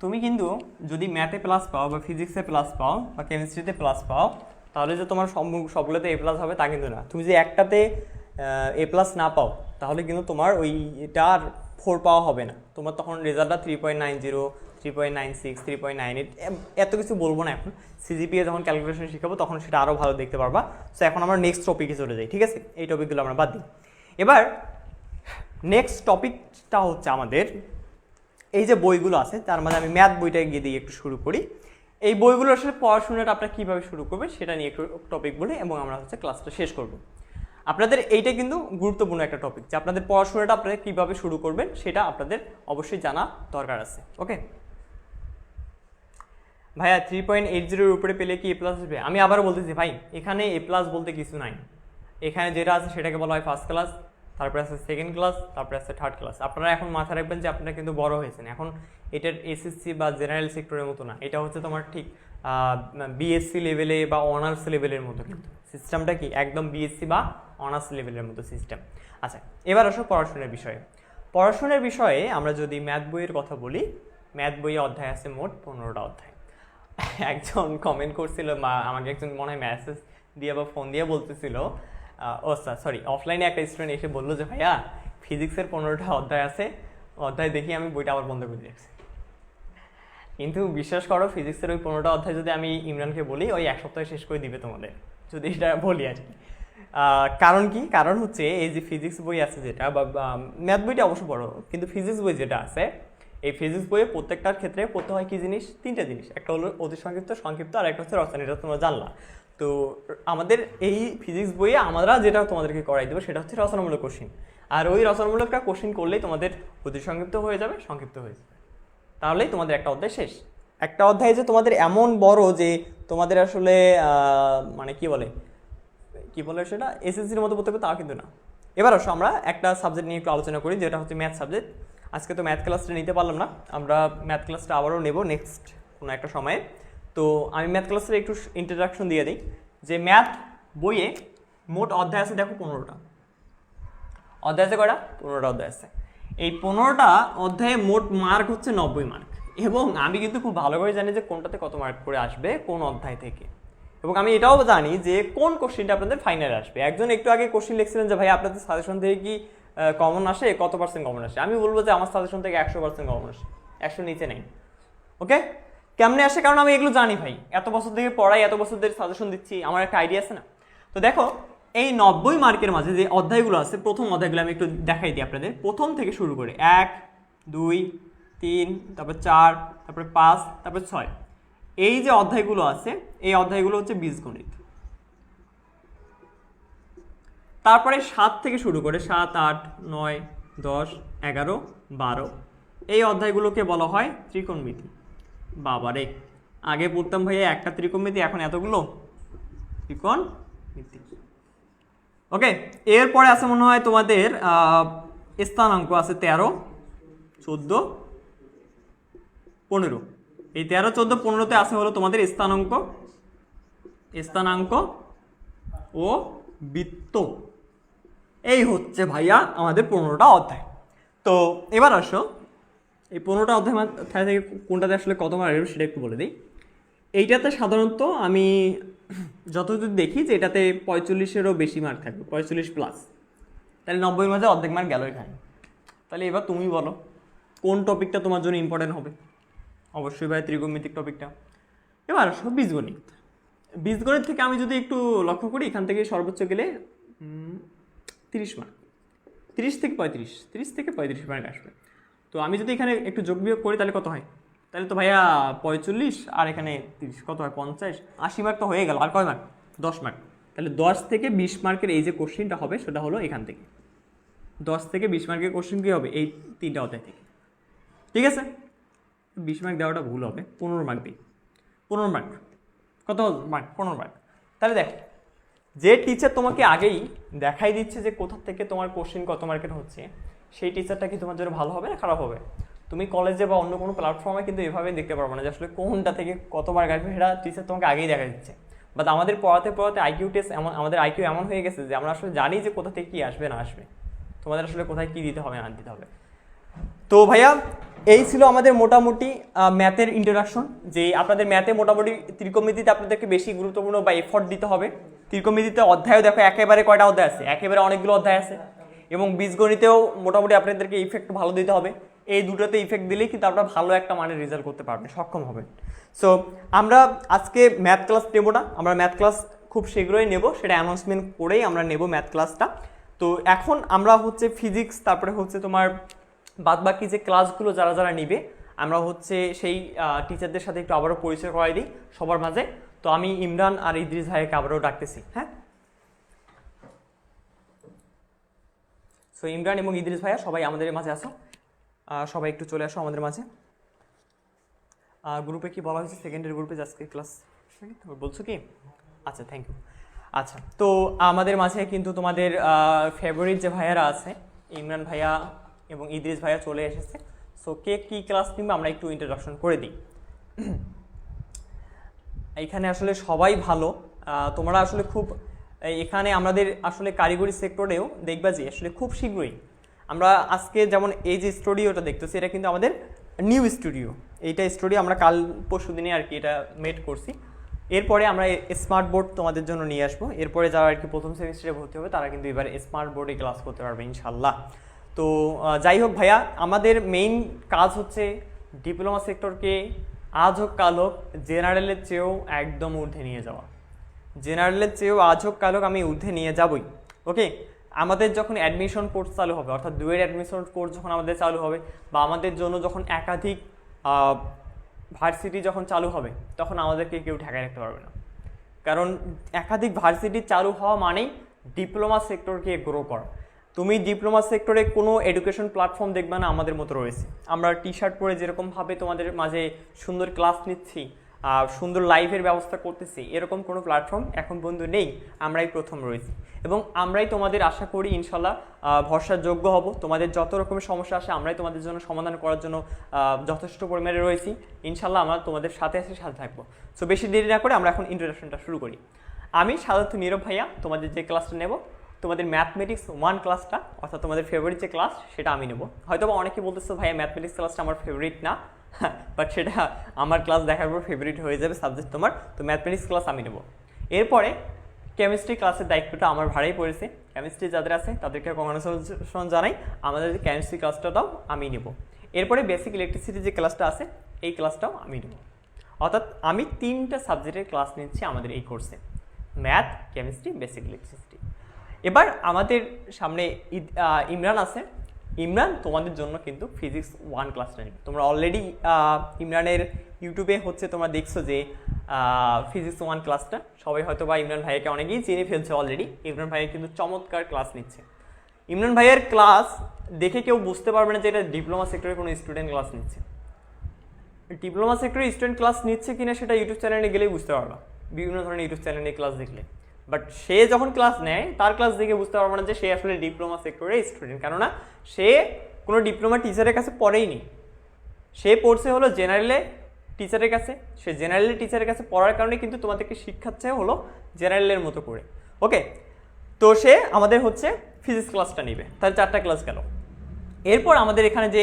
তুমি কিন্তু যদি ম্যাথে প্লাস পাও বা ফিজিক্সে প্লাস পাও বা কেমিস্ট্রিতে প্লাস পাও তাহলে যে তোমার সবগুলোতে এ প্লাস হবে তা কিন্তু না। তুমি যে একটাতে এ প্লাস না পাও তাহলে কিন্তু তোমার ওইটার 4 পাওয়া হবে না, তোমার তখন রেজাল্টটা 3.90, 3.96, 3.98 এত কিছু বলবো না এখন। সিজিপিএ যখন ক্যালকুলেশন শিখাবো তখন সেটা আরও ভালো দেখতে পারবা। সো এখন আমরা নেক্সট টপিকে চলে যাই, ঠিক আছে? এই টপিকগুলো আমরা বাদ দিই। এবার নেক্সট টপিকটা হচ্ছে আমাদের এই যে বইগুলো আছে তার মধ্যে আমি ম্যাথ বইটা গিয়ে দিয়ে একটু শুরু করি। এই বইগুলো আসলে পড়াশোনাটা আপনারা কীভাবে শুরু করবে সেটা নিয়ে একটু টপিক বলি এবং আমরা হচ্ছে ক্লাসটা শেষ করব। আপনাদের এইটা কিন্তু গুরুত্বপূর্ণ একটা টপিক যে আপনাদের পড়াশোনাটা আপনারা কীভাবে শুরু করবেন সেটা আপনাদের অবশ্যই জানা দরকার আছে। ওকে ভাইয়া, 3.80 উপরে পেলে কি এ প্লাস আসবে? আমি আবারও বলতেছি ভাই, এখানে এ প্লাস বলতে কিছু নাই। এখানে যেটা আছে সেটাকে বলা হয় ফার্স্ট ক্লাস, তারপরে আছে সেকেন্ড ক্লাস, তারপরে আছে থার্ড ক্লাস। আপনারা এখন মাথায় রাখবেন যে আপনারা কিন্তু বড় হয়েছেন, এখন এটার এসএসসি বা জেনারেল সেক্টরের মতো না, এটা হচ্ছে তোমার ঠিক বিএসসি লেভেলে বা অনার্স লেভেলের মতো। কিন্তু সিস্টেমটা কি একদম বিএসসি বা অনার্স লেভেলের মতো সিস্টেম। আচ্ছা, এবার আসো পড়াশোনার বিষয়ে। পড়াশোনার বিষয়ে আমরা যদি ম্যাথ বইয়ের কথা বলি, ম্যাথ বইয়ে অধ্যায় আছে মোট 15টা অধ্যায়। একজন কমেন্ট করছিল, আমাকে একজন মনে হয় মেসেজ দিয়ে বা ফোন দিয়ে বলতেছিল, সরি অফলাইনে একটা স্টুডেন্ট এসে বললো যে ভাইয়া ফিজিক্সের 15টা অধ্যায় আছে, অধ্যায় দেখি আমি বইটা আবার বন্ধ করে দিয়েছি। কিন্তু বিশ্বাস করো, ফিজিক্সের ওই 15টা অধ্যায় যদি আমি ইমরানকে বলি ওই এক সপ্তাহে শেষ করে দিবে তোমাদের, যদি এটা বলি আর কি। কারণ কি? কারণ হচ্ছে এই যে ফিজিক্স বই আছে যেটা, বা ম্যাথ বইটা অবশ্য বড়, কিন্তু ফিজিক্স বই যেটা আছে, এই ফিজিক্স বইয়ে প্রত্যেকটার ক্ষেত্রে পড়তে হয় কি জিনিস? 3টা জিনিস। একটা হলো অতি সংক্ষিপ্ত, সংক্ষিপ্ত, আর একটা হচ্ছে রচনা। এটা তোমরা জানলা। তো আমাদের এই ফিজিক্স বইয়ে আমরা যেটা তোমাদেরকে করাই দেবো সেটা হচ্ছে রচনামূলক কোশ্চিন। আর ওই রচনামূলকটা কোশ্চিন করলেই তোমাদের অতি সংক্ষিপ্ত হয়ে যাবে, সংক্ষিপ্ত হয়ে যাবে, তাহলেই তোমাদের একটা অধ্যায় শেষ। একটা অধ্যায় যে তোমাদের এমন বড় যে তোমাদের আসলে মানে কি বলে সেটা এসএসসির মতো পড়তে হবে তা কিন্তু না। এবার আসো আমরা একটা সাবজেক্ট নিয়ে একটু আলোচনা করি, যেটা হচ্ছে ম্যাথ সাবজেক্ট। আজকে তো ম্যাথ ক্লাসটা নিতে পারলাম না, আমরা ম্যাথ ক্লাসটা আবারও নেব নেক্সট কোনো একটা সময়ে। তো আমি ম্যাথ ক্লাসের একটু ইন্ট্রোডাকশন দিয়ে দিই যে ম্যাথ বইয়ে মোট অধ্যায় আছে দেখো 15টা অধ্যায় আছে। কয়টা? 15টা অধ্যায় আছে। এই 15টা অধ্যায়ে মোট মার্ক হচ্ছে 90 মার্ক। এবং আমি কিন্তু খুব ভালো করে জানি যে কোনটাতে কত মার্ক করে আসবে কোন অধ্যায় থেকে, এবং আমি এটাও জানি যে কোন কোশ্চেনটা আপনাদের ফাইনালে আসবে। একজন একটু আগে কোশ্চেন লিখছিলেন যে ভাই আপনাদের সাজেশন থেকে কি কমন আসে, কত পার্সেন্ট কমন আসে? আমি বলবো যে আমার সাজেশন থেকে 100% কমন আসে, 100 নিচে নেই। ওকে, কেমনে আসে? কারণ আমি এগুলো জানি ভাই, এত বছর থেকে পড়াই, এত বছর ধরে সাজেশন দিচ্ছি, আমার একটা আইডিয়া আছে না। তো দেখো এই 90 মার্কের মাঝে যে অধ্যায়গুলো আছে, প্রথম অধ্যায়গুলো আমি একটু দেখাই দিই আপনাদের, প্রথম থেকে শুরু করে 1, 2, 3, তারপর 4, তারপরে 5, তারপর 6, এই যে অধ্যায়গুলো আছে এই অধ্যায়গুলো হচ্ছে বীজগণিত। তারপরে 7 থেকে শুরু করে 7, 8, 9, 10, 11, 12 এই অধ্যায়গুলোকে বলা হয় ত্রিকোণমিতি। বাবারে, আগে পড়তাম ভাইয়া একটা ত্রিকোণমিতি, এখন এতগুলো ত্রিকোণমিতি। ওকে, এরপরে আছে মনে হয় তোমাদের স্থানাঙ্ক আছে 13, 14, 15। এই 13, 14, 15তে আছে হলো তোমাদের স্থানাঙ্ক ও বৃত্ত। এই হচ্ছে ভাইয়া আমাদের 15টা অধ্যায়। তো এবার আসো এই 15টা অধ্যায় থেকে কোনটাতে আসলে কত মার্ক আসবে সেটা একটু বলে দিই। এইটাতে সাধারণত আমি যতদূর দেখি যে এটাতে 45-এরও বেশি মার্ক থাকবে, 45+। তাহলে 90-এর মাঝে অর্ধেক মার্ক গেল এখানে। তাহলে এবার তুমি বলো কোন টপিকটা তোমার জন্য ইম্পর্টেন্ট হবে? অবশ্যই ভাই ত্রিকোণমিতিক টপিকটা। এবার আসো বীজগণিত। বীজগণিত থেকে আমি যদি একটু লক্ষ্য করি, এখান থেকে সর্বোচ্চ গেলে 30 মার্ক, 30 থেকে 35 মার্ক আসবে। তো আমি যদি এখানে একটু যোগ বিয়োগ করি তাহলে কত হয়? তাহলে তো ভাইয়া 45 আর এখানে 30 কত হয়? 50, 80 মার্ক তো হয়ে গেল। আর কয় মার্ক? 10 মার্ক। তাহলে 10 থেকে 20 মার্কের এই যে কোশ্চেনটা হবে সেটা হলো এখান থেকে। 10 থেকে 20 মার্কের কোশ্চেন কী হবে? এই 3টা অধ্যায় থেকে। ঠিক আছে, 20 মার্ক দেওয়াটা ভুল হবে, 15 মার্ক দিই। 15 মার্ক কত মার্ক? 15 মার্ক। তাহলে দেখো, যে টিচার তোমাকে আগেই দেখাই দিচ্ছে যে কোথা থেকে তোমার কোশ্চেন কত মার্কের হচ্ছে, সেই টিচারটা কি তোমার জন্য ভালো হবে না খারাপ হবে? তুমি কলেজে বা অন্য কোনো প্ল্যাটফর্মে কিন্তু এভাবে দেখতে পারবো না যে আসলে কোনটা থেকে কত মার্ক আসবে, সেটা টিচার তোমাকে আগেই দেখা দিচ্ছে। বাট আমাদের পড়াতে আইকিউ টেস্ট এমন, আমাদের আইকিউ এমন হয়ে গেছে যে আমরা আসলে জানি যে কোথা থেকে কী আসবে না আসবে, তোমাদের আসলে কোথায় কী দিতে হবে না দিতে হবে। তো ভাইয়া এই ছিল আমাদের মোটামুটি ম্যাথের ইন্ট্রোডাকশন, যে আপনাদের ম্যাথে মোটামুটি ত্রিকোণমিতিতে আপনাদেরকে বেশি গুরুত্বপূর্ণ বা এফোর্ট দিতে হবে। ত্রিকোণমিতিতে অধ্যায়ও দেখো একেবারে কয়টা অধ্যায় আছে? একেবারে অনেকগুলো অধ্যায় আছে। এবং বীজগণিতেও মোটামুটি আপনাদেরকে ইফেক্ট ভালো দিতে হবে। এই দুটোতে ইফেক্ট দিলেই কিন্তু আপনারা ভালো একটা মানের রেজাল্ট করতে পারবেন, সক্ষম হবেন। সো আমরা আজকে ম্যাথ ক্লাস নেব না, আমরা ম্যাথ ক্লাস খুব শীঘ্রই নেব, সেটা অ্যানাউন্সমেন্ট করেই আমরা নেব ম্যাথ ক্লাসটা। তো এখন আমরা হচ্ছে ফিজিক্স, তারপরে হচ্ছে তোমার বাদবাকি যে ক্লাসগুলো যারা যারা নিবে, আমরা হচ্ছে সেই টিচারদের সাথে একটু আবারও পরিচয় করাই দিই সবার মাঝে। তো আমি ইমরান আর ইদ্রিস ভাইকে আবারও ডাকতেছি। হ্যাঁ, সো ইমরান এবং ইদ্রিস ভাইয়া সবাই আমাদের মাঝে আসো, সবাই একটু চলে আসো আমাদের মাঝে। গ্রুপে কি বলা হয়েছে? সেকেন্ডের গ্রুপে আজকে ক্লাস বলছো কি? আচ্ছা, থ্যাংক ইউ। আচ্ছা, তো আমাদের মাঝে কিন্তু তোমাদের ফেভারিট যে ভাইয়ারা আছে, ইমরান ভাইয়া এবং ইদ্রিস ভাইয়া চলে এসেছে। সো কে কী ক্লাস নিবে আমরা একটু ইন্ট্রোডাকশন করে দিই। এখানে আসলে সবাই ভালো, তোমরা আসলে খুব, এখানে আমাদের আসলে কারিগরি সেক্টরেও দেখবা যে আসলে খুব শীঘ্রই আমরা আজকে যেমন এই যে স্টুডিওটা দেখতেছি, এটা কিন্তু আমাদের নিউ স্টুডিও। এইটা স্টুডিও আমরা কাল পরশু দিনে আর কি এটা মেড করছি। এরপরে আমরা স্মার্ট বোর্ড তোমাদের জন্য নিয়ে আসবো। এরপরে যারা আর কি প্রথম সেমিস্টারে ভর্তি হবে তারা কিন্তু এবার স্মার্ট বোর্ডে ক্লাস করতে পারবে ইনশাল্লাহ। তো যাই হোক ভাইয়া, আমাদের মেইন কাজ হচ্ছে ডিপ্লোমা সেক্টরকে আজ হোক কাল হোক জেনারেলের চেয়েও একদম ঊর্ধ্বে নিয়ে যাওয়া। জেনারেলের চেয়েও আজ হোক কাল হোক আমি ঊর্ধ্বে নিয়ে যাবই। ওকে, আমাদের যখন অ্যাডমিশন কোর্স চালু হবে, অর্থাৎ দুয়ের অ্যাডমিশন কোর্স যখন আমাদের চালু হবে, বা আমাদের জন্য যখন একাধিক ভার্সিটি যখন চালু হবে, তখন আমাদেরকে কেউ ঠেকায় রাখতে পারবে না। কারণ একাধিক ভার্সিটি চালু হওয়া মানেই ডিপ্লোমা সেক্টরকে গ্রো করা। তুমি ডিপ্লোমা সেক্টরে কোনো এডুকেশন প্ল্যাটফর্ম দেখবে না আমাদের মতো রয়েছে। আমরা টি শার্ট পরে যেরকমভাবে তোমাদের মাঝে সুন্দর ক্লাস নিচ্ছি, সুন্দর লাইভের ব্যবস্থা করতেছি, এরকম কোনো প্ল্যাটফর্ম এখন পর্যন্ত নেই, আমরাই প্রথম রয়েছি। এবং আমরাই তোমাদের আশা করি ইনশাল্লাহ ভরসার যোগ্য হব। তোমাদের যত রকমের সমস্যা আসে আমরাই তোমাদের জন্য সমাধান করার জন্য যথেষ্ট পরিমাণে রয়েছি। ইনশাল্লাহ আমরা তোমাদের সাথে থাকবো। সো বেশি দেরি না করে আমরা এখন ইন্ট্রোডাকশনটা শুরু করি। আমি সাধারণত নীরব ভাইয়া তোমাদের যে ক্লাসটা নেব, তোমাদের ম্যাথমেটিক্স 1 ক্লাসটা, অর্থাৎ তোমাদের ফেভারিট যে ক্লাস সেটা আমি নেব। হয়তো বা অনেকে বলতেছো ভাইয়া ম্যাথমেটিক্স ক্লাসটা আমার ফেভারিট না, বাট সেটা আমার ক্লাস দেখার পর ফেভারিট হয়ে যাবে সাবজেক্ট তোমার। তো ম্যাথমেটিক্স ক্লাস আমি নেব। এরপরে কেমিস্ট্রি ক্লাসের দায়িত্বটা আমার ভাড়াই পড়েছে। কেমিস্ট্রি যাদের আছে তাদেরকে কংগ্রেচুলেশন জানাই, আমাদের কেমিস্ট্রি ক্লাসটাও আমি নেব। এরপরে বেসিক ইলেকট্রিসিটি যে ক্লাসটা আছে এই ক্লাসটাও আমি নেব। অর্থাৎ আমি 3টা সাবজেক্টের ক্লাস নিচ্ছি আমাদের এই কোর্সে, ম্যাথ, কেমিস্ট্রি, বেসিক ইলেকট্রিসিটি। এবার আমাদের সামনে ইমরান আছে। ইমরান তোমাদের জন্য কিন্তু ফিজিক্স 1 ক্লাসটা নেবে। তোমরা অলরেডি ইমরানের ইউটিউবে হচ্ছে তোমরা দেখছো যে ফিজিক্স 1 ক্লাসটা, সবাই হয়তো বা ইমরান ভাইয়াকে অনেকেই চিনে ফেলছে অলরেডি। ইমরান ভাইয়া কিন্তু চমৎকার ক্লাস নিচ্ছে। ইমরান ভাইয়ের ক্লাস দেখে কেউ বুঝতে পারবে না যে এটা ডিপ্লোমা সেক্টরের কোনো স্টুডেন্ট ক্লাস নিচ্ছে। ডিপ্লোমা সেক্টরের স্টুডেন্ট ক্লাস নিচ্ছে কিনা সেটা ইউটিউব চ্যানেলে গেলেই বুঝতে পারবা, বিভিন্ন ধরনের ইউটিউব চ্যানেলে ক্লাস দেখলে। বাট সে যখন ক্লাস নেয় তার ক্লাস দেখে বুঝতে পারবো না যে সে আসলে ডিপ্লোমা সেক্টরের স্টুডেন্ট, কেননা সে কোনো ডিপ্লোমা টিচারের কাছে পড়েই নি। সে পড়ছে হলো জেনারেলে টিচারের কাছে। সে জেনারেল টিচারের কাছে পড়ার কারণে কিন্তু তোমাদেরকে শিক্ষাচ্ছে হলো জেনারেলের মতো করে। ওকে, তো সে আমাদের হচ্ছে ফিজিক্স ক্লাসটা নেবে। তাহলে 4টা ক্লাস গেল। এরপর আমাদের এখানে যে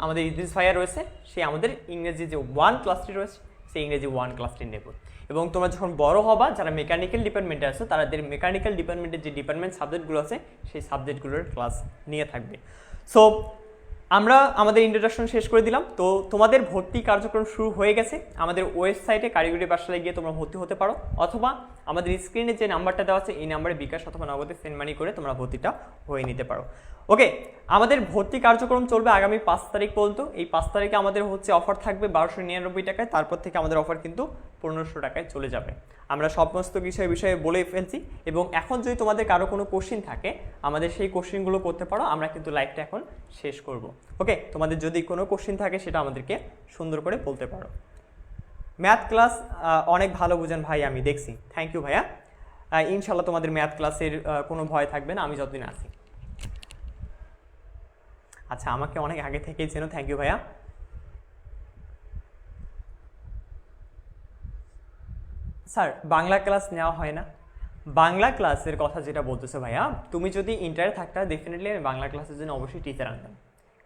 আমাদের ইদ্রিস ভাইয়া রয়েছে, সে আমাদের ইংরেজি যে 1 ক্লাসটি রয়েছে সেই ইংরেজি 1 ক্লাসটি নেব। এবং তোমরা যখন বড় হবা, যারা মেকানিক্যাল ডিপার্টমেন্টে আছে তাদের মেকানিক্যাল ডিপার্টমেন্টের যে ডিপার্টমেন্ট সাবজেক্টগুলো আছে সেই সাবজেক্টগুলোর ক্লাস নিয়ে থাকবে। সো আমরা আমাদের ইন্ট্রোডাকশন শেষ করে দিলাম। তো তোমাদের ভর্তি কার্যক্রম শুরু হয়ে গেছে। আমাদের ওয়েবসাইটে কারিগরি পাঠশালায় গিয়ে তোমরা ভর্তি হতে পারো, অথবা আমাদের স্ক্রিনে যে নাম্বারটা দেওয়া আছে এই নাম্বারে বিকাশ অথবা নগদে সেন্ড মানি করে তোমরা ভর্তিটা হয়ে নিতে পারো। ওকে, আমাদের ভর্তি কার্যক্রম চলবে আগামী 5 তারিখ পর্যন্ত। এই 5 তারিখে আমাদের হচ্ছে অফার থাকবে 1299 টাকায়। তারপর থেকে আমাদের অফার কিন্তু 1500 টাকায় চলে যাবে। আমরা সমস্ত বিষয়ে বলে ফেলছি। এবং এখন যদি তোমাদের কারো কোনো কোশ্চিন থাকে, আমাদের সেই কোশ্চিনগুলো করতে পারো। আমরা কিন্তু লাইভটা এখন শেষ করব। ওকে, তোমাদের যদি কোনো কোশ্চিন থাকে সেটা আমাদেরকে সুন্দর করে বলতে পারো। ম্যাথ ক্লাস অনেক ভালো বুঝেন ভাই, আমি দেখছি। থ্যাংক ইউ ভাইয়া। ইনশাল্লাহ তোমাদের ম্যাথ ক্লাসের কোনো ভয় থাকবে না আমি যতদিন আছি। আচ্ছা, আমাকে অনেক আগে থেকেই চেনো, থ্যাংক ইউ ভাইয়া। স্যার বাংলা ক্লাস নেওয়া হয় না? বাংলা ক্লাসের কথা যেটা বলতেছো ভাইয়া, তুমি যদি ইন্টারে থাকতে ডেফিনেটলি আমি বাংলা ক্লাসের জন্য অবশ্যই টিচার আনতাম,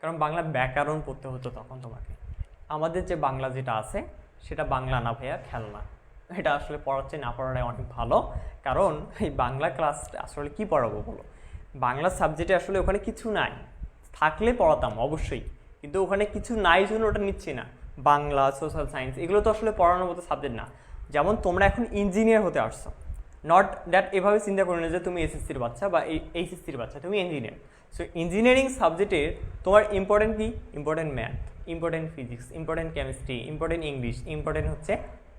কারণ বাংলা ব্যাকরণ পড়তে হতো তখন তোমাকে। আমাদের যে বাংলা যেটা আছে সেটা বাংলা না ভাইয়া, খেলনা। এটা আসলে পড়াচ্ছে না পড়াটাই অনেক ভালো, কারণ এই বাংলা ক্লাস আসলে কি পড়াবো বলো? বাংলা সাবজেক্টে আসলে ওখানে কিছু নাই, থাকলে পড়াতাম অবশ্যই, কিন্তু ওখানে কিছু নাই জন্য ওটা নিচ্ছি না। বাংলা, সোশ্যাল সায়েন্স এগুলো তো আসলে পড়ানোর মতো সাবজেক্ট না। যেমন তোমরা এখন ইঞ্জিনিয়ার হতে আসছো, নট দ্যাট এভাবে চিন্তা করে না যে তুমি এসএসসির বাচ্চা বা এইচএসসির বাচ্চা, তুমি ইঞ্জিনিয়ার। সো ইঞ্জিনিয়ারিং সাবজেক্টের তোমার ইম্পর্টেন্ট কি? Important math, important physics, important chemistry, important English, important হচ্ছে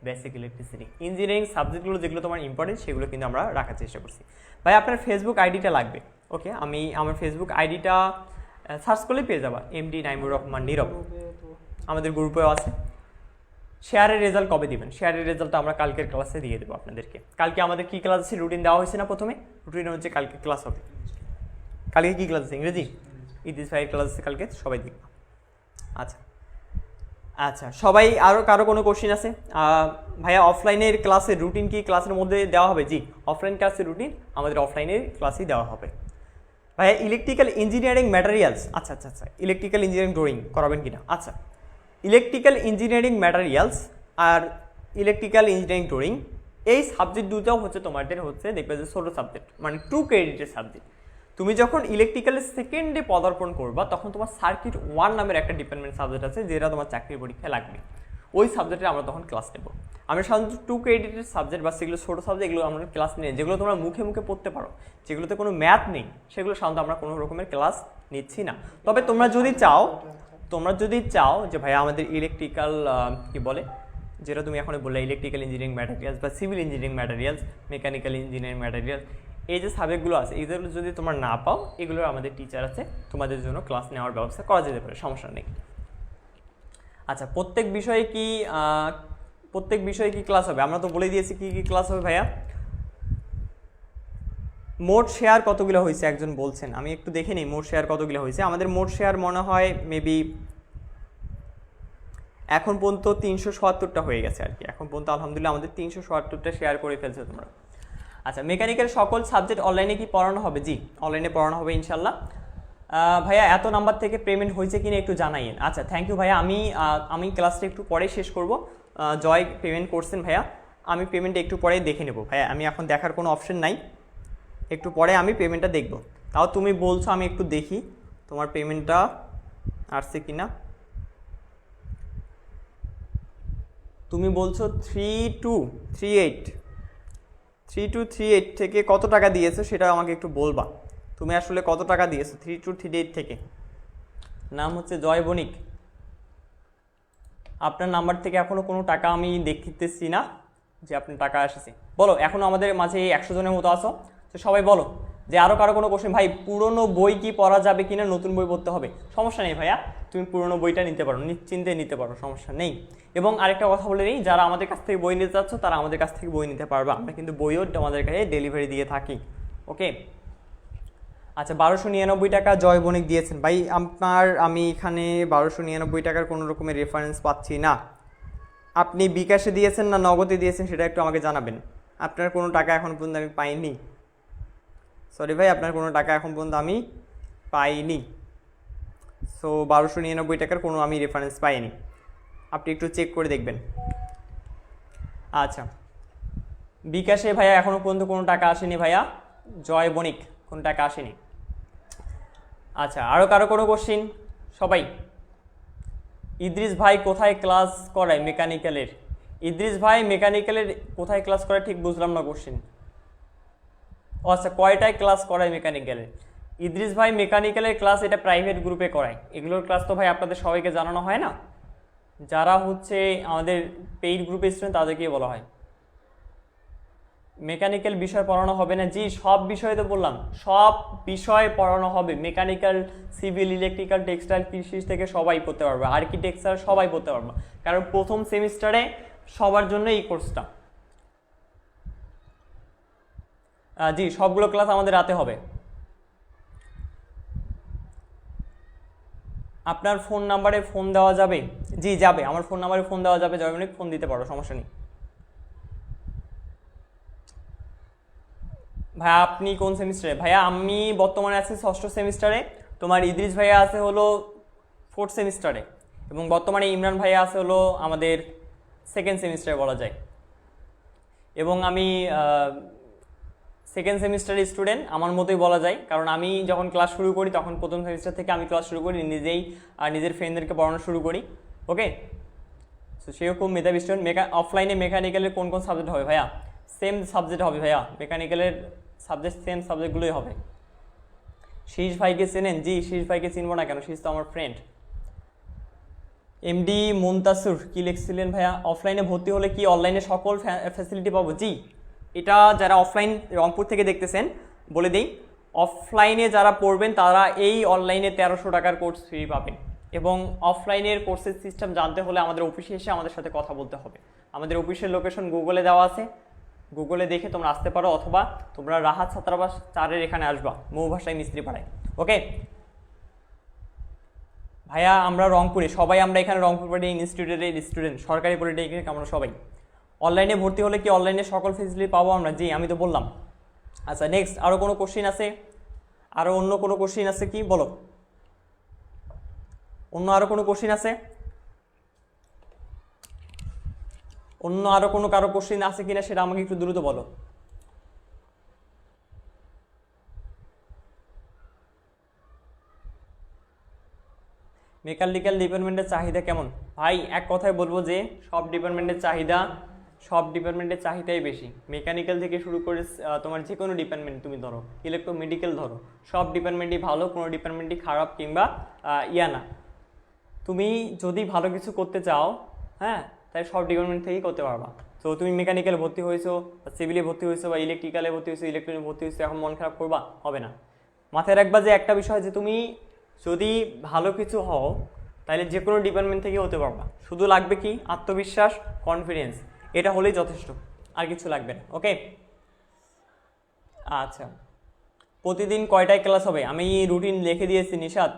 বেসিক ইলেকট্রিসিটি। ইঞ্জিনিয়ারিং সাবজেক্টগুলো যেগুলো তোমার ইম্পর্টেন্ট সেগুলো কিন্তু আমরা রাখার চেষ্টা করছি। ভাই আপনার ফেসবুক আইডিটা লাগবে। ওকে, আমি আমার ফেসবুক আইডিটা সার্চ করলে পেয়ে যাবা, এমডি নাইমুর রহমান নীরব। আমাদের গ্রুপেও আছে। শেয়ারের রেজাল্ট কবে দিবেন? শেয়ারের রেজাল্টটা আমরা কালকের ক্লাসে দিয়ে দেবো আপনাদেরকে। কালকে আমাদের কি ক্লাস আছে? রুটিন দেওয়া হয়েছে না প্রথমে? রুটিন হচ্ছে কালকে ক্লাস হবে। কালকে কি ক্লাস আছে? ইংরেজি। ইদ্রিস ভাইয়ের ক্লাস আছে কালকে, সবাই দেখবে। আচ্ছা আচ্ছা, সবাই আরও কারো কোনো কোশ্চিন আছে? ভাইয়া অফলাইনের ক্লাসের রুটিন কি ক্লাসের মধ্যে দেওয়া হবে? জি, অফলাইন ক্লাসের রুটিন আমাদের অফলাইনের ক্লাসেই দেওয়া হবে। ভাইয়া ইলেকট্রিক্যাল ইঞ্জিনিয়ারিং ম্যাটেরিয়ালস, আচ্ছা আচ্ছা আচ্ছা, ইলেকট্রিক্যাল ইঞ্জিনিয়ারিং ড্রয়িং করাবেন কিনা? আচ্ছা, ইলেকট্রিক্যাল ইঞ্জিনিয়ারিং ম্যাটেরিয়ালস আর ইলেকট্রিক্যাল ইঞ্জিনিয়ারিং ড্রয়িং এই সাবজেক্ট দুটাও হচ্ছে তোমাদের হচ্ছে দেখবে যে ছোটো সাবজেক্ট, মানে 2 ক্রেডিটের সাবজেক্ট। তুমি যখন ইলেকট্রিক্যালের সেকেন্ডে পদার্পণ করবা তখন তোমার সার্কিট 1 নামের একটা ডিপার্টমেন্ট সাবজেক্ট আছে যেটা তোমার চাকরির পরীক্ষায় লাগবে। ওই সাবজেক্টে আমরা তখন ক্লাস নেব। আমরা সাধারণত 2 ক্রেডিটের সাবজেক্ট বা সেগুলো ছোটো সাবজেক্ট এগুলো আমরা ক্লাস নিই, যেগুলো তোমরা মুখে মুখে পড়তে পারো, যেগুলোতে কোনো ম্যাথ নেই, সেগুলো সাধারণত আমরা কোনো রকমের ক্লাস নিচ্ছি না। তবে তোমরা যদি চাও যে ভাইয়া আমাদের ইলেকট্রিক্যাল কি বলে, যেটা তুমি এখন বললে ইলেকট্রিক্যাল ইঞ্জিনিয়ারিং ম্যাটেরিয়ালস বা civil engineering materials, mechanical engineering materials, এই যে সাবজেক্টগুলো আছে এগুলো যদি তোমরা না পাও, এগুলোর আমাদের টিচার আছে, তোমাদের জন্য ক্লাস নেওয়ার ব্যবস্থা করা যেতে পারে, সমস্যা নেই। আচ্ছা, প্রত্যেক বিষয়ে কি ক্লাস হবে? আমরা তো বলে দিয়েছি কি কি ক্লাস হবে ভাইয়া। মোট শেয়ার কতগুলো হয়েছে একজন বলছেন, আমি একটু দেখে নিই মোট শেয়ার কতগুলো হয়েছে। আমাদের মোট শেয়ার মনে হয় মেবি এখন পর্যন্ত 377টা হয়ে গেছে আর কি। এখন পর্যন্ত আলহামদুলিল্লাহ আমাদের 377টা শেয়ার করে ফেলছে তোমরা। আচ্ছা, মেকানিক্যাল সকল সাবজেক্ট অনলাইনে কি পড়ানো হবে? জি, অনলাইনে পড়ানো হবে ইনশাল্লাহ। ভাইয়া এত নাম্বার থেকে পেমেন্ট হয়েছে কিনা একটু জানাইন। আচ্ছা, থ্যাংক ইউ ভাইয়া। আমি ক্লাসটা একটু পরে শেষ করব। জয় পেমেন্ট করছেন ভাইয়া, আমি পেমেন্টটা একটু পরে দেখে নেব ভাইয়া। আমি এখন দেখার কোনো অপশন নাই, একটু পরে আমি পেমেন্টটা দেখব। তাও তুমি বলছো, আমি একটু দেখি তোমার পেমেন্টটা আসছে কিনা। তুমি বলছো 3238 3238 থেকে কত টাকা দিয়েছো সেটা আমাকে একটু বলবা। তুমি আসলে কত টাকা দিয়েছো 3238 থেকে? নাম হচ্ছে জয় বণিক। আপনার নাম্বার থেকে এখনো কোনো টাকা আমি দেখতেছি না যে আপনার টাকা এসেছে। বলো, এখনো আমাদের মাঝে 100 জনের মতো আসো, তো সবাই বলো যে আরও কারো কোনো কোশ্চেন। ভাই পুরনো বই কি পড়া যাবে কিনা, নতুন বই পড়তে হবে? সমস্যা নেই ভাইয়া, তুমি পুরনো বইটা নিতে পারো, নিশ্চিন্তে নিতে পারো, সমস্যা নেই। এবং আরেকটা কথা বলে নিই, যারা আমাদের কাছ থেকে বই নিতে চাচ্ছ তারা আমাদের কাছ থেকে বই নিতে পারবা, আমরা কিন্তু বইও আমাদের কাছে ডেলিভারি দিয়ে থাকি। ওকে, আচ্ছা 1299 টাকা জয় বণিক দিয়েছেন। ভাই আমি এখানে 1299 টাকার কোনো রকমের রেফারেন্স পাচ্ছি না। আপনি বিকাশে দিয়েছেন না নগদে দিয়েছেন সেটা একটু আমাকে জানাবেন। আপনার কোনো টাকা এখন পর্যন্ত আমি পাইনি, সরি ভাই, আপনার কোনো টাকা এখন পর্যন্ত আমি পাইনি। সো 1299 টাকার কোনো আমি রেফারেন্স পাইনি, আপনি একটু চেক করে দেখবেন। আচ্ছা, বিকাশে ভাইয়া এখনও পর্যন্ত কোনো টাকা আসেনি ভাইয়া, জয় বণিক কোনো টাকা আসেনি। আচ্ছা, আরও কারো কোনো কোশ্চিন? সবাই। ইদ্রিস ভাই কোথায় ক্লাস করায় মেকানিক্যালের? ইদ্রিস ভাই মেকানিক্যালের কোথায় ক্লাস করায় ঠিক বুঝলাম না কোশ্চিন। ও আচ্ছা, কয়টায় ক্লাস করায় মেকানিক্যালের? ইদ্রিস ভাই মেকানিক্যালের ক্লাস এটা প্রাইভেট গ্রুপে করায়। এগুলোর ক্লাস তো ভাই আপনাদের সবাইকে জানানো হয় না, যারা হচ্ছে আমাদের পেইড গ্রুপে স্টুডেন্ট তাদেরকেই বলা হয়। মেকানিক্যাল বিষয় পড়ানো হবে না? জি, সব বিষয়ে তো বললাম, সব বিষয় পড়ানো হবে। মেকানিক্যাল, সিভিল, ইলেকট্রিক্যাল, টেক্সটাইল, কৃষি থেকে সবাই পড়তে পারবে, আর্কিটেকচার সবাই পড়তে পারবে, কারণ প্রথম সেমিস্টারে সবার জন্য এই কোর্সটা। জি, সবগুলো ক্লাস আমাদের রাতে হবে। আপনার ফোন নাম্বারে ফোন দেওয়া যাবে? জি যাবে, আমার ফোন নাম্বারে ফোন দেওয়া যাবে, জয় বণিক ফোন দিতে পারো, সমস্যা নেই। ভাইয়া আপনি কোন সেমিস্টারে? ভাইয়া আমি বর্তমানে আছি 6ষ্ঠ সেমিস্টারে, তোমার ইদ্রিস ভাইয়া আছে হলো 4th সেমিস্টারে, এবং বর্তমানে ইমরান ভাইয়া আছে হলো আমাদের 2nd সেমিস্টারে বলা যায়। এবং আমি 2nd সেমিস্টারের স্টুডেন্ট আমার মতোই বলা যায়, কারণ আমি যখন ক্লাস শুরু করি তখন প্রথম সেমিস্টার থেকে আমি ক্লাস শুরু করি, নিজেই নিজের ফ্রেন্ডদেরকে পড়ানো শুরু করি। ওকে, সো সেরকম মেধাবী স্টুডেন্ট। অফলাইনে মেকানিক্যালের কোন কোন সাবজেক্ট হবে ভাইয়া? সেম সাবজেক্ট হবে ভাইয়া, মেকানিক্যালের সাবজেক্ট সেম সাবজেক্টগুলোই হবে। শীষ ভাইকে চেনেন? জি, শীষ ভাইকে চিনবো না কেন, শীষ তো আমার ফ্রেন্ড। এমডি মুনতাসুর কি লিখছিলেন ভাইয়া? অফলাইনে ভর্তি হলে কি অনলাইনে সকল ফ্যাসিলিটি পাবো? জি, এটা যারা অফলাইন রংপুর থেকে দেখতেছেন বলে দিই, অফলাইনে যারা পড়বেন তারা এই অনলাইনে 1300 টাকার কোর্স ফ্রি পাবেন। এবং অফলাইনের কোর্সের সিস্টেম জানতে হলে আমাদের অফিসে এসে আমাদের সাথে কথা বলতে হবে। আমাদের অফিসের লোকেশন গুগলে দেওয়া আছে, গুগলে দেখে তোমরা আসতে পারো, অথবা তোমরা রাহাত ছাত্রাবাস 4-এর এখানে আসবা, মৌভাষায় মিস্ত্রি পাড়ায়। ওকে ভাইয়া, আমরা রংপুরে সবাই, আমরা এখানে রংপুর পলিটেকনিক ইনস্টিটিউটের স্টুডেন্ট, সরকারি পলিটেকনিক আমরা সবাই। অনলাইনে ভর্তি হলে কি অনলাইনে সকল ফেসিলিটি পাবো আমরা? জি, আমি তো বললাম। আচ্ছা নেক্সট, আরও কোনো কোশ্চিন আছে? আরও অন্য কোনো কোশ্চিন আছে কি বলো? অন্য আরও কোনো কোশ্চিন আছে? অন্য আরও কোনো কারো কোশ্চিন আছে কিনা সেটা আমাকে একটু দ্রুত বলো। মেকানিক্যাল ডিপার্টমেন্টের চাহিদা কেমন? ভাই এক কথায় বলবো যে সব ডিপার্টমেন্টের চাহিদাই বেশি। মেকানিক্যাল থেকে শুরু করে তোমার যে কোনো ডিপার্টমেন্ট তুমি ধরো, ইলেকট্রো মেডিকেল ধরো, সব ডিপার্টমেন্টই ভালো, কোনো ডিপার্টমেন্টই খারাপ কিংবা ইয়া না। তুমি যদি ভালো কিছু করতে চাও, হ্যাঁ, তাই সব ডিপার্টমেন্ট থেকেই করতে পারবা। তো তুমি মেকানিক্যালে ভর্তি হয়েছো, সিভিলে ভর্তি হয়েছো, বা ইলেকট্রিক্যালে ভর্তি হয়েছো, ইলেকট্রনিক্যালে ভর্তি হয়েছো, এখন মন খারাপ করবা? হবে না। মাথায় রাখবা যে একটা বিষয়, যে তুমি যদি ভালো কিছু হও তাহলে যে কোনো ডিপার্টমেন্ট থেকে হতে পারবা। শুধু লাগবে কি আত্মবিশ্বাস, কনফিডেন্স, এটা হলেই যথেষ্ট, আর কিছু লাগবে না। ওকে আচ্ছা, প্রতিদিন কয়টায় ক্লাস হবে? আমি রুটিন লিখে দিয়েছি নিশাত,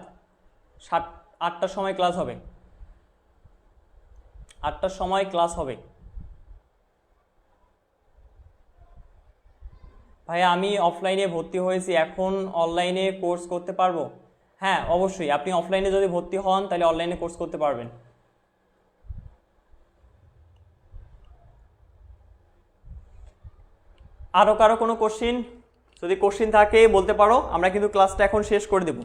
8টার সময় ক্লাস হবে, 8টার সময় ক্লাস হবে। ভাইয়া আমি অফলাইনে ভর্তি হয়েছি, এখন অনলাইনে কোর্স করতে পারবো? হ্যাঁ অবশ্যই, আপনি অফলাইনে যদি ভর্তি হন তাহলে অনলাইনে কোর্স করতে পারবেন। আরও কারো কোনো কোশ্চিন? যদি কোশ্চিন থাকে বলতে পারো, আমরা কিন্তু ক্লাসটা এখন শেষ করে দেব।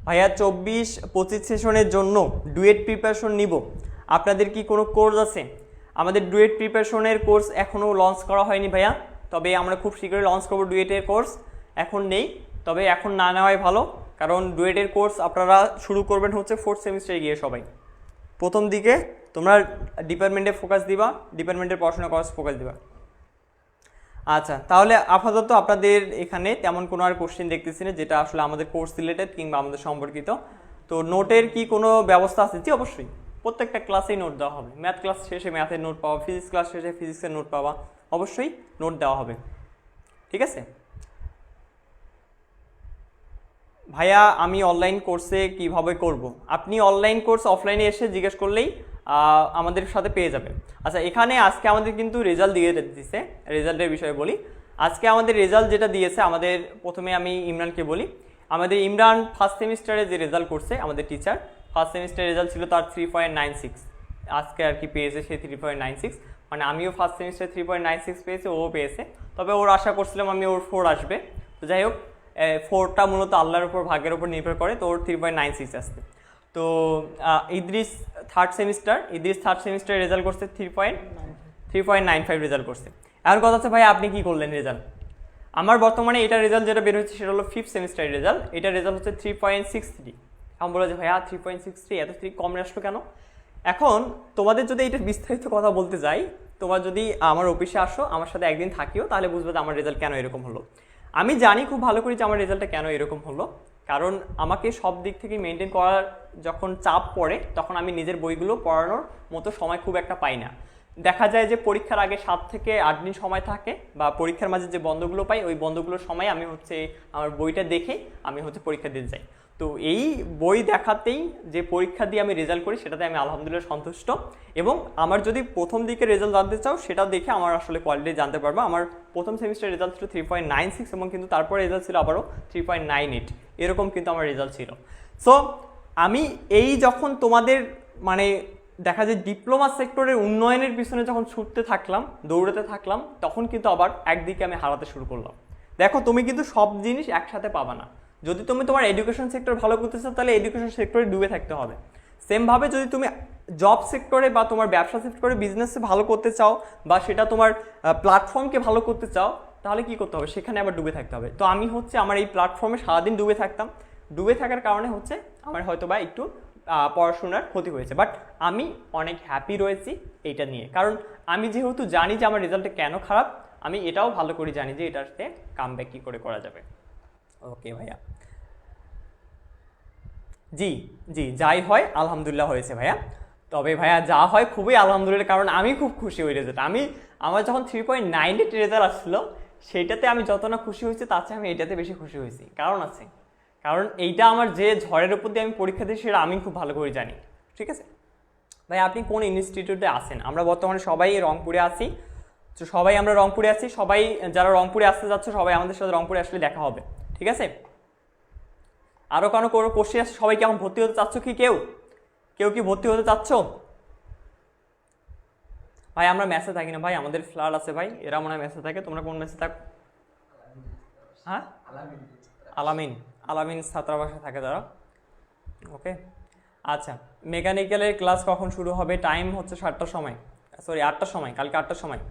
ভাইয়া 24-25 সেশনের জন্য ডুয়েট প্রিপারেশন নিব, আপনাদের কি কোনো কোর্স আছে? আমাদের ডুয়েট প্রিপারেশনের কোর্স এখনও লঞ্চ করা হয়নি ভাইয়া, তবে আমরা খুব শীঘ্রই লঞ্চ করবো ডুয়েটের কোর্স। এখন নেই, তবে এখন না নেওয়াই ভালো, কারণ ডুয়েটের কোর্স আপনারা শুরু করবেন হচ্ছে 4th সেমিস্টারে গিয়ে। সবাই প্রথম দিকে তোমরা ডিপার্টমেন্টে ফোকাস দিবা, ডিপার্টমেন্টের পড়াশোনা করার ফোকাস দিবা। আচ্ছা, তাহলে আপাতত আপনাদের এখানে তেমন কোনো আর কোশ্চেন দেখতেছি না যেটা আসলে আমাদের কোর্স রিলেটেড কিংবা আমাদের সম্পর্কিত। তো নোটের কি কোনো ব্যবস্থা আছে? জি অবশ্যই, প্রত্যেকটা ক্লাসেই নোট দেওয়া হবে। ম্যাথ ক্লাস শেষে ম্যাথের নোট পাওয়া, ফিজিক্স ক্লাস শেষে ফিজিক্সের নোট পাওয়া, অবশ্যই নোট দেওয়া হবে। ঠিক আছে ভাইয়া, আমি অনলাইন কোর্সে কিভাবে করব? আপনি অনলাইন কোর্স অফলাইনে এসে জিজ্ঞেস করলেই আমাদের সাথে পেয়ে যাবেন। আচ্ছা, এখানে আজকে আমাদের কিন্তু রেজাল্ট দিয়ে দিচ্ছে। রেজাল্টের বিষয়ে বলি, আজকে আমাদের রেজাল্ট যেটা দিয়েছে, আমাদের প্রথমে আমি ইমরানকে বলি। আমাদের ইমরান ফার্স্ট সেমিস্টারে যে রেজাল্ট করছে, আমাদের টিচার ফার্স্ট সেমিস্টারের রেজাল্ট ছিল তার 3.96, আজকে আর কি পেয়েছে সে 3.96। মানে আমিও ফার্স্ট সেমিস্টারে 3.96 পেয়েছি, ও পেয়েছে। তবে ওর আশা করছিলাম আমি ওর 4 আসবে। তো যাই হোক, 4টা মূলত আল্লাহর উপর, ভাগ্যের উপর নির্ভর করে। তো ওর 3.96 আসছে। তো ইদ্রিস থার্ড সেমিস্টার রেজাল্ট করছে 3.95 রেজাল্ট করছে। এখন কথা হচ্ছে ভাই আপনি কি করলেন রেজাল্ট? আমার বর্তমানে এটা রেজাল্ট যেটা বের হচ্ছে সেটা হলো 5th সেমিস্টারের রেজাল্ট। এটা রেজাল্ট হচ্ছে 3.63। আমি বলো যে ভাইয়া 3.63 এত কম আসলো কেন? এখন তোমাদের যদি এটা বিস্তারিত কথা বলতে যাই, তোমার যদি আমার অফিসে আসো, আমার সাথে একদিন থাকিও, তাহলে বুঝবে যে আমার রেজাল্ট কেন এরকম হলো। আমি জানি খুব ভালো করে যে আমার রেজাল্টটা কেন এরকম হলো, কারণ আমাকে সব দিক থেকে মেনটেন করার যখন চাপ পড়ে, তখন আমি নিজের বইগুলো পড়ানোর মতো সময় খুব একটা পাই না। দেখা যায় যে পরীক্ষার আগে 7 থেকে 8 দিন সময় থাকে, বা পরীক্ষার মাঝে যে বন্ধগুলো পাই, ওই বন্ধগুলোর সময় আমি হচ্ছে আমার বইটা দেখে আমি হচ্ছে পরীক্ষা দিতে যাই। তো এই বই দেখাতেই যে পরীক্ষা দিয়ে আমি রেজাল্ট করি, সেটাতে আমি আলহামদুলিল্লাহ সন্তুষ্ট। এবং আমার যদি প্রথম দিকে রেজাল্ট জানতে চাও, সেটা দেখে আমার আসলে কোয়ালিটি জানতে পারবো। আমার প্রথম সেমিস্টার রেজাল্ট ছিল 3.96, এবং কিন্তু তারপরে রেজাল্ট ছিল আবারও 3.98, এরকম কিন্তু আমার রেজাল্ট ছিল। সো আমি এই যখন তোমাদের মানে দেখা যায় ডিপ্লোমা সেক্টরের উন্নয়নের পিছনে যখন ছুটতে থাকলাম, দৌড়াতে থাকলাম, তখন কিন্তু আবার একদিকে আমি হারাতে শুরু করলাম। দেখো, তুমি কিন্তু সব জিনিস একসাথে পাবা না। যদি তুমি তোমার এডুকেশন সেক্টর ভালো করতে চাও, তাহলে এডুকেশন সেক্টরে ডুবে থাকতে হবে। সেমভাবে যদি তুমি জব সেক্টরে বা তোমার ব্যবসা সেক্টরে বিজনেসে ভালো করতে চাও, বা সেটা তোমার প্ল্যাটফর্মকে ভালো করতে চাও, তাহলে কি করতে হবে? সেখানে আবার ডুবে থাকতে হবে। তো আমি হচ্ছে আমার এই প্ল্যাটফর্মে সারাদিন ডুবে থাকতাম। ডুবে থাকার কারণে হচ্ছে আমার হয়তো বা একটু পড়াশোনার ক্ষতি হয়েছে, বাট আমি অনেক হ্যাপি রয়েছি এইটা নিয়ে। কারণ আমি যেহেতু জানি যে আমার রেজাল্টটা কেন খারাপ, আমি এটাও ভালো করে জানি যে এটাতে কামব্যাক কী করে করা যাবে। ওকে ভাইয়া, জি জি, যাই হয় আলহামদুলিল্লাহ হয়েছে ভাইয়া। তবে ভাইয়া যা হয় খুবই আলহামদুলিল্লাহ, কারণ আমি খুব খুশি ওই রেজাল্ট। আমার যখন 3.98 রেজাল্ট আসছিলো, সেইটাতে আমি যত না খুশি হয়েছি, তার চেয়ে আমি এটাতে বেশি খুশি হয়েছি। কারণ আছে, কারণ এইটা আমার যে ঝড়ের উপর দিয়ে আমি পরীক্ষা দিই, সেটা আমি খুব ভালো করে জানি। ঠিক আছে ভাই, আপনি কোন ইনস্টিটিউটে আছেন? আমরা বর্তমানে সবাই রংপুরে আছি। তো সবাই আমরা রংপুরে আছি। সবাই যারা রংপুরে আসতে যাচ্ছ, সবাই আমাদের সাথে রংপুরে আসলে দেখা হবে। ঠিক আছে, আরও কোনো কোশ্চেন আছে? সবাই কেমন ভর্তি হতে চাচ্ছ কি? কেউ কি ভর্তি হতে চাচ্ছ? ভাই আমরা মেসে থাকি না ভাই, আমাদের ফ্ল্যাট আছে ভাই, এরা মনে হয় মেসে থাকে। তোমরা কোন মেসে থাকো? হ্যাঁ, আলামিন ছাত্রাবাসে থাকে তারা। ওকে, আচ্ছা, মেকানিক্যালের ক্লাস কখন শুরু হবে? টাইম হচ্ছে 7টার সময়, সরি 8টার সময়, কালকে 8টার সময়।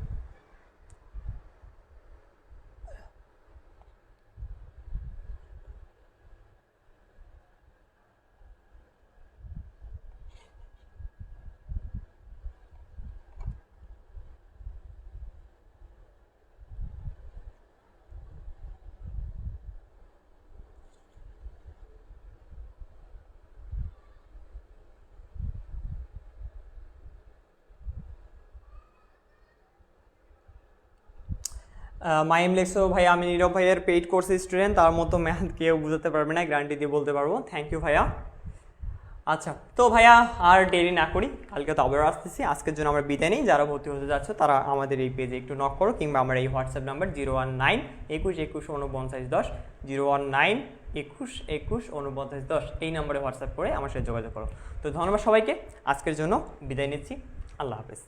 মাইম লেখছো ভাই, আমি নীরব ভাইয়ের পেইড কোর্সের স্টুডেন্ট, তার মতো ম্যাথ কেউ বুঝাতে পারবে না, গ্যারান্টি দিয়ে বলতে পারবো। থ্যাংক ইউ ভাইয়া। আচ্ছা, তো ভাইয়া আর দেরি না করি, কালকে তো আবারও আসতেছি। আজকের জন্য আমরা বিদায় নিই। যারা ভর্তি হতে যাচ্ছে তারা আমাদের এই পেজে একটু নক করো, কিংবা আমার এই হোয়াটসঅ্যাপ নাম্বার 01921214910, 01921214910, এই নম্বরে হোয়াটসঅ্যাপ করে আমার সাথে যোগাযোগ করো। তো ধন্যবাদ সবাইকে, আজকের জন্য বিদায় নিচ্ছি। আল্লাহ হাফেজ।